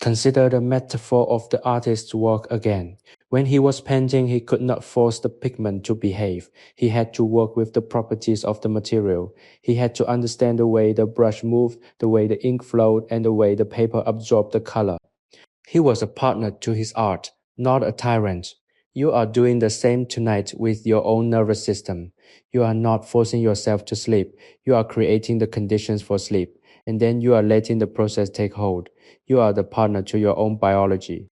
Consider the metaphor of the artist's work again. When he was painting, he could not force the pigment to behave. He had to work with the properties of the material. He had to understand the way the brush moved, the way the ink flowed, and the way the paper absorbed the color. He was a partner to his art, not a tyrant. You are doing the same tonight with your own nervous system. You are not forcing yourself to sleep. You are creating the conditions for sleep, and then you are letting the process take hold. You are the partner to your own biology.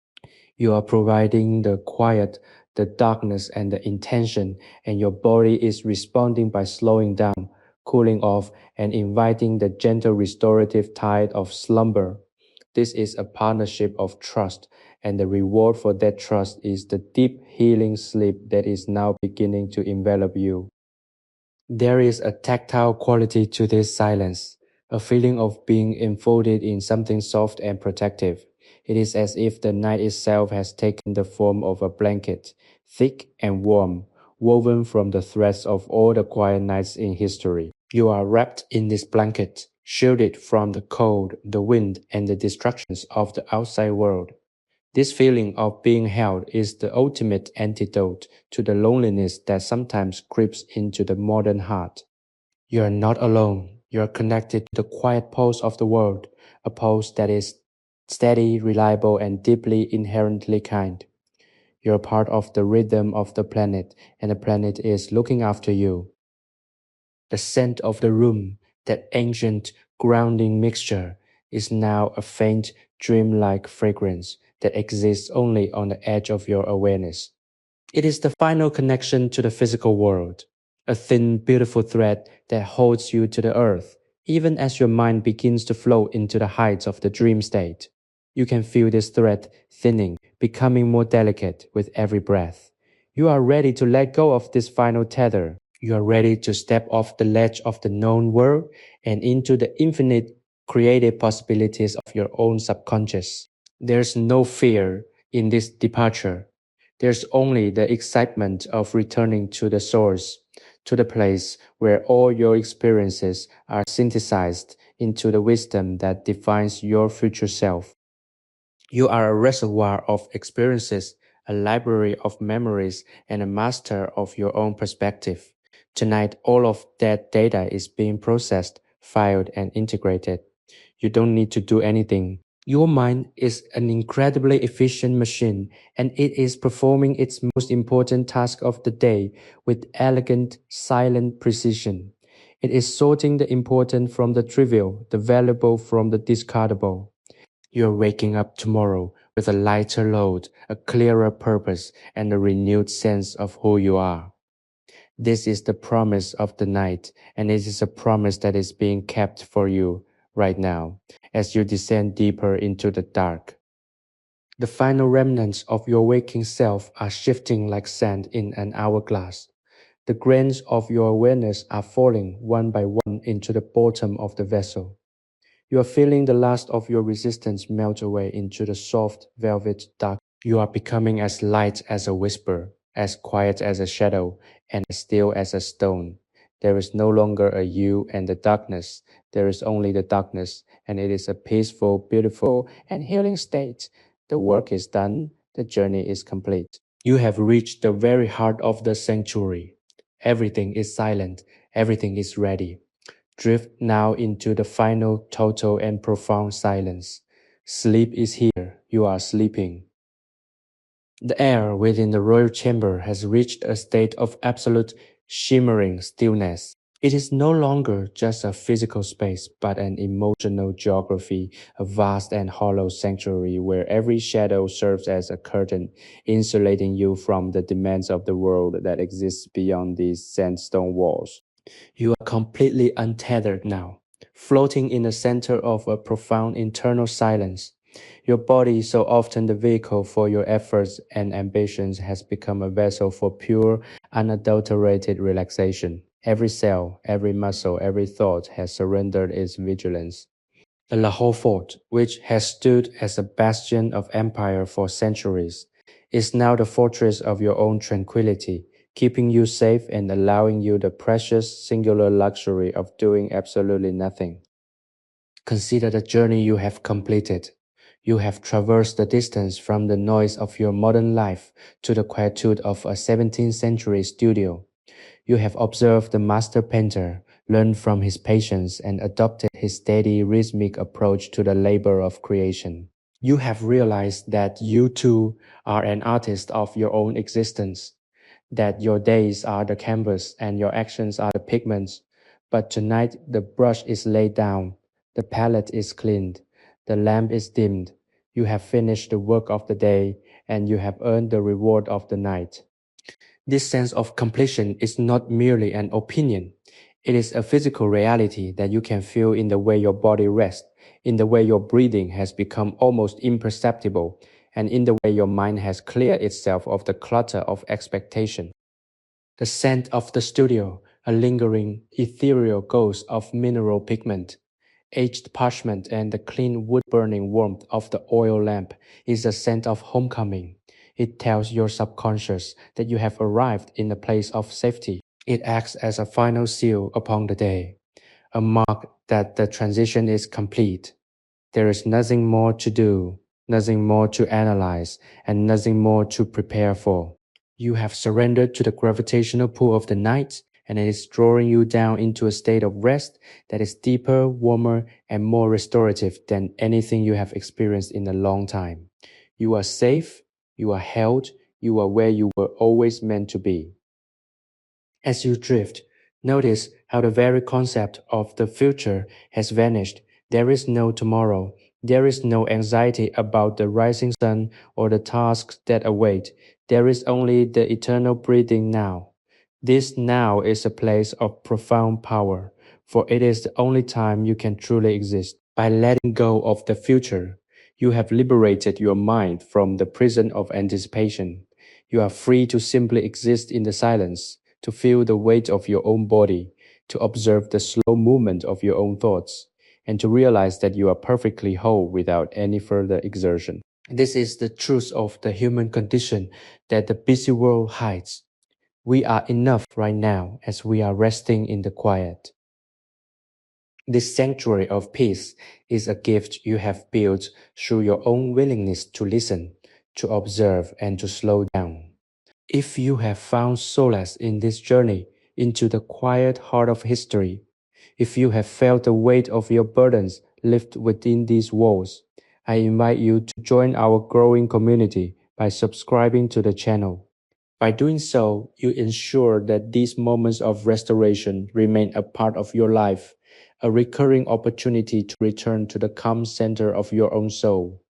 You are providing the quiet, the darkness, and the intention, and your body is responding by slowing down, cooling off, and inviting the gentle restorative tide of slumber. This is a partnership of trust, and the reward for that trust is the deep healing sleep that is now beginning to envelop you. There is a tactile quality to this silence, a feeling of being enfolded in something soft and protective. It is as if the night itself has taken the form of a blanket, thick and warm, woven from the threads of all the quiet nights in history. You are wrapped in this blanket, shielded from the cold, the wind, and the distractions of the outside world. This feeling of being held is the ultimate antidote to the loneliness that sometimes creeps into the modern heart. You are not alone. You are connected to the quiet pulse of the world, a pulse that is steady, reliable, and deeply inherently kind. You are part of the rhythm of the planet, and the planet is looking after you. The scent of the room, that ancient, grounding mixture, is now a faint, dreamlike fragrance that exists only on the edge of your awareness. It is the final connection to the physical world, a thin, beautiful thread that holds you to the earth, even as your mind begins to float into the heights of the dream state. You can feel this thread thinning, becoming more delicate with every breath. You are ready to let go of this final tether. You are ready to step off the ledge of the known world and into the infinite creative possibilities of your own subconscious. There's no fear in this departure. There's only the excitement of returning to the source, to the place where all your experiences are synthesized into the wisdom that defines your future self. You are a reservoir of experiences, a library of memories, and a master of your own perspective. Tonight, all of that data is being processed, filed, and integrated. You don't need to do anything. Your mind is an incredibly efficient machine, and it is performing its most important task of the day with elegant, silent precision. It is sorting the important from the trivial, the valuable from the discardable. You're waking up tomorrow with a lighter load, a clearer purpose, and a renewed sense of who you are. This is the promise of the night, and it is a promise that is being kept for you right now as you descend deeper into the dark. The final remnants of your waking self are shifting like sand in an hourglass. The grains of your awareness are falling one by one into the bottom of the vessel. You are feeling the last of your resistance melt away into the soft velvet dark. You are becoming as light as a whisper, as quiet as a shadow, and as still as a stone. There is no longer a you and the darkness. There is only the darkness, and it is a peaceful, beautiful, and healing state. The work is done. The journey is complete. You have reached the very heart of the sanctuary. Everything is silent. Everything is ready. Drift now into the final, total, and profound silence. Sleep is here. You are sleeping. The air within the royal chamber has reached a state of absolute shimmering stillness. It is no longer just a physical space, but an emotional geography, a vast and hollow sanctuary where every shadow serves as a curtain, insulating you from the demands of the world that exists beyond these sandstone walls. You are completely untethered now, floating in the center of a profound internal silence. Your body, so often the vehicle for your efforts and ambitions, has become a vessel for pure, unadulterated relaxation. Every cell, every muscle, every thought has surrendered its vigilance. The Lahore fort, which has stood as a bastion of empire for centuries, is now the fortress of your own tranquility, keeping you safe and allowing you the precious, singular luxury of doing absolutely nothing. Consider the journey you have completed. You have traversed the distance from the noise of your modern life to the quietude of a 17th century studio. You have observed the master painter, learned from his patience, and adopted his steady, rhythmic approach to the labor of creation. You have realized that you too are an artist of your own existence, that your days are the canvas and your actions are the pigments. But tonight the brush is laid down, the palette is cleaned, the lamp is dimmed. You have finished the work of the day, and you have earned the reward of the night. This sense of completion is not merely an opinion. It is a physical reality that you can feel in the way your body rests, in the way your breathing has become almost imperceptible, and in the way your mind has cleared itself of the clutter of expectation. The scent of the studio, a lingering, ethereal ghost of mineral pigment, aged parchment, and the clean wood-burning warmth of the oil lamp is a scent of homecoming. It tells your subconscious that you have arrived in a place of safety. It acts as a final seal upon the day, a mark that the transition is complete. There is nothing more to do, nothing more to analyze, and nothing more to prepare for. You have surrendered to the gravitational pull of the night, and it is drawing you down into a state of rest that is deeper, warmer, and more restorative than anything you have experienced in a long time. You are safe, you are held, you are where you were always meant to be. As you drift, notice how the very concept of the future has vanished. There is no tomorrow. There is no anxiety about the rising sun or the tasks that await. There is only the eternal breathing now. This now is a place of profound power, for it is the only time you can truly exist. By letting go of the future, you have liberated your mind from the prison of anticipation. You are free to simply exist in the silence, to feel the weight of your own body, to observe the slow movement of your own thoughts, and to realize that you are perfectly whole without any further exertion. This is the truth of the human condition that the busy world hides. We are enough right now as we are resting in the quiet. This sanctuary of peace is a gift you have built through your own willingness to listen, to observe, and to slow down. If you have found solace in this journey into the quiet heart of history, if you have felt the weight of your burdens lift within these walls, I invite you to join our growing community by subscribing to the channel. By doing so, you ensure that these moments of restoration remain a part of your life, a recurring opportunity to return to the calm center of your own soul.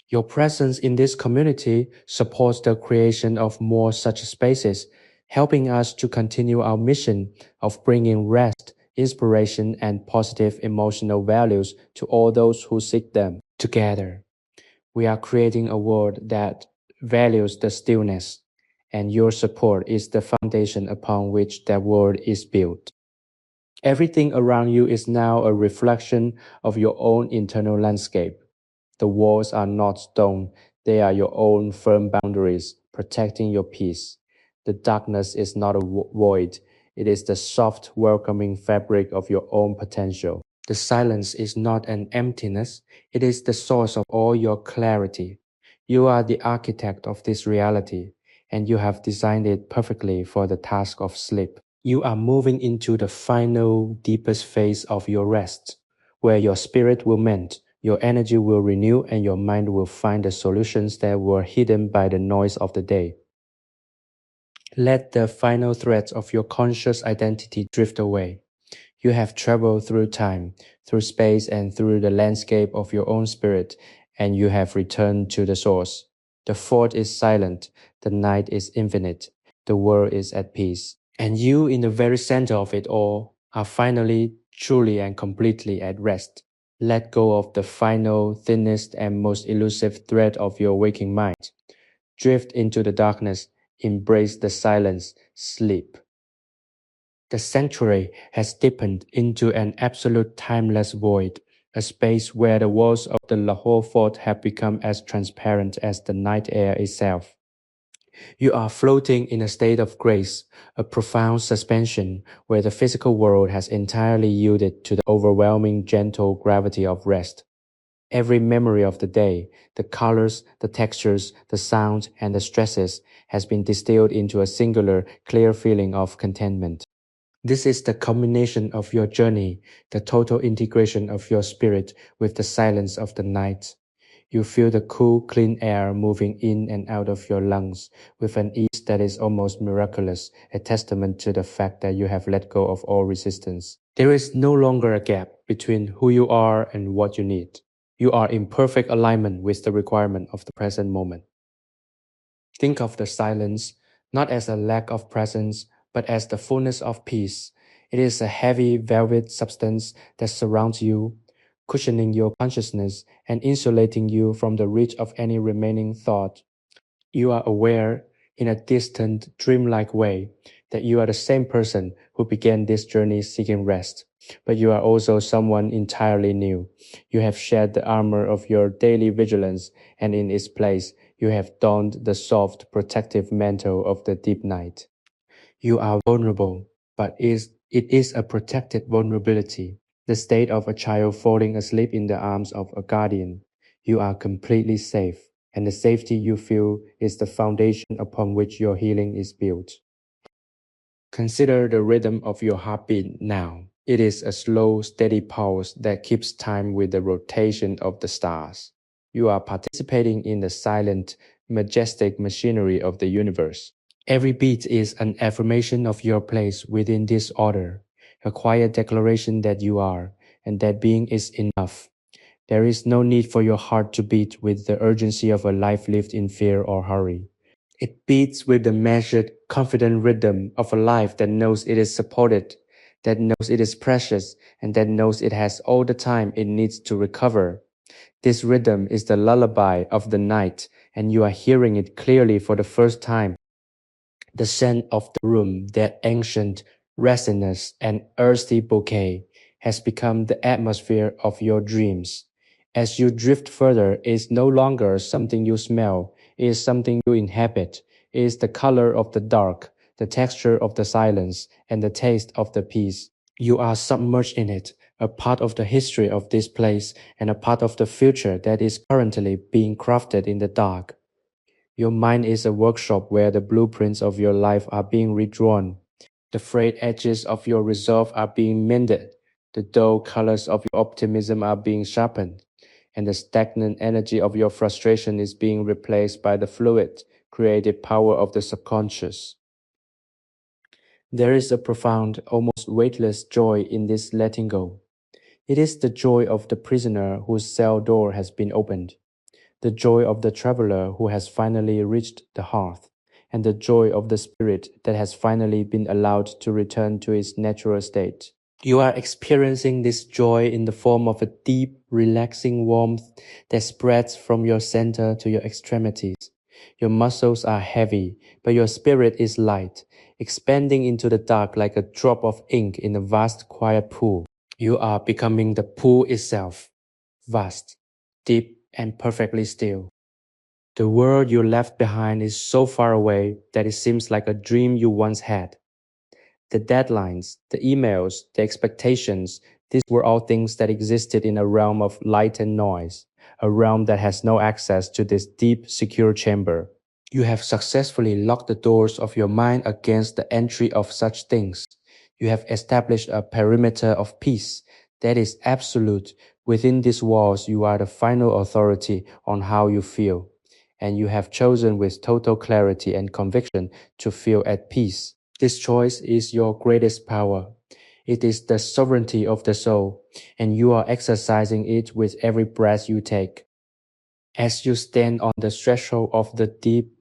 Your presence in this community supports the creation of more such spaces, helping us to continue our mission of bringing rest, inspiration, and positive emotional values to all those who seek them. Together, we are creating a world that values the stillness and your support is the foundation upon which that world is built. Everything around you is now a reflection of your own internal landscape. The walls are not stone, they are your own firm boundaries, protecting your peace. The darkness is not a void, it is the soft, welcoming fabric of your own potential. The silence is not an emptiness, it is the source of all your clarity. You are the architect of this reality, and you have designed it perfectly for the task of sleep. You are moving into the final, deepest phase of your rest, where your spirit will mend, your energy will renew, and your mind will find the solutions that were hidden by the noise of the day. Let the final threads of your conscious identity drift away. You have traveled through time, through space, and through the landscape of your own spirit, and you have returned to the source. The fort is silent, the night is infinite, the world is at peace. And you, in the very center of it all, are finally, truly, and completely at rest. Let go of the final, thinnest, and most elusive thread of your waking mind. Drift into the darkness, embrace the silence, sleep. The sanctuary has deepened into an absolute timeless void, a space where the walls of the Lahore fort have become as transparent as the night air itself. You are floating in a state of grace, a profound suspension where the physical world has entirely yielded to the overwhelming gentle gravity of rest. Every memory of the day, the colors, the textures, the sounds, and the stresses has been distilled into a singular, clear feeling of contentment. This is the culmination of your journey, the total integration of your spirit with the silence of the night. You feel the cool, clean air moving in and out of your lungs with an ease that is almost miraculous, a testament to the fact that you have let go of all resistance. There is no longer a gap between who you are and what you need. You are in perfect alignment with the requirement of the present moment. Think of the silence not as a lack of presence, but as the fullness of peace. It is a heavy velvet substance that surrounds you, cushioning your consciousness and insulating you from the reach of any remaining thought. You are aware, in a distant, dreamlike way, that you are the same person who began this journey seeking rest, but you are also someone entirely new. You have shed the armor of your daily vigilance, and in its place, you have donned the soft, protective mantle of the deep night. You are vulnerable, but it is a protected vulnerability, the state of a child falling asleep in the arms of a guardian. You are completely safe, and the safety you feel is the foundation upon which your healing is built. Consider the rhythm of your heartbeat now. It is a slow, steady pulse that keeps time with the rotation of the stars. You are participating in the silent, majestic machinery of the universe. Every beat is an affirmation of your place within this order, a quiet declaration that you are, and that being is enough. There is no need for your heart to beat with the urgency of a life lived in fear or hurry. It beats with the measured, confident rhythm of a life that knows it is supported, that knows it is precious, and that knows it has all the time it needs to recover. This rhythm is the lullaby of the night, and you are hearing it clearly for the first time. The scent of the room, that ancient, resinous, and earthy bouquet, has become the atmosphere of your dreams. As you drift further, it is no longer something you smell, it is something you inhabit. It is the color of the dark, the texture of the silence, and the taste of the peace. You are submerged in it, a part of the history of this place and a part of the future that is currently being crafted in the dark. Your mind is a workshop where the blueprints of your life are being redrawn. The frayed edges of your resolve are being mended. The dull colors of your optimism are being sharpened. And the stagnant energy of your frustration is being replaced by the fluid, creative power of the subconscious. There is a profound, almost weightless joy in this letting go. It is the joy of the prisoner whose cell door has been opened, the joy of the traveler who has finally reached the hearth, and the joy of the spirit that has finally been allowed to return to its natural state. You are experiencing this joy in the form of a deep, relaxing warmth that spreads from your center to your extremities. Your muscles are heavy, but your spirit is light, expanding into the dark like a drop of ink in a vast quiet pool. You are becoming the pool itself, vast, deep, and perfectly still. The world you left behind is so far away that it seems like a dream you once had. The deadlines, the emails, the expectations, these were all things that existed in a realm of light and noise, a realm that has no access to this deep, secure chamber. You have successfully locked the doors of your mind against the entry of such things. You have established a perimeter of peace that is absolute. Within these walls, you are the final authority on how you feel. And you have chosen with total clarity and conviction to feel at peace. This choice is your greatest power. It is the sovereignty of the soul, and you are exercising it with every breath you take. As you stand on the threshold of the deep,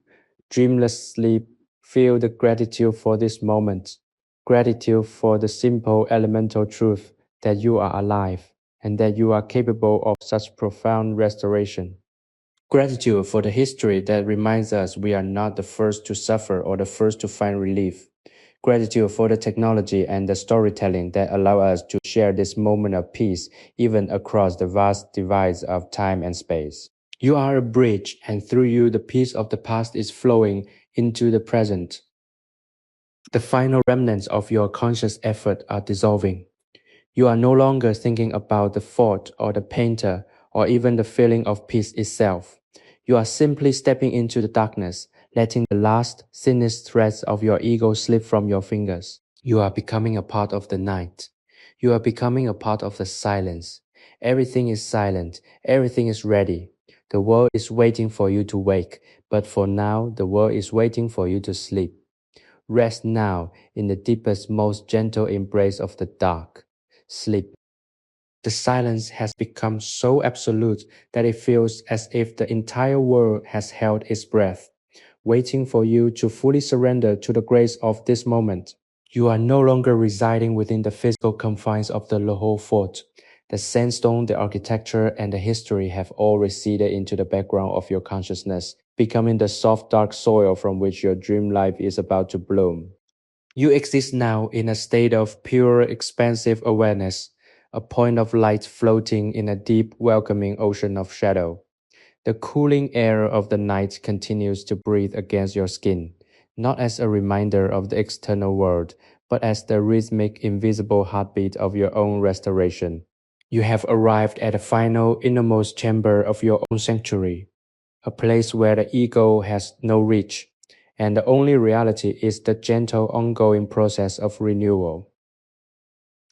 dreamless sleep, feel the gratitude for this moment, gratitude for the simple elemental truth that you are alive and that you are capable of such profound restoration. Gratitude for the history that reminds us we are not the first to suffer or the first to find relief. Gratitude for the technology and the storytelling that allow us to share this moment of peace even across the vast divides of time and space. You are a bridge, and through you the peace of the past is flowing into the present. The final remnants of your conscious effort are dissolving. You are no longer thinking about the thought or the painter or even the feeling of peace itself. You are simply stepping into the darkness, letting the last, thinnest threads of your ego slip from your fingers. You are becoming a part of the night. You are becoming a part of the silence. Everything is silent. Everything is ready. The world is waiting for you to wake, but for now, the world is waiting for you to sleep. Rest now in the deepest, most gentle embrace of the dark. Sleep. The silence has become so absolute that it feels as if the entire world has held its breath, waiting for you to fully surrender to the grace of this moment. You are no longer residing within the physical confines of the Lahore fort. The sandstone, the architecture, and the history have all receded into the background of your consciousness, becoming the soft, dark soil from which your dream life is about to bloom. You exist now in a state of pure, expansive awareness, a point of light floating in a deep, welcoming ocean of shadow. The cooling air of the night continues to breathe against your skin, not as a reminder of the external world, but as the rhythmic, invisible heartbeat of your own restoration. You have arrived at the final, innermost chamber of your own sanctuary, a place where the ego has no reach, and the only reality is the gentle, ongoing process of renewal.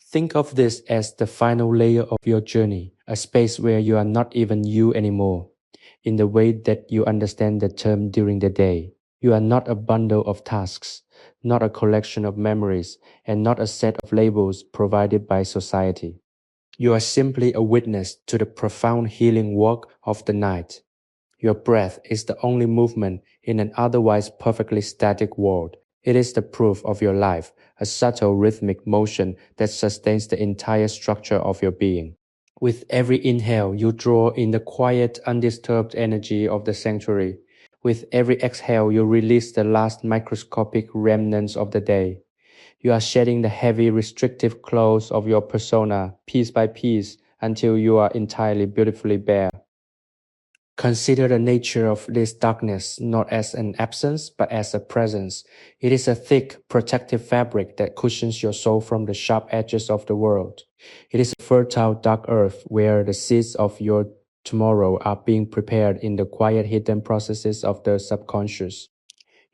Think of this as the final layer of your journey, a space where you are not even you anymore. In the way that you understand the term during the day, you are not a bundle of tasks, not a collection of memories, and not a set of labels provided by society. You are simply a witness to the profound healing work of the night. Your breath is the only movement in an otherwise perfectly static world. It is the proof of your life, a subtle rhythmic motion that sustains the entire structure of your being. With every inhale, you draw in the quiet, undisturbed energy of the sanctuary. With every exhale, you release the last microscopic remnants of the day. You are shedding the heavy, restrictive clothes of your persona, piece by piece, until you are entirely beautifully bare. Consider the nature of this darkness not as an absence, but as a presence. It is a thick, protective fabric that cushions your soul from the sharp edges of the world. It is a fertile, dark earth where the seeds of your tomorrow are being prepared in the quiet, hidden processes of the subconscious.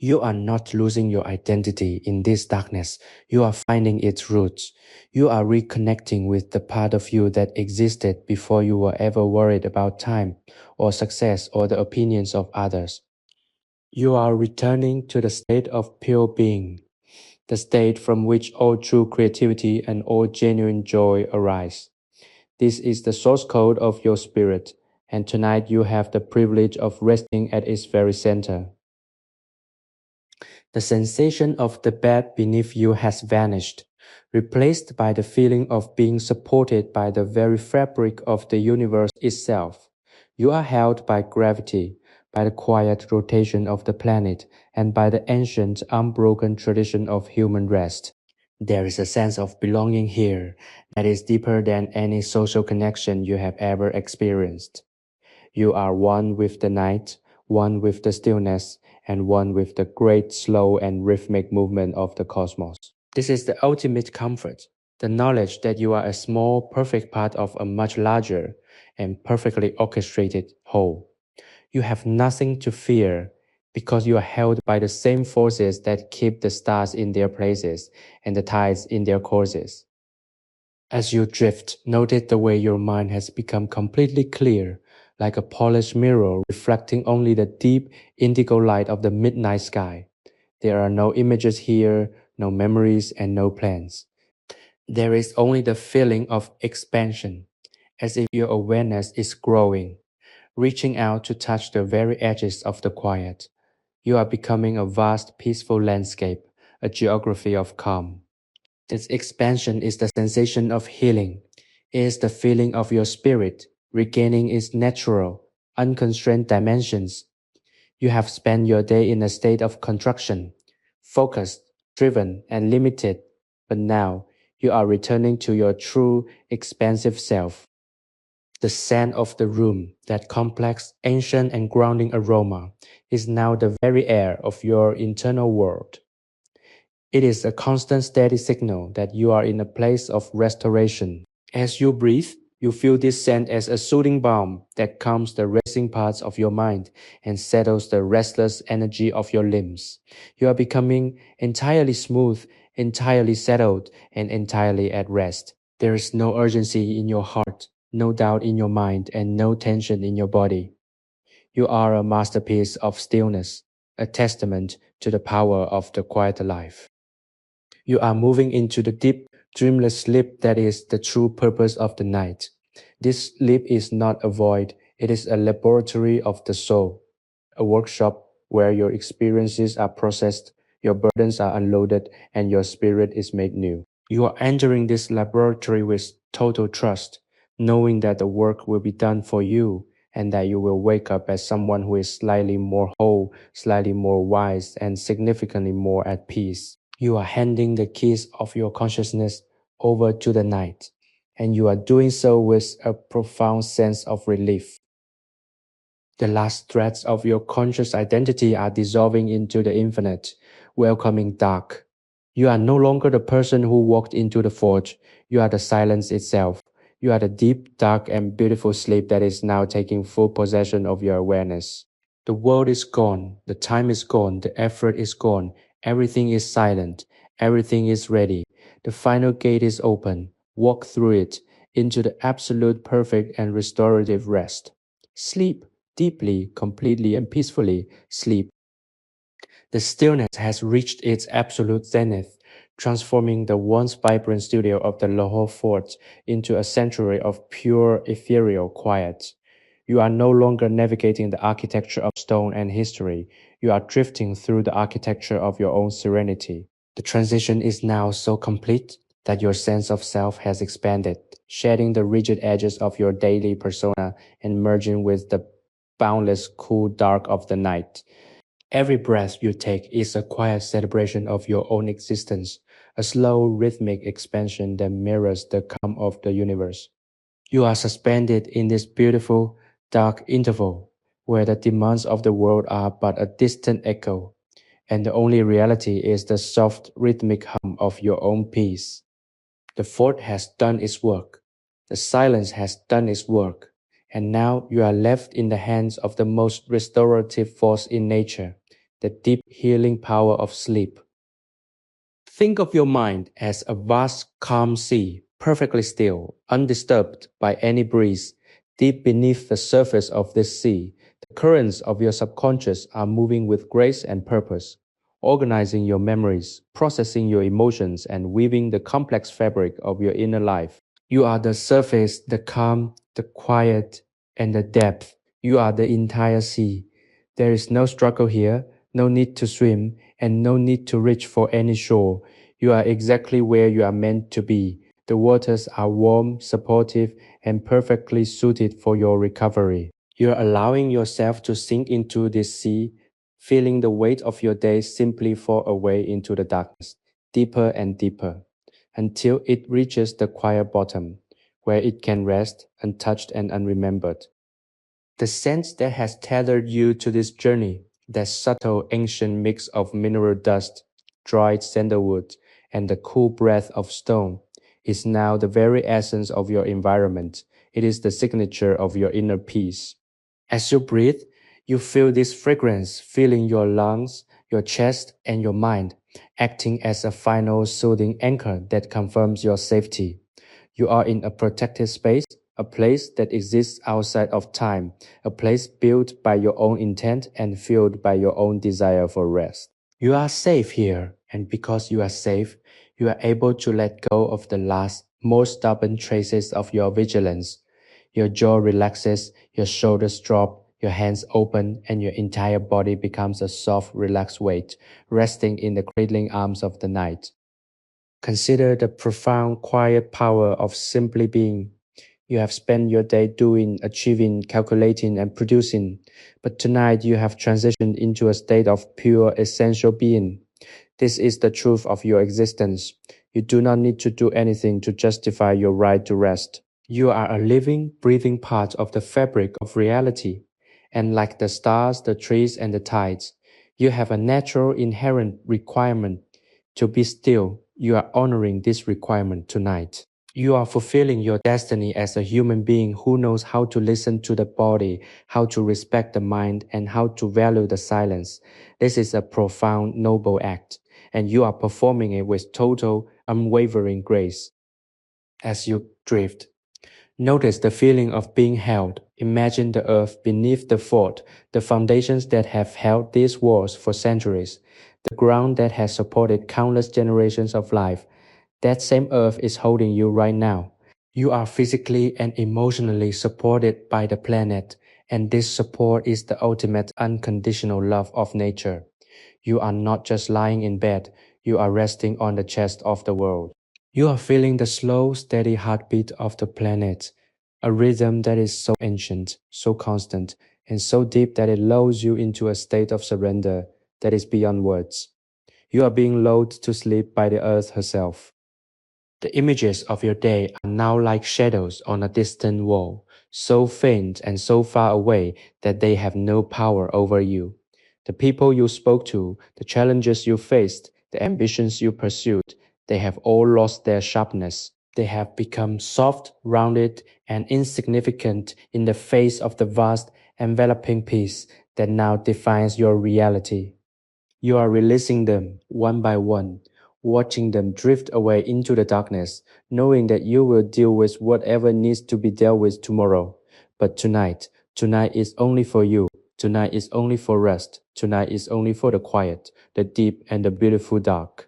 You are not losing your identity in this darkness. You are finding its roots. You are reconnecting with the part of you that existed before you were ever worried about time or success or the opinions of others. You are returning to the state of pure being, the state from which all true creativity and all genuine joy arise. This is the source code of your spirit, and tonight you have the privilege of resting at its very center. The sensation of the bed beneath you has vanished, replaced by the feeling of being supported by the very fabric of the universe itself. You are held by gravity, by the quiet rotation of the planet, and by the ancient, unbroken tradition of human rest. There is a sense of belonging here that is deeper than any social connection you have ever experienced. You are one with the night, one with the stillness, and one with the great, slow, and rhythmic movement of the cosmos. This is the ultimate comfort, the knowledge that you are a small, perfect part of a much larger and perfectly orchestrated whole. You have nothing to fear because you are held by the same forces that keep the stars in their places and the tides in their courses. As you drift, notice the way your mind has become completely clear, like a polished mirror reflecting only the deep indigo light of the midnight sky. There are no images here, no memories, and no plans. There is only the feeling of expansion, as if your awareness is growing, reaching out to touch the very edges of the quiet. You are becoming a vast, peaceful landscape, a geography of calm. This expansion is the sensation of healing. It is the feeling of your spirit regaining its natural, unconstrained dimensions. You have spent your day in a state of contraction, focused, driven, and limited, but now you are returning to your true, expansive self. The scent of the room, that complex, ancient, and grounding aroma, is now the very air of your internal world. It is a constant steady signal that you are in a place of restoration. As you breathe, you feel this scent as a soothing balm that calms the racing parts of your mind and settles the restless energy of your limbs. You are becoming entirely smooth, entirely settled, and entirely at rest. There is no urgency in your heart, no doubt in your mind, and no tension in your body. You are a masterpiece of stillness, a testament to the power of the quiet life. You are moving into the deep, dreamless sleep that is the true purpose of the night. This sleep is not a void, it is a laboratory of the soul, a workshop where your experiences are processed, your burdens are unloaded, and your spirit is made new. You are entering this laboratory with total trust, knowing that the work will be done for you and that you will wake up as someone who is slightly more whole, slightly more wise, and significantly more at peace. You are handing the keys of your consciousness over to the night, and you are doing so with a profound sense of relief. The last threads of your conscious identity are dissolving into the infinite, welcoming dark. You are no longer the person who walked into the forge. You are the silence itself. You are the deep, dark, and beautiful sleep that is now taking full possession of your awareness. The world is gone. The time is gone. The effort is gone. Everything is silent. Everything is ready. The final gate is open. Walk through it into the absolute, perfect, and restorative rest. Sleep deeply, completely, and peacefully. Sleep. The stillness has reached its absolute zenith, transforming the once vibrant studio of the Lahore fort into a sanctuary of pure ethereal quiet. You are no longer navigating the architecture of stone and history. You are drifting through the architecture of your own serenity. The transition is now so complete that your sense of self has expanded, shedding the rigid edges of your daily persona and merging with the boundless cool dark of the night. Every breath you take is a quiet celebration of your own existence, a slow rhythmic expansion that mirrors the calm of the universe. You are suspended in this beautiful, dark interval where the demands of the world are but a distant echo, and the only reality is the soft rhythmic hum of your own peace. The fort has done its work. The silence has done its work. And now you are left in the hands of the most restorative force in nature, the deep healing power of sleep. Think of your mind as a vast, calm sea, perfectly still, undisturbed by any breeze. Deep beneath the surface of this sea, the currents of your subconscious are moving with grace and purpose, organizing your memories, processing your emotions, and weaving the complex fabric of your inner life. You are the surface, the calm, the quiet, and the depth. You are the entire sea. There is no struggle here, no need to swim, and no need to reach for any shore. You are exactly where you are meant to be. The waters are warm, supportive, and perfectly suited for your recovery. You're allowing yourself to sink into this sea, feeling the weight of your day simply fall away into the darkness, deeper and deeper, until it reaches the quiet bottom, where it can rest untouched and unremembered. The sense that has tethered you to this journey, that subtle ancient mix of mineral dust, dried sandalwood, and the cool breath of stone, is now the very essence of your environment. It is the signature of your inner peace. As you breathe, you feel this fragrance filling your lungs, your chest, and your mind, acting as a final soothing anchor that confirms your safety. You are in a protected space, a place that exists outside of time, a place built by your own intent and fueled by your own desire for rest. You are safe here, and because you are safe, you are able to let go of the last, most stubborn traces of your vigilance. Your jaw relaxes, your shoulders drop, your hands open, and your entire body becomes a soft, relaxed weight, resting in the cradling arms of the night. Consider the profound, quiet power of simply being. You have spent your day doing, achieving, calculating, and producing, but tonight you have transitioned into a state of pure, essential being. This is the truth of your existence. You do not need to do anything to justify your right to rest. You are a living, breathing part of the fabric of reality. And like the stars, the trees, and the tides, you have a natural, inherent requirement to be still. You are honoring this requirement tonight. You are fulfilling your destiny as a human being who knows how to listen to the body, how to respect the mind, and how to value the silence. This is a profound, noble act, and you are performing it with total, unwavering grace. As you drift, notice the feeling of being held. Imagine the earth beneath the fort, the foundations that have held these walls for centuries, the ground that has supported countless generations of life. That same earth is holding you right now. You are physically and emotionally supported by the planet, and this support is the ultimate unconditional love of nature. You are not just lying in bed, you are resting on the chest of the world. You are feeling the slow, steady heartbeat of the planet, a rhythm that is so ancient, so constant, and so deep that it lulls you into a state of surrender that is beyond words. You are being lulled to sleep by the earth herself. The images of your day are now like shadows on a distant wall, so faint and so far away that they have no power over you. The people you spoke to, the challenges you faced, the ambitions you pursued, they have all lost their sharpness. They have become soft, rounded, and insignificant in the face of the vast, enveloping peace that now defines your reality. You are releasing them one by one, watching them drift away into the darkness, knowing that you will deal with whatever needs to be dealt with tomorrow. But tonight is only for you. Tonight is only for rest. Tonight is only for the quiet, the deep, and the beautiful dark.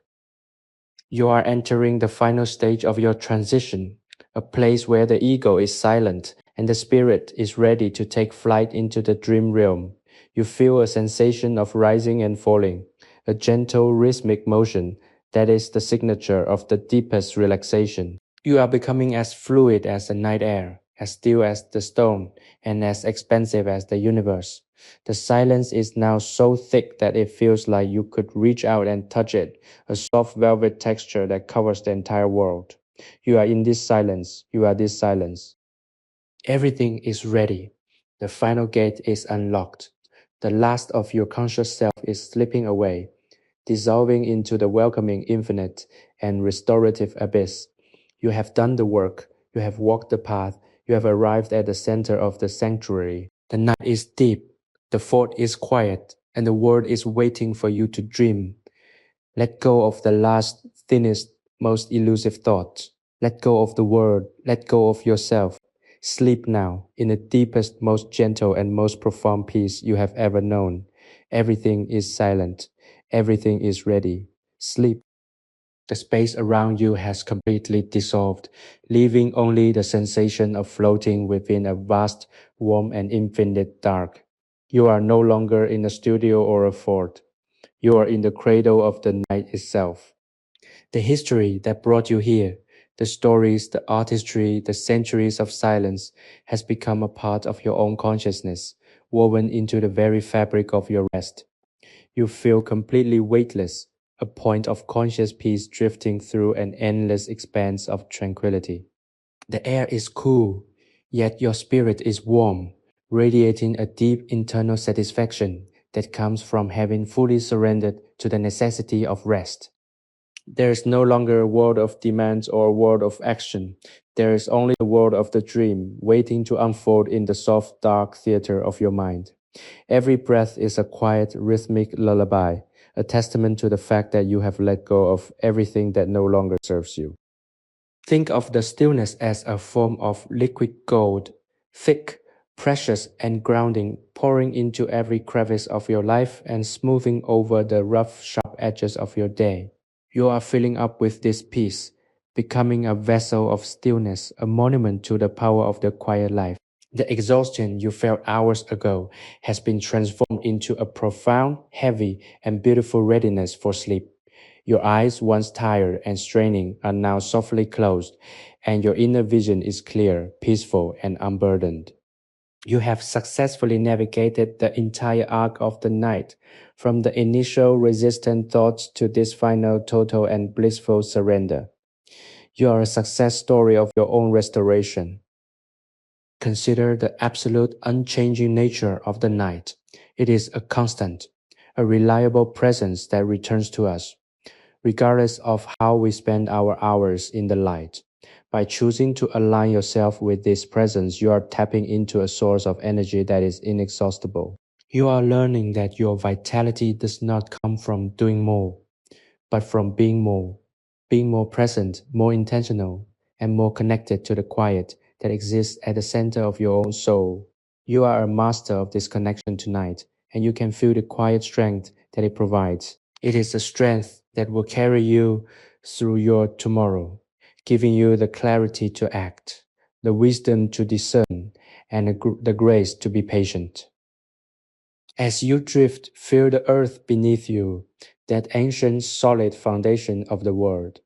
You are entering the final stage of your transition, a place where the ego is silent and the spirit is ready to take flight into the dream realm. You feel a sensation of rising and falling, a gentle rhythmic motion that is the signature of the deepest relaxation. You are becoming as fluid as the night air, as still as the stone, and as expansive as the universe. The silence is now so thick that it feels like you could reach out and touch it, a soft velvet texture that covers the entire world. You are in this silence. You are this silence. Everything is ready. The final gate is unlocked. The last of your conscious self is slipping away, dissolving into the welcoming infinite and restorative abyss. You have done the work. You have walked the path. You have arrived at the center of the sanctuary. The night is deep. The fort is quiet, and the world is waiting for you to dream. Let go of the last, thinnest, most elusive thoughts. Let go of the world. Let go of yourself. Sleep now in the deepest, most gentle, and most profound peace you have ever known. Everything is silent. Everything is ready. Sleep. The space around you has completely dissolved, leaving only the sensation of floating within a vast, warm, and infinite dark. You are no longer in a studio or a fort. You are in the cradle of the night itself. The history that brought you here, The stories, the artistry, the centuries of silence has become a part of your own consciousness, woven into the very fabric of your rest. You feel completely weightless, a point of conscious peace drifting through an endless expanse of tranquility. The air is cool, yet your spirit is warm, radiating a deep internal satisfaction that comes from having fully surrendered to the necessity of rest. There is no longer a world of demands or a world of action. There is only a world of the dream, waiting to unfold in the soft, dark theater of your mind. Every breath is a quiet, rhythmic lullaby, a testament to the fact that you have let go of everything that no longer serves you. Think of the stillness as a form of liquid gold, thick, precious, and grounding, pouring into every crevice of your life and smoothing over the rough, sharp edges of your day. You are filling up with this peace, becoming a vessel of stillness, a monument to the power of the quiet life. The exhaustion you felt hours ago has been transformed into a profound, heavy, and beautiful readiness for sleep. Your eyes, once tired and straining, are now softly closed, and your inner vision is clear, peaceful, and unburdened. You have successfully navigated the entire arc of the night, from the initial resistant thoughts to this final total and blissful surrender. You are a success story of your own restoration. Consider the absolute unchanging nature of the night. It is a constant, a reliable presence that returns to us, regardless of how we spend our hours in the light. By choosing to align yourself with this presence, you are tapping into a source of energy that is inexhaustible. You are learning that your vitality does not come from doing more, but from being more present, more intentional, and more connected to the quiet that exists at the center of your own soul. You are a master of this connection tonight, and you can feel the quiet strength that it provides. It is a strength that will carry you through your tomorrow, giving you the clarity to act, the wisdom to discern, and the grace to be patient. As you drift, feel the earth beneath you, that ancient solid foundation of the world.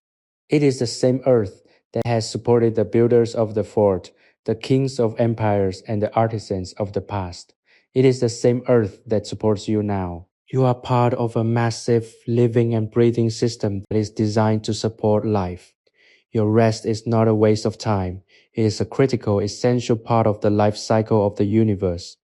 It is the same earth that has supported the builders of the fort, the kings of empires, and the artisans of the past. It is the same earth that supports you now. You are part of a massive living and breathing system that is designed to support life. Your rest is not a waste of time. It is a critical, essential part of the life cycle of the universe.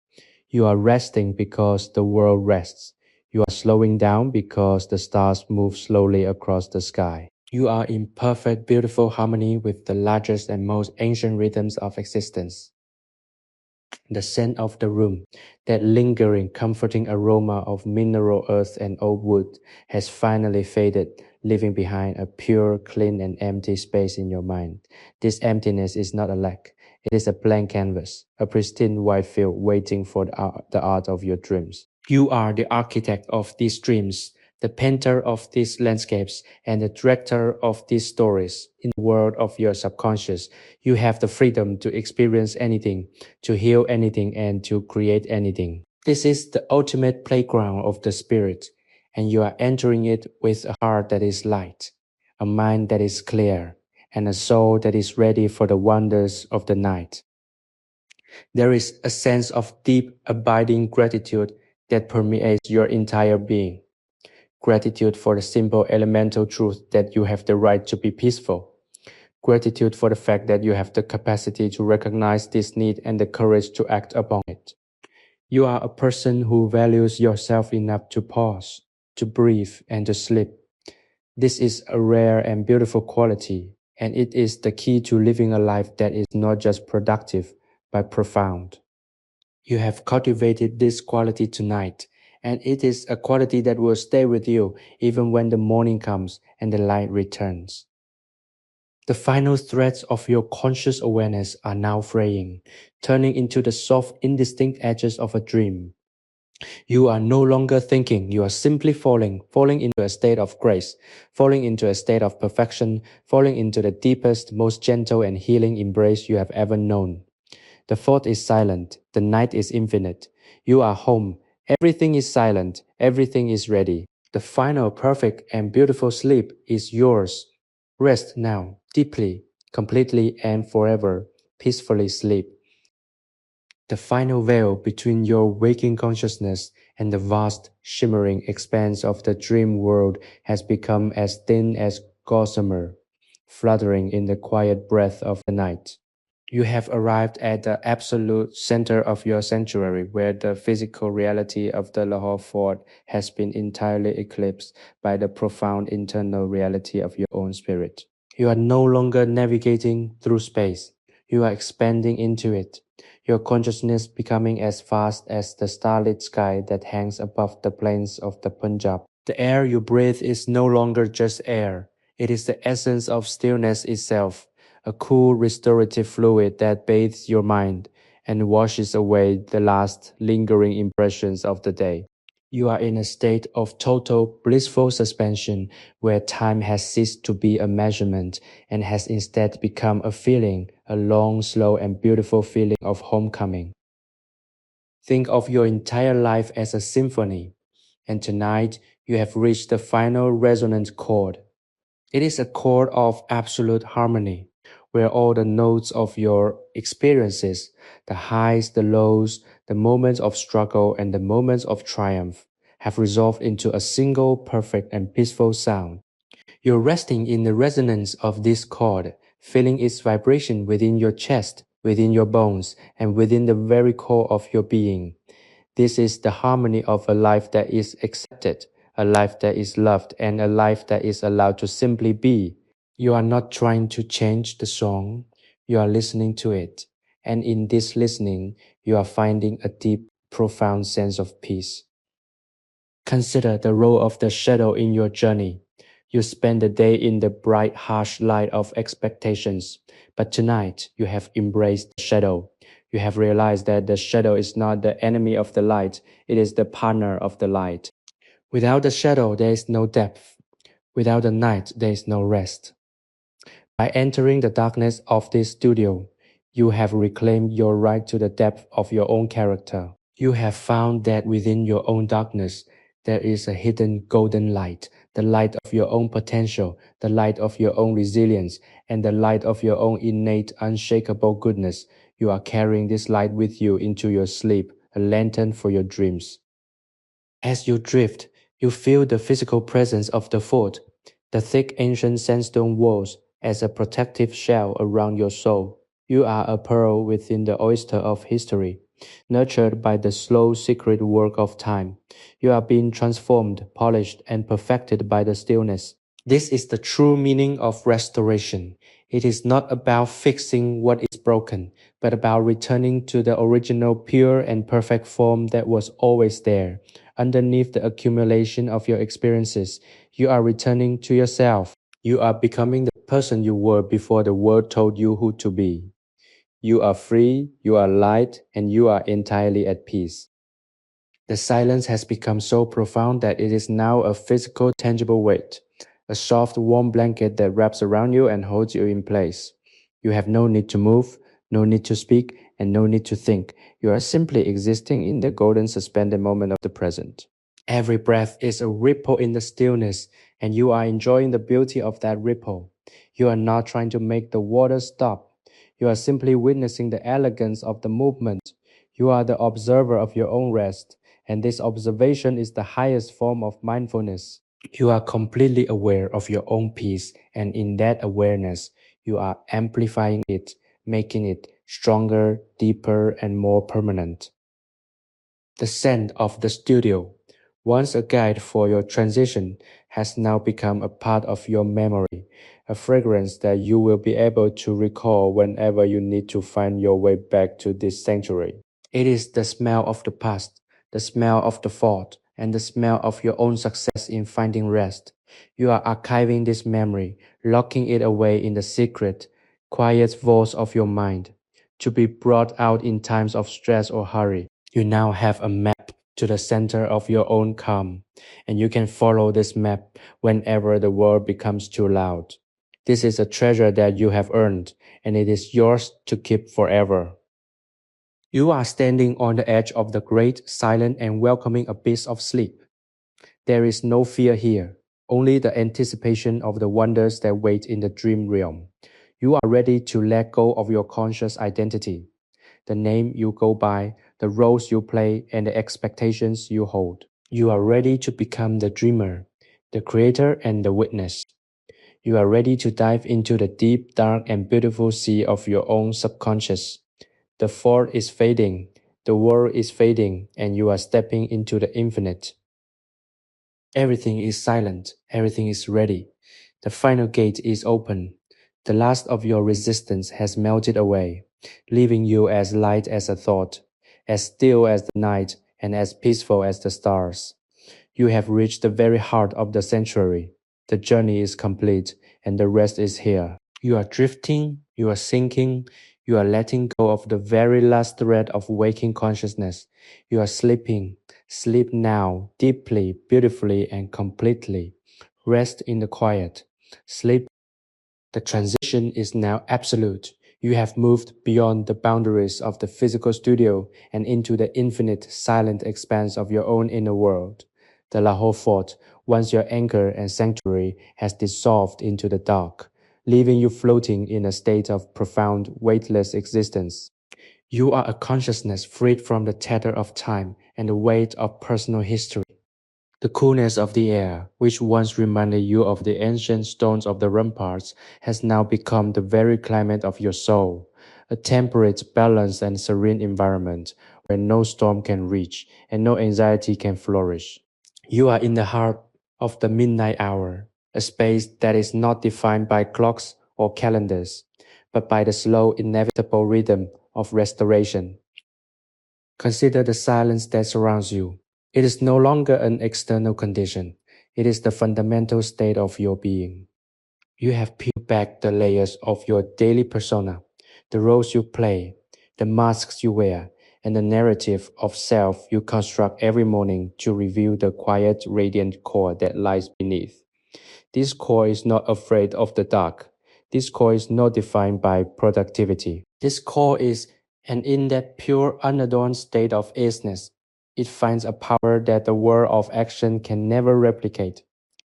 You are resting because the world rests. You are slowing down because the stars move slowly across the sky. You are in perfect, beautiful harmony with the largest and most ancient rhythms of existence. The scent of the room, that lingering, comforting aroma of mineral earth and old wood, has finally faded, leaving behind a pure, clean, and empty space in your mind. This emptiness is not a lack. It is a blank canvas, a pristine white field waiting for the art of your dreams. You are the architect of these dreams, the painter of these landscapes, and the director of these stories. In the world of your subconscious, you have the freedom to experience anything, to heal anything, and to create anything. This is the ultimate playground of the spirit, and you are entering it with a heart that is light, a mind that is clear, and a soul that is ready for the wonders of the night. There is a sense of deep, abiding gratitude that permeates your entire being. Gratitude for the simple elemental truth that you have the right to be peaceful. Gratitude for the fact that you have the capacity to recognize this need and the courage to act upon it. You are a person who values yourself enough to pause, to breathe, and to sleep. This is a rare and beautiful quality, and it is the key to living a life that is not just productive, but profound. You have cultivated this quality tonight, and it is a quality that will stay with you even when the morning comes and the light returns. The final threads of your conscious awareness are now fraying, turning into the soft, indistinct edges of a dream. You are no longer thinking, you are simply falling into a state of grace, falling into a state of perfection, falling into the deepest, most gentle and healing embrace you have ever known. The thought is silent, the night is infinite. You are home, everything is silent, everything is ready. The final perfect and beautiful sleep is yours. Rest now, deeply, completely and forever, peacefully sleep. The final veil between your waking consciousness and the vast, shimmering expanse of the dream world has become as thin as gossamer, fluttering in the quiet breath of the night. You have arrived at the absolute center of your sanctuary, where the physical reality of the Lahore fort has been entirely eclipsed by the profound internal reality of your own spirit. You are no longer navigating through space. You are expanding into it, your consciousness becoming as vast as the starlit sky that hangs above the plains of the Punjab. The air you breathe is no longer just air. It is the essence of stillness itself, a cool restorative fluid that bathes your mind and washes away the last lingering impressions of the day. You are in a state of total blissful suspension where time has ceased to be a measurement and has instead become a feeling, a long, slow, and beautiful feeling of homecoming. Think of your entire life as a symphony, and tonight you have reached the final resonant chord. It is a chord of absolute harmony, where all the notes of your experiences, the highs, the lows, the moments of struggle, and the moments of triumph, have resolved into a single perfect and peaceful sound. You're resting in the resonance of this chord, feeling its vibration within your chest, within your bones, and within the very core of your being. This is the harmony of a life that is accepted, a life that is loved, and a life that is allowed to simply be. You are not trying to change the song, you are listening to it. And in this listening, you are finding a deep, profound sense of peace. Consider the role of the shadow in your journey. You spend the day in the bright, harsh light of expectations, but tonight you have embraced the shadow. You have realized that the shadow is not the enemy of the light, it is the partner of the light. Without the shadow, there is no depth. Without the night, there is no rest. By entering the darkness of this studio, you have reclaimed your right to the depth of your own character. You have found that within your own darkness, there is a hidden golden light, the light of your own potential, the light of your own resilience, and the light of your own innate, unshakable goodness. You are carrying this light with you into your sleep, a lantern for your dreams. As you drift, you feel the physical presence of the fort, the thick ancient sandstone walls as a protective shell around your soul. You are a pearl within the oyster of history, nurtured by the slow secret work of time. You are being transformed, polished, and perfected by the stillness. This is the true meaning of restoration. It is not about fixing what is broken, but about returning to the original pure and perfect form that was always there. Underneath the accumulation of your experiences, you are returning to yourself. You are becoming the person you were before the world told you who to be. You are free, you are light, and you are entirely at peace. The silence has become so profound that it is now a physical, tangible weight, a soft, warm blanket that wraps around you and holds you in place. You have no need to move, no need to speak, and no need to think. You are simply existing in the golden suspended moment of the present. Every breath is a ripple in the stillness, and you are enjoying the beauty of that ripple. You are not trying to make the water stop. You are simply witnessing the elegance of the movement. You are the observer of your own rest, and this observation is the highest form of mindfulness. You are completely aware of your own peace, and in that awareness, you are amplifying it, making it stronger, deeper, and more permanent. The scent of the studio, once a guide for your transition, has now become a part of your memory, a fragrance that you will be able to recall whenever you need to find your way back to this sanctuary. It is the smell of the past, the smell of the fort, and the smell of your own success in finding rest. You are archiving this memory, locking it away in the secret, quiet vaults of your mind, to be brought out in times of stress or hurry. You now have a map to the center of your own calm, and you can follow this map whenever the world becomes too loud. This is a treasure that you have earned, and it is yours to keep forever. You are standing on the edge of the great, silent, and welcoming abyss of sleep. There is no fear here, only the anticipation of the wonders that wait in the dream realm. You are ready to let go of your conscious identity, the name you go by, the roles you play, and the expectations you hold. You are ready to become the dreamer, the creator, and the witness. You are ready to dive into the deep, dark, and beautiful sea of your own subconscious. The fort is fading, the world is fading, and you are stepping into the infinite. Everything is silent, everything is ready. The final gate is open. The last of your resistance has melted away, leaving you as light as a thought, as still as the night, and as peaceful as the stars. You have reached the very heart of the sanctuary. The journey is complete, and the rest is here. You are drifting, you are sinking, you are letting go of the very last thread of waking consciousness. You are sleeping. Sleep now, deeply, beautifully, and completely. Rest in the quiet. Sleep. The transition is now absolute. You have moved beyond the boundaries of the physical studio and into the infinite, silent expanse of your own inner world. The Lahore fort, once your anchor and sanctuary, has dissolved into the dark, leaving you floating in a state of profound, weightless existence. You are a consciousness freed from the tether of time and the weight of personal history. The coolness of the air, which once reminded you of the ancient stones of the ramparts, has now become the very climate of your soul, a temperate, balanced, and serene environment where no storm can reach and no anxiety can flourish. You are in the heart of the midnight hour, a space that is not defined by clocks or calendars, but by the slow, inevitable rhythm of restoration. Consider the silence that surrounds you. It is no longer an external condition. It is the fundamental state of your being. You have peeled back the layers of your daily persona, the roles you play, the masks you wear, and the narrative of self you construct every morning to reveal the quiet, radiant core that lies beneath. This core is not afraid of the dark. This core is not defined by productivity. This core is and in that pure, unadorned state of aceness, it finds a power that the world of action can never replicate.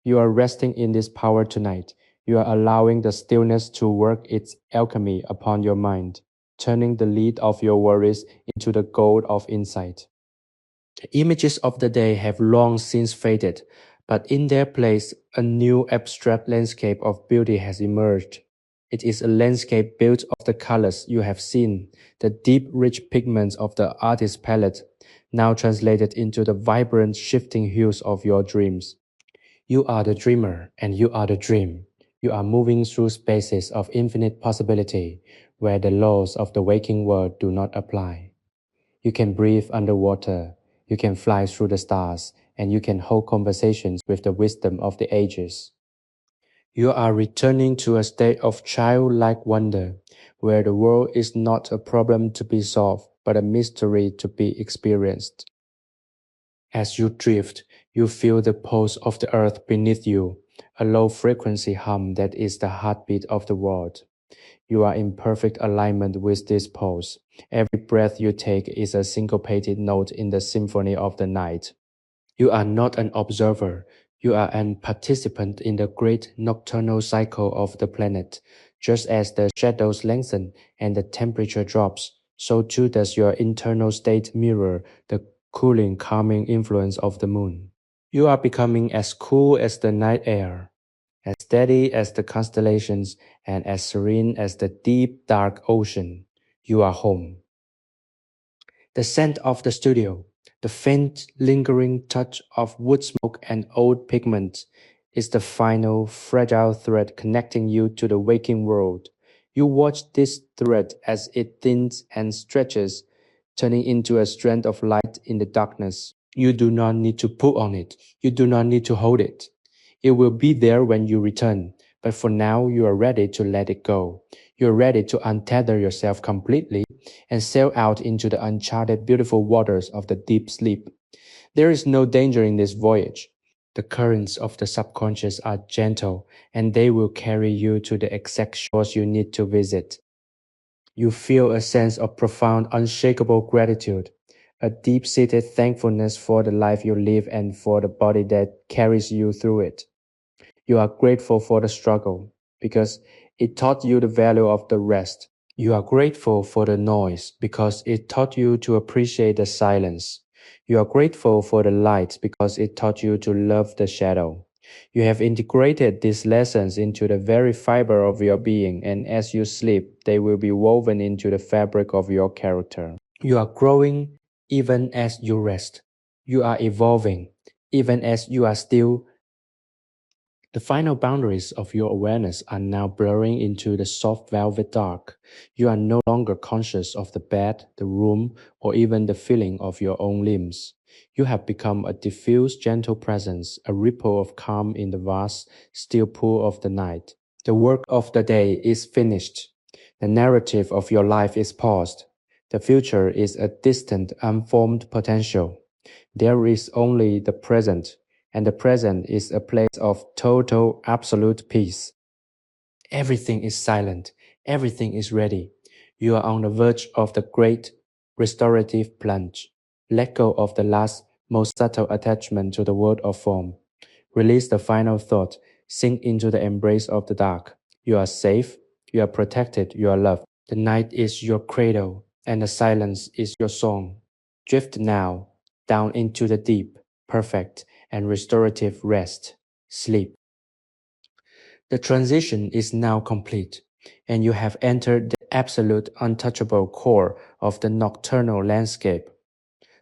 You are resting in this power tonight. You are allowing the stillness to work its alchemy upon your mind, turning the lead of your worries into the gold of insight. The images of the day have long since faded, but in their place, a new abstract landscape of beauty has emerged. It is a landscape built of the colors you have seen, the deep, rich pigments of the artist's palette, now translated into the vibrant, shifting hues of your dreams. You are the dreamer, and you are the dream. You are moving through spaces of infinite possibility, where the laws of the waking world do not apply. You can breathe underwater, you can fly through the stars, and you can hold conversations with the wisdom of the ages. You are returning to a state of childlike wonder, where the world is not a problem to be solved, but a mystery to be experienced. As you drift, you feel the pulse of the earth beneath you, a low frequency hum that is the heartbeat of the world. You are in perfect alignment with this pulse. Every breath you take is a syncopated note in the symphony of the night. You are not an observer. You are an participant in the great nocturnal cycle of the planet. Just as the shadows lengthen and the temperature drops, so too does your internal state mirror the cooling, calming influence of the moon. You are becoming as cool as the night air, as steady as the constellations, and as serene as the deep, dark ocean. You are home. The scent of the studio, the faint, lingering touch of wood smoke and old pigment, is the final, fragile thread connecting you to the waking world. You watch this thread as it thins and stretches, turning into a strand of light in the darkness. You do not need to pull on it. You do not need to hold it. It will be there when you return, but for now you are ready to let it go. You are ready to untether yourself completely and sail out into the uncharted, beautiful waters of the deep sleep. There is no danger in this voyage. The currents of the subconscious are gentle, and they will carry you to the exact shores you need to visit. You feel a sense of profound, unshakable gratitude, a deep-seated thankfulness for the life you live and for the body that carries you through it. You are grateful for the struggle because It taught you the value of the rest. You are grateful for the noise because it taught you to appreciate the silence. You are grateful for the light because it taught you to love the shadow. You have integrated these lessons into the very fiber of your being, and as you sleep, they will be woven into the fabric of your character. You are growing even as you rest. You are evolving even as you are still. The final boundaries of your awareness are now blurring into the soft velvet dark. You are no longer conscious of the bed, the room, or even the feeling of your own limbs. You have become a diffuse, gentle presence, a ripple of calm in the vast, still pool of the night. The work of the day is finished. The narrative of your life is paused. The future is a distant, unformed potential. There is only the present, and the present is a place of total, absolute peace. Everything is silent. Everything is ready. You are on the verge of the great restorative plunge. Let go of the last, most subtle attachment to the world of form. Release the final thought. Sink into the embrace of the dark. You are safe. You are protected. You are loved. The night is your cradle, and the silence is your song. Drift now down into the deep, perfect, and restorative rest. Sleep. The transition is now complete, and you have entered the absolute untouchable core of the nocturnal landscape.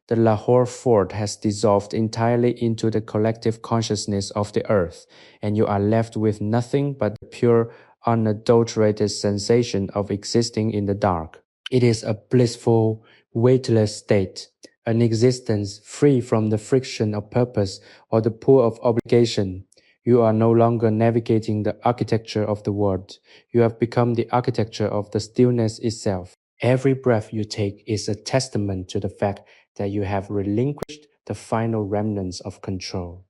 The Lahore fort has dissolved entirely into the collective consciousness of the earth, and you are left with nothing but the pure, unadulterated sensation of existing in the dark. It is a blissful, weightless state, an existence free from the friction of purpose or the pull of obligation. You are no longer navigating the architecture of the world. You have become the architecture of the stillness itself. Every breath you take is a testament to the fact that you have relinquished the final remnants of control.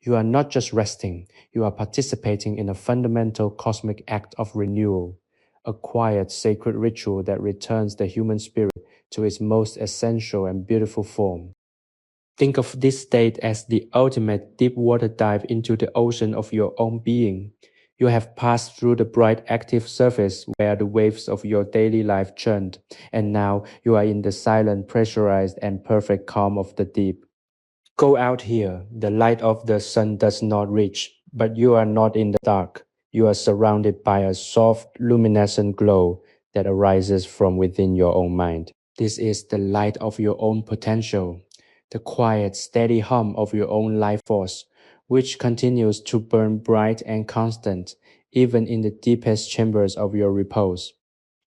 You are not just resting, you are participating in a fundamental cosmic act of renewal, a quiet, sacred ritual that returns the human spirit to its most essential and beautiful form. Think of this state as the ultimate deep water dive into the ocean of your own being. You have passed through the bright active surface where the waves of your daily life churned, and now you are in the silent, pressurized, and perfect calm of the deep. Go out here. The light of the sun does not reach, but you are not in the dark. You are surrounded by a soft, luminescent glow that arises from within your own mind. This is the light of your own potential, the quiet, steady hum of your own life force, which continues to burn bright and constant, even in the deepest chambers of your repose.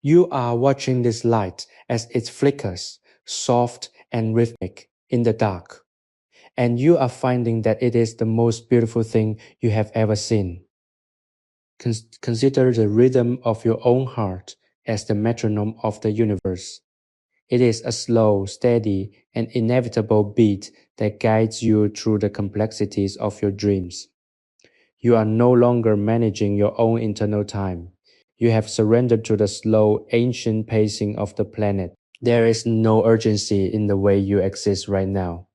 You are watching this light as it flickers, soft and rhythmic, in the dark, and you are finding that it is the most beautiful thing you have ever seen. Consider the rhythm of your own heart as the metronome of the universe. It is a slow, steady, and inevitable beat that guides you through the complexities of your dreams. You are no longer managing your own internal time. You have surrendered to the slow, ancient pacing of the planet. There is no urgency in the way you exist right now.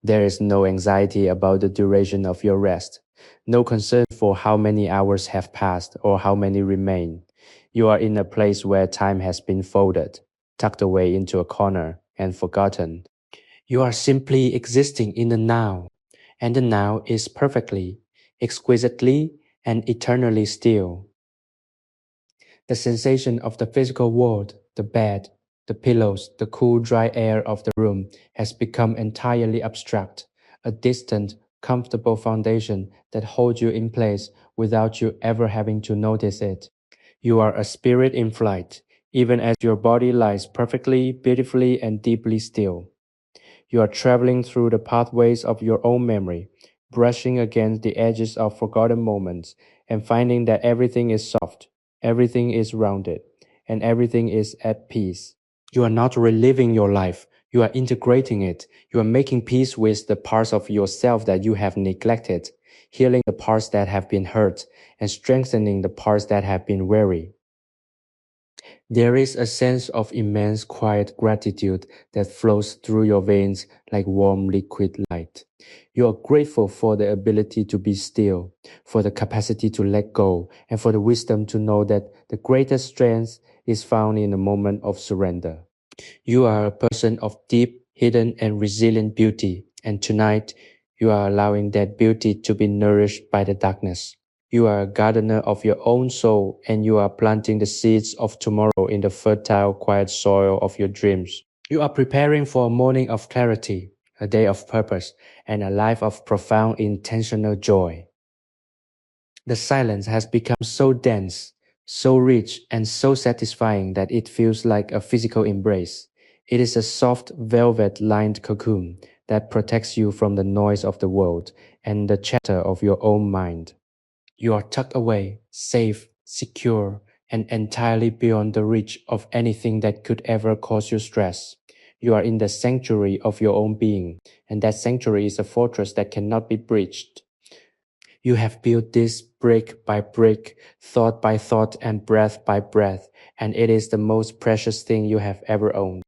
There is no anxiety about the duration of your rest, no concern for how many hours have passed or how many remain. You are in a place where time has been folded, tucked away into a corner, and forgotten. You are simply existing in the now, and the now is perfectly, exquisitely, and eternally still. The sensation of the physical world, the bed, the pillows, the cool, dry air of the room has become entirely abstract, a distant, comfortable foundation that holds you in place without you ever having to notice it. You are a spirit in flight, even as your body lies perfectly, beautifully, and deeply still. You are traveling through the pathways of your own memory, brushing against the edges of forgotten moments, and finding that everything is soft, everything is rounded, and everything is at peace. You are not reliving your life, you are integrating it. You are making peace with the parts of yourself that you have neglected, healing the parts that have been hurt, and strengthening the parts that have been weary. There is a sense of immense quiet gratitude that flows through your veins like warm liquid light. You are grateful for the ability to be still, for the capacity to let go, and for the wisdom to know that the greatest strength is found in a moment of surrender. You are a person of deep, hidden, and resilient beauty, and tonight you are allowing that beauty to be nourished by the darkness. You are a gardener of your own soul, and you are planting the seeds of tomorrow in the fertile, quiet soil of your dreams. You are preparing for a morning of clarity, a day of purpose, and a life of profound intentional joy. The silence has become so dense, so rich, and so satisfying that it feels like a physical embrace. It is a soft, velvet lined cocoon that protects you from the noise of the world and the chatter of your own mind. You are tucked away, safe, secure, and entirely beyond the reach of anything that could ever cause you stress. You are in the sanctuary of your own being, and that sanctuary is a fortress that cannot be breached. You have built this brick by brick, thought by thought, and breath by breath, and it is the most precious thing you have ever owned.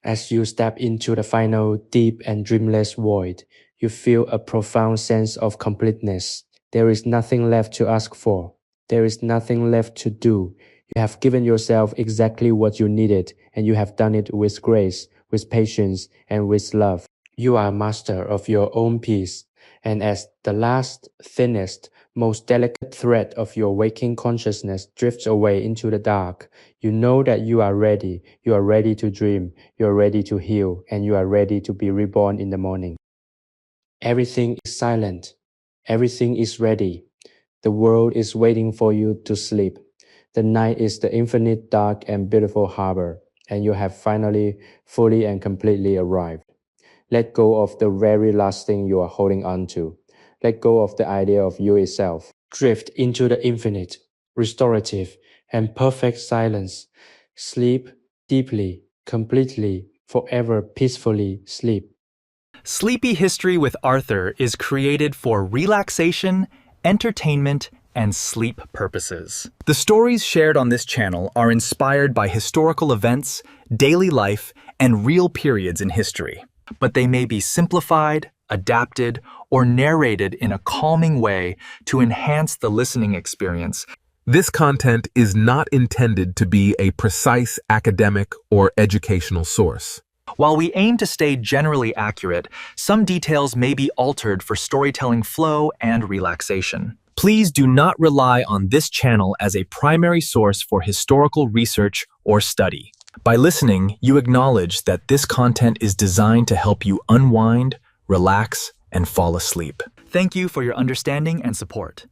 As you step into the final, deep and dreamless void, you feel a profound sense of completeness. There is nothing left to ask for. There is nothing left to do. You have given yourself exactly what you needed, and you have done it with grace, with patience, and with love. You are master of your own peace, and as the last, thinnest, most delicate thread of your waking consciousness drifts away into the dark, you know that you are ready to dream, you are ready to heal, and you are ready to be reborn in the morning. Everything is silent, everything is ready. The world is waiting for you to sleep. The night is the infinite dark and beautiful harbor, and you have finally, fully and completely arrived. Let go of the very last thing you are holding on to. Let go of the idea of you itself. Drift into the infinite, restorative, and perfect silence. Sleep deeply, completely, forever, peacefully sleep. Sleepy History with Arthur is created for relaxation, entertainment, and sleep purposes. The stories shared on this channel are inspired by historical events, daily life, and real periods in history. But they may be simplified, adapted, or narrated in a calming way to enhance the listening experience. This content is not intended to be a precise academic or educational source. While we aim to stay generally accurate, some details may be altered for storytelling flow and relaxation. Please do not rely on this channel as a primary source for historical research or study. By listening, you acknowledge that this content is designed to help you unwind, relax, and fall asleep. Thank you for your understanding and support.